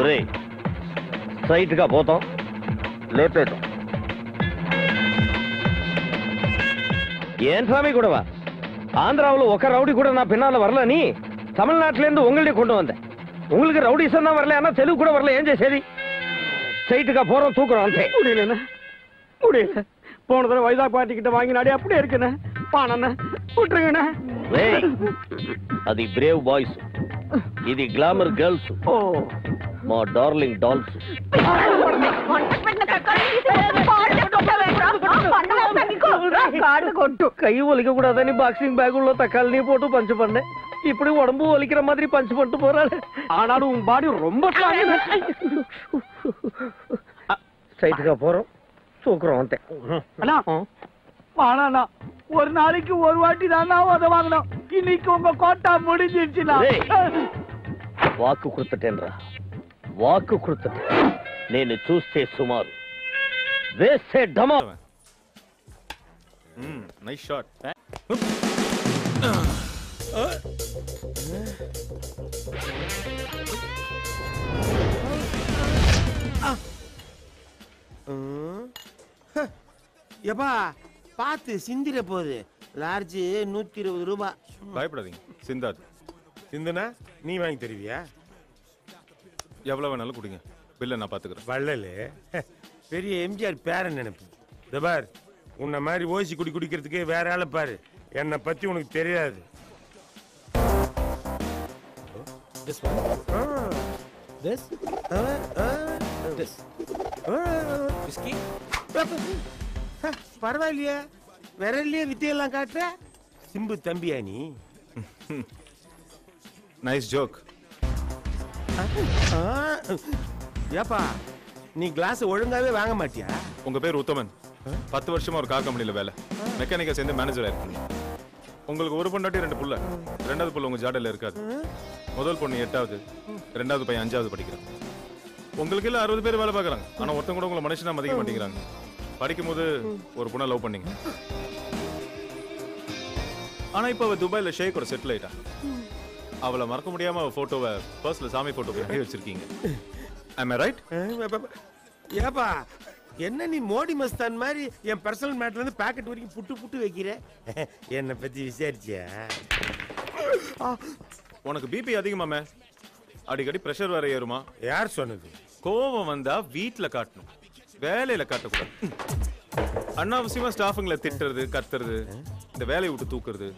ఒరే స్ట్రైట్ గా పోతాం, లేపేద్దాం. ஏன் சாமி கூடவா? ஆந்திராவில் ஒரு ரவுடி கூட நான் பின்னால வரலன்னு தமிழ்நாட்டிலேருந்து உங்கள்டே கொண்டு வந்தேன். உங்களுக்கு ரவுடிசம் தான் வரல, ஆனா தெலுங்கு கூட வரல. ஏன் சரி ஸ்ட்ரைட்டுக்கா போறோம், தூக்குறோம். முடியல முடியல. போன தடவை வைசாக் பார்ட்டி கிட்ட வாங்கினாடி அப்படியே இருக்குண்ணே. பானண்ணே விட்டுருங்கண்ணே. అది బ్రేవ్ బాయ్స్, ఇది గ్లామర్ గర్ల్స్. ఓ మా డార్లింగ్ డాల్స్. కై ఒలికూడదని బాక్సింగ్ బ్యాగుల్లో తక్కాలని పోటు పంచు పడే. ఇప్పుడు ఉடம்பு ఒలికిற மாதிரி పంచు పట్టు போறாரு. ஆனாலும் உன் பாடி ரொம்ப ஸ்ட்ரைட்டுக்கா போறோம், தூக்குறோம். అంతే. அண்ணா வாணா, ஒரு நாளைக்கு ஒரு வாட்டி தானா உதவாங்கணும். இன்னைக்கு உங்க கோட்டா முடிஞ்சிருச்சுனா. వాక్కు కుర్తటేనరా, వాక్కు కుర్తటే. నేను చూస్తే సుమారు వేసే ఢమా. Nice shot. எப்பா பார்த்து சிந்திர போகுது. லார்ஜ் 120 ரூபாய். பயப்படாதீங்க, சிந்தாது. சிந்துனா நீ வாங்கி தருவியா? எவ்வளவு வேணாலும் கொடுங்க, பில்லை நான் பாத்துக்கிறேன். வள்ளலு பெரிய எம்ஜிஆர் பேரன் நினைப்பு. தபார், உன்னை மாதிரி ஓசி குடிக்கிறதுக்கு வேற ஆளை பாரு. என்னை பத்தி உனக்கு தெரியாது. பரவாயில்லையா, விரல்லையே வித்தையெல்லாம் காட்டுற. சிம்பு தம்பியா நீ? Nice joke. ஏப்பா நீ கிளாஸ் ஒழுங்காவே வாங்க மாட்டியா? உங்க பேர் உத்தமன். 10 வருஷமா ஒரு கார் கம்பெனில வேலை. மெக்கானிக்கா சேர்ந்து மேனேஜரா இருக்கீங்க. உங்களுக்கு ஒரு பொண்டாட்டி 2 புள்ள. 2வது புள்ள உங்க ஜாடையில இருக்காது. முதல் பொண்ணு 8வது, 2வது பையன் 5வது படிக்கிறான். உங்களுக்கு எல்லாம் 60 பேர் வேலை பார்க்கறாங்க. ஆனா ஒருத்தங்க கூட உங்களை மனுஷனா மதிக்க மாட்டேங்கிறாங்க. படிக்கும் போது ஒரு பொண்ணை லவ் பண்ணீங்க. ஆனா இப்ப அவ துபாயில ஷேக் ஒரு செட்டில் ஆயிட்டா. அவளை மறக்க முடியாம அவ போட்டோவை பர்ஸ்ல சாமி போட்டோ போய் வச்சிருக்கீங்க. Am I right? ஏப்பா என்ன நீ மோடி மஸ்தான் மாதிரி என் பர்சனல் மேட்டர்ல இருந்து பாக்கெட் வரைக்கும் புட்டு வைக்கிற? என்னை பத்தி விசாரிச்சியா? உனக்கு பிபி அதிகமாமே, அடிக்கடி பிரஷர் வேற ஏறுமா? யார் சொன்னது? கோவம் வந்தா வீட்டுல காட்டணும், வேலையில காட்டக்கூடாது. அனாவசியமா ஸ்டாஃபுங்களை திட்டுறது, கத்துறது, இந்த வேலையை விட்டு தூக்குறது,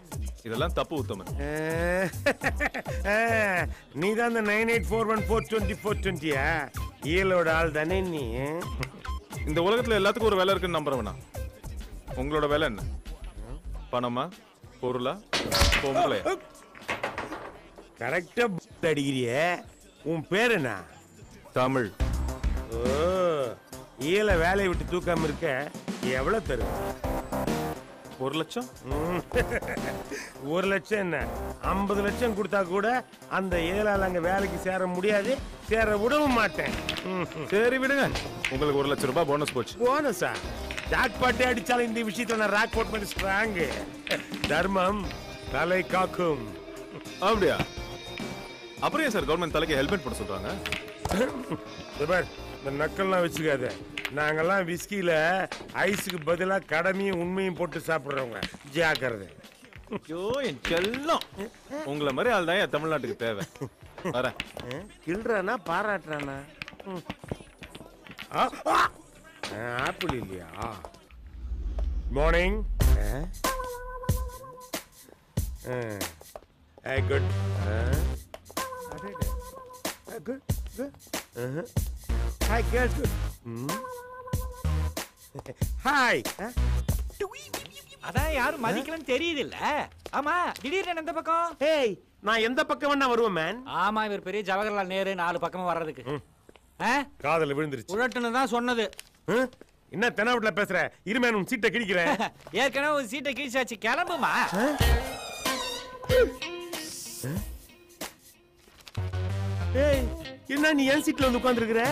இதெல்லாம் தப்பு உத்தமன். நீ தான் இந்த 9841420420 ஈலோட ஆள் தானே நீ? இந்த உலகத்துல எல்லாத்துக்கும் ஒரு வேலை இருக்குன்னு நம்புறவனா? உங்களோட வேலை என்ன? பணமா, பொருளா, பொம்பளை? கரெக்டா அடிக்கிறியே. உன் பேர் என்ன? தமிழ். ஓ, ஈல வேலையை விட்டு தூக்காம இருக்க எவ்வளவு தரும்? 1 லட்சம். 1 லட்சம் என்ன, 50 லட்சம் கொடுத்தா கூட அந்த ஏழால் அங்க வேலைக்கு சேர முடியாது, சேர விடவும் மாட்டேன். சரி விடுங்க, உங்களுக்கு 1 லட்சம் ரூபாய் போனஸ் போச்சு. போனஸா? ஜாக் பாட்டி அடிச்சாலும் இந்த விஷயத்துல நான் ராக் போட் பண்ணி ஸ்ட்ராங். தர்மம் தலை காக்கும். அப்படியா? அப்புறம் ஏன் சார் கவர்மெண்ட் தலைக்கு ஹெல்மெட் போட சொல்றாங்க? இந்த நக்கல்லாம் வச்சுக்காத. நாங்கெல்லாம் விஸ்கில ஐஸுக்கு பதிலா கடமையும் உண்மையும் போட்டு சாப்பிடுறவங்க. ஜாக்கிரதை. ஐயோ என் செல்லம், உங்களை மாதிரி ஆள் தான் தமிழ்நாட்டுக்கு தேவை. வரேன். கிள்றானா பாராட்டுறானா? ஆப்பிள் இல்லையா? Morning. Good good good. Hi girls. Good. Hi. அதான் யாரும் மதிக்கலன்னு தெரியுது இல்ல? ஆமா, திடீர்னு எந்த பக்கம்? ஏய், நான் எந்த பக்கம் வேணா வருவேன் மேன். ஆமா, இவர் பெரிய ஜவஹர்லால் நேரு 4 பக்கமா வர்றதுக்கு. காதல விழுந்துருச்சு. உழட்டுன்னு தான் சொன்னது. என்ன தெனாவட்ல பேசுற? இருமேன் உன் சீட்டை கிழிக்கிறேன். ஏற்கனவே ஒரு சீட்டை கிழிச்சாச்சு, கிளம்புமா. ஏய், என்ன நீ என் சீட்ல வந்து உட்கார்ந்திருக்கிற?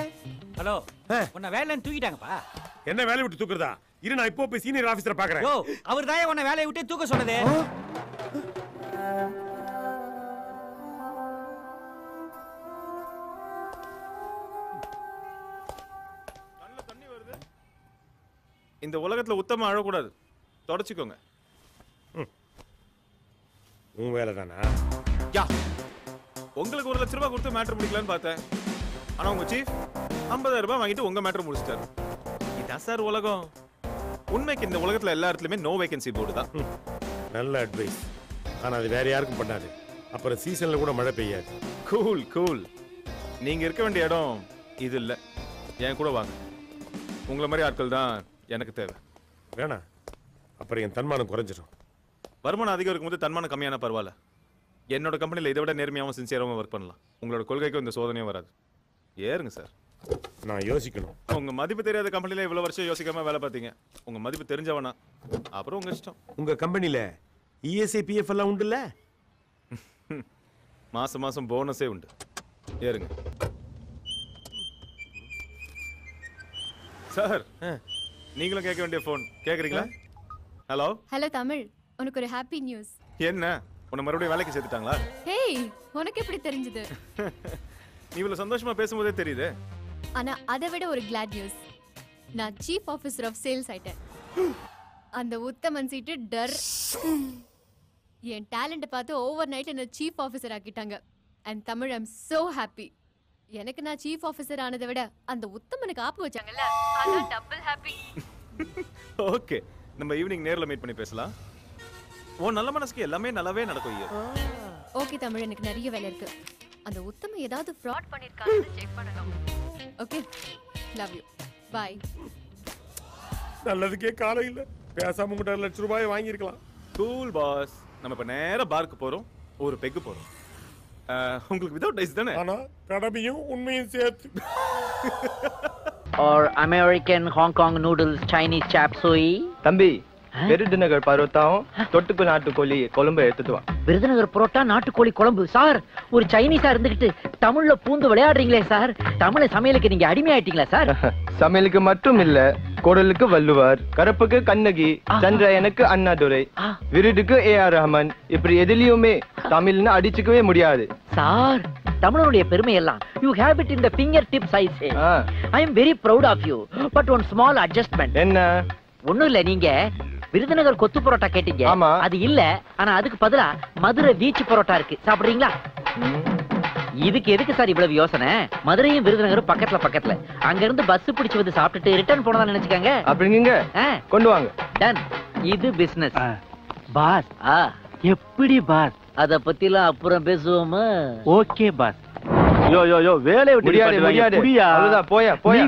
ஹலோ, உன்னை வேலையில தூக்கிட்டாங்கப்பா. என்ன வேலையை விட்டு தூக்குறதா? இரு, நான் இப்போ போய் சீனியர் ஆபீசரை பாக்குறேன். யோ, அவர் தான் உன்னை வேலையை விட்டு தூக்க சொன்னதே. இந்த உலகத்துல உத்தம அழக்கூடாது, தொடச்சுக்கோங்க. உன் வேலை தானா? யா, உங்களுக்கு 1 லட்சம் ரூபாய் கொடுத்து மேட்டர் முடிக்கலான்னு பார்த்தேன். ஆனா உங்க சீஃப் 50,000 ரூபாய் வாங்கிட்டு உங்க மேட்டர் முடிச்சிட்டாரு. இதான் சார் உலகம். உண்மைக்கு இந்த உலகத்துல எல்லா இடத்துலயுமே நோ வேகன்சி போர்டு தான். நல்ல அட்வைஸ். ஆனா அது வேற யாருக்கும் பண்ணாது. அப்புறம் சீசன்ல கூட மழை பெய்யாது. Cool cool. நீங்க இருக்க வேண்டிய இடம் இது இல்ல. என் கூட வாங்க. உங்களை மாதிரி ஆட்கள் தான் எனக்கு தேவை. வேணா அப்புறம் என் தன்மானம் குறைஞ்சிடும். வருமானம் அதிகம் இருக்கும்போது தன்மானம் கம்மியான பரவாயில்ல. என்னோட கம்பெனியில் இதை விட நேர்மையாகவும் சின்சியராகவும் ஒர்க் பண்ணலாம். உங்களோட கொள்கைக்கும் இந்த சோதனையும் வராது. ஏறுங்க சார். நான் யோசிக்கணும். உங்க மதிப்பு தெரியாத கம்பெனில இவ்வளவு வருஷம் யோசிக்காம வேலை பார்த்தீங்க. உங்க மதிப்பு தெரிஞ்சவனா அப்புறம் உங்க இஷ்டம். உங்க கம்பெனில இஎஸ்ஐ பிஎஃப் எல்லாம் உண்டுல்ல? மாசம் மாசம் போனஸே உண்டு. ஏறுங்க சார். நீங்களும் கேட்க வேண்டிய போன் கேக்குறீங்களா? ஹலோ ஹலோ தமிழ், உனக்கு ஒரு ஹாப்பி நியூஸ். என்ன, உன்னை மறுபடியும் வேலைக்கு சேர்த்துட்டாங்களா? ஹேய், உனக்கு எப்படி தெரிஞ்சது? நீ இவ்வளவு சந்தோஷமா பேசும்போதே தெரியுது. ஆனா அதை விட ஒரு கிளாட் நியூஸ். நான் சீஃப் ஆஃபீஸர் ஆஃப் சேல்ஸ் ஆயிட்டேன். அந்த உத்தமன் சீட்டு டர். என் டேலண்ட்டை பார்த்து ஓவர் நைட் என்ன சீஃப் ஆஃபீஸர் ஆக்கிட்டாங்க. And Tamil, I'm so happy. எனக்கு நான் சீஃப் ஆஃபீஸர் ஆனதை விட அந்த உத்தமனுக்கு ஆப்பு வச்சாங்கல்ல, அதான் டபுள் ஹாப்பி. ஓகே, நம்ம ஈவினிங் நேர்ல மீட் பண்ணி பேசலாம். ஓ நல்ல மனசுக்கு எல்லாமே நல்லாவே நடக்கும். ஓகே தமிழ், எனக்கு நிறைய வேலை இருக்கு. அந்த உத்தம ஏதாவது ஃப்ராட் பண்ணிருக்கான்னு செக் பண்ணணும். Okay, love you, bye. நல்லதுக்கே காலம் இல்ல. பேசாம உங்கள்கிட்ட 1 லட்சம் ரூபாய் வாங்கியிருக்கலாம். Cool pass. நம்ம இப்ப நேரா பார்க்கு போறோம், ஒரு பெக்கு போறோம். உங்களுக்கு வித்வுட் ஐஸ் தானே? ஆனா கடமையும் உண்மையும் சேர்த்து. Or American Hong Kong noodles, Chinese chap suey. தம்பி, விருதுநகர் பரோட்டாவும் தொட்டுக்கு நாட்டுக்கோழி குழம்பு எடுத்துட்டு வா. விருதுநகர் பரோட்டா நாட்டுக்கோழி குழம்பு. சார், ஒரு சைனீஸா இருந்துகிட்டு தமிழ்ல பூந்து விளையாடுறீங்களே சார். தமிழ் சமையலுக்கு நீங்க அடிமையாயிட்டீங்களா சார்? சமையலுக்கு மட்டும் இல்ல, குரலுக்கு வள்ளுவர், கருப்புக்கு கண்ணகி, சந்திரனுக்கு அண்ணாதுரை, விருதுக்கு AR ரஹ்மான். இப்படி எதுலயுமே தமிழ்னு அடிச்சுக்கவே முடியாது சார். தமிழனுடைய பெருமை எல்லாம் you have it in the fingertips, I say. I am very proud of you, but one small adjustment. என்ன? ஒண்ணும் இல்ல, நீங்க விருதுநகர் கொத்து பரோட்டா கேட்டீங்க. அது இல்ல, ஆனா அதுக்கு பதிலா மதுரை வீச்சு பரோட்டா இருக்கு. சாப்பிடுறீங்களா? இதுக்கு எதுக்கு சார் இவ்வளவு யோசனை? மதுரையும் விருதுநகரும் பக்கத்துல பக்கத்துல. அங்க இருந்து பஸ் பிடிச்சு வந்து சாப்பிட்டுட்டு ரிட்டர்ன் போனதா நினைச்சுக்காங்க. அப்படிங்க கொண்டு வாங்க. டன். இது பிசினஸ். பாஸ், எப்படி பாஸ்? அத பத்திலாம் அப்புறம் பேசுவோமா? Okay pass. யோ யோ யோ, வேலைய விட்டு முடியாது முடியாது. அவ்வளவுதான், போயா போயா.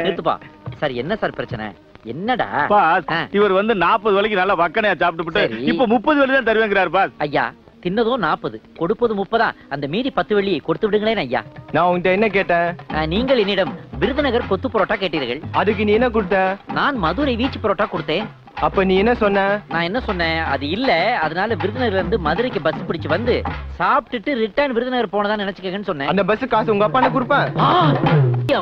நிறுத்துப்பா. சார், என்ன சார் பிரச்சனை? என்னடா பாஸ்? இவர் வந்து 40 வரைக்கும் நல்லா வக்கனையா சாப்பிட்டு இப்ப 30 வரை தான் தருவேங்கிறார் பாஸ். ஐயா, தின்னதும் 40, கொடுப்பது 30. அந்த மீதி 10 வெள்ளி கொடுத்து விடுங்களேன் ஐயா. நான் உன்கிட்ட என்ன கேட்டேன்? நீங்கள் என்னிடம் விருதுநகர் கொத்து பரோட்டா கேட்டீர்கள். அதுக்கு நீ என்ன கொடுத்த? நான் மதுரை வீச்சு பரோட்டா கொடுத்தேன். அப்ப நீ என்ன சொன்ன? நான் என்ன சொன்னேன்? அது இல்ல, அதனால விருதுநகர்ல இருந்து மதுரைக்கு பஸ் பிடிச்சு வந்து சாப்பிட்டுட்டு ரிட்டர்ன் விருதுநகர் போனதா நினைச்சுக்கேன்னு சொன்னேன். அந்த பஸ் காசு உங்க அப்பா கொடுப்பேன்.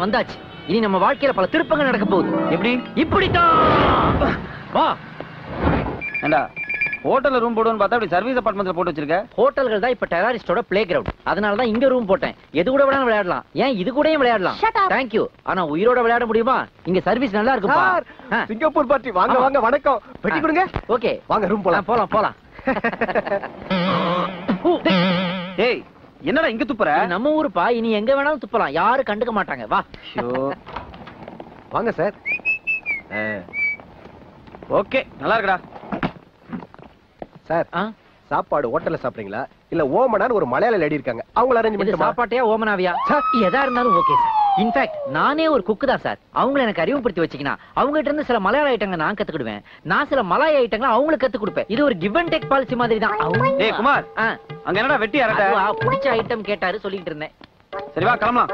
வந்தாச்சு. இனி நம்ம வாழ்க்கையில பல திருப்பங்கள் நடக்க போகுது. எப்படி? இப்படித்தான். வா. ஏண்டா, ஹோட்டல்ல ரூம் போடுன்னு பார்த்தா அப்படி சர்வீஸ் அபார்ட்மெண்ட்ல போட்டு வச்சிருக்க. ஹோட்டல்கள் தான் இப்ப டெரரிஸ்டோட பிளே கிரவுண்ட். அதனால தான் இங்க ரூம் போட்டேன். எது கூட வேணாலும் விளையாடலாம். ஏன் இது கூடயும் விளையாடலாம். Thank you. ஆனா உயிரோட விளையாட முடியுமா? இங்க சர்வீஸ் நல்லா இருக்குப்பா. Singapore party. வாங்க வாங்க, வணக்கம். பெட்டி கொடுங்க. ஓகே, வாங்க ரூம் போலாம். போலாம் போலாம். டேய், என்னடா இங்க துப்புற? நம்ம ஊருப்பா, இனி எங்க வேணாலும் துப்பலாம். யாரும் கண்டுக்க மாட்டாங்க. வா. வாங்க சார். ஓகே, நல்லா இருக்குடா சார். சாப்பாடு ஹோட்டல்ல சாப்பிடுறீங்களா இல்ல ஓமனான்னு ஒரு மலையாள லேடி இருக்காங்க, அவங்கள அரேஞ்ச் பண்ணி சாப்பாட்டையா ஓமனாவியா? எதா இருந்தாலும் ஓகே சார். இன்ஃபேக்ட் நானே ஒரு குக்கு தான் சார். அவங்கள எனக்கு அறிவுப்படுத்தி வச்சுக்கினா அவங்க கிட்ட இருந்து சில மலையாள ஐட்டங்களை நான் கத்துக்கிடுவேன். நான் சில மலாய ஐட்டங்களை அவங்களுக்கு கத்து கொடுப்பேன். இது ஒரு கிவ் அண்ட் டேக் பாலிசி மாதிரி தான். டேய் குமார், அங்க என்னடா வெட்டி அரட்ட? பிடிச்ச ஐட்டம் கேட்டாரு, சொல்லிட்டு இருந்தேன். சரி வா, கிளம்பலாம்.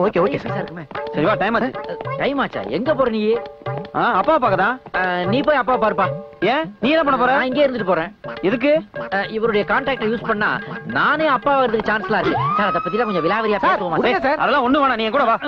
Okay okay sir. சரி வா, டைம் ஆச்சு. டைம் ஆச்சா? எங்க போற நீ? அப்பா பாக்கதான். நீ போய் அப்பா பாருப்பா. ஏன் நீ என்ன பண்ண போற? நான் இங்கே இருந்துட்டு போறேன். எதுக்கு? இவருடைய கான்டாக்ட யூஸ் பண்ணா நானே அப்பா வரதுக்கு சான்ஸ்லாம் இருக்கு சார். அத பத்தி கொஞ்சம் விலாவரியா பேசுவோமா சார்? அதெல்லாம் ஒண்ணு வேணாம், நீ கூட வா.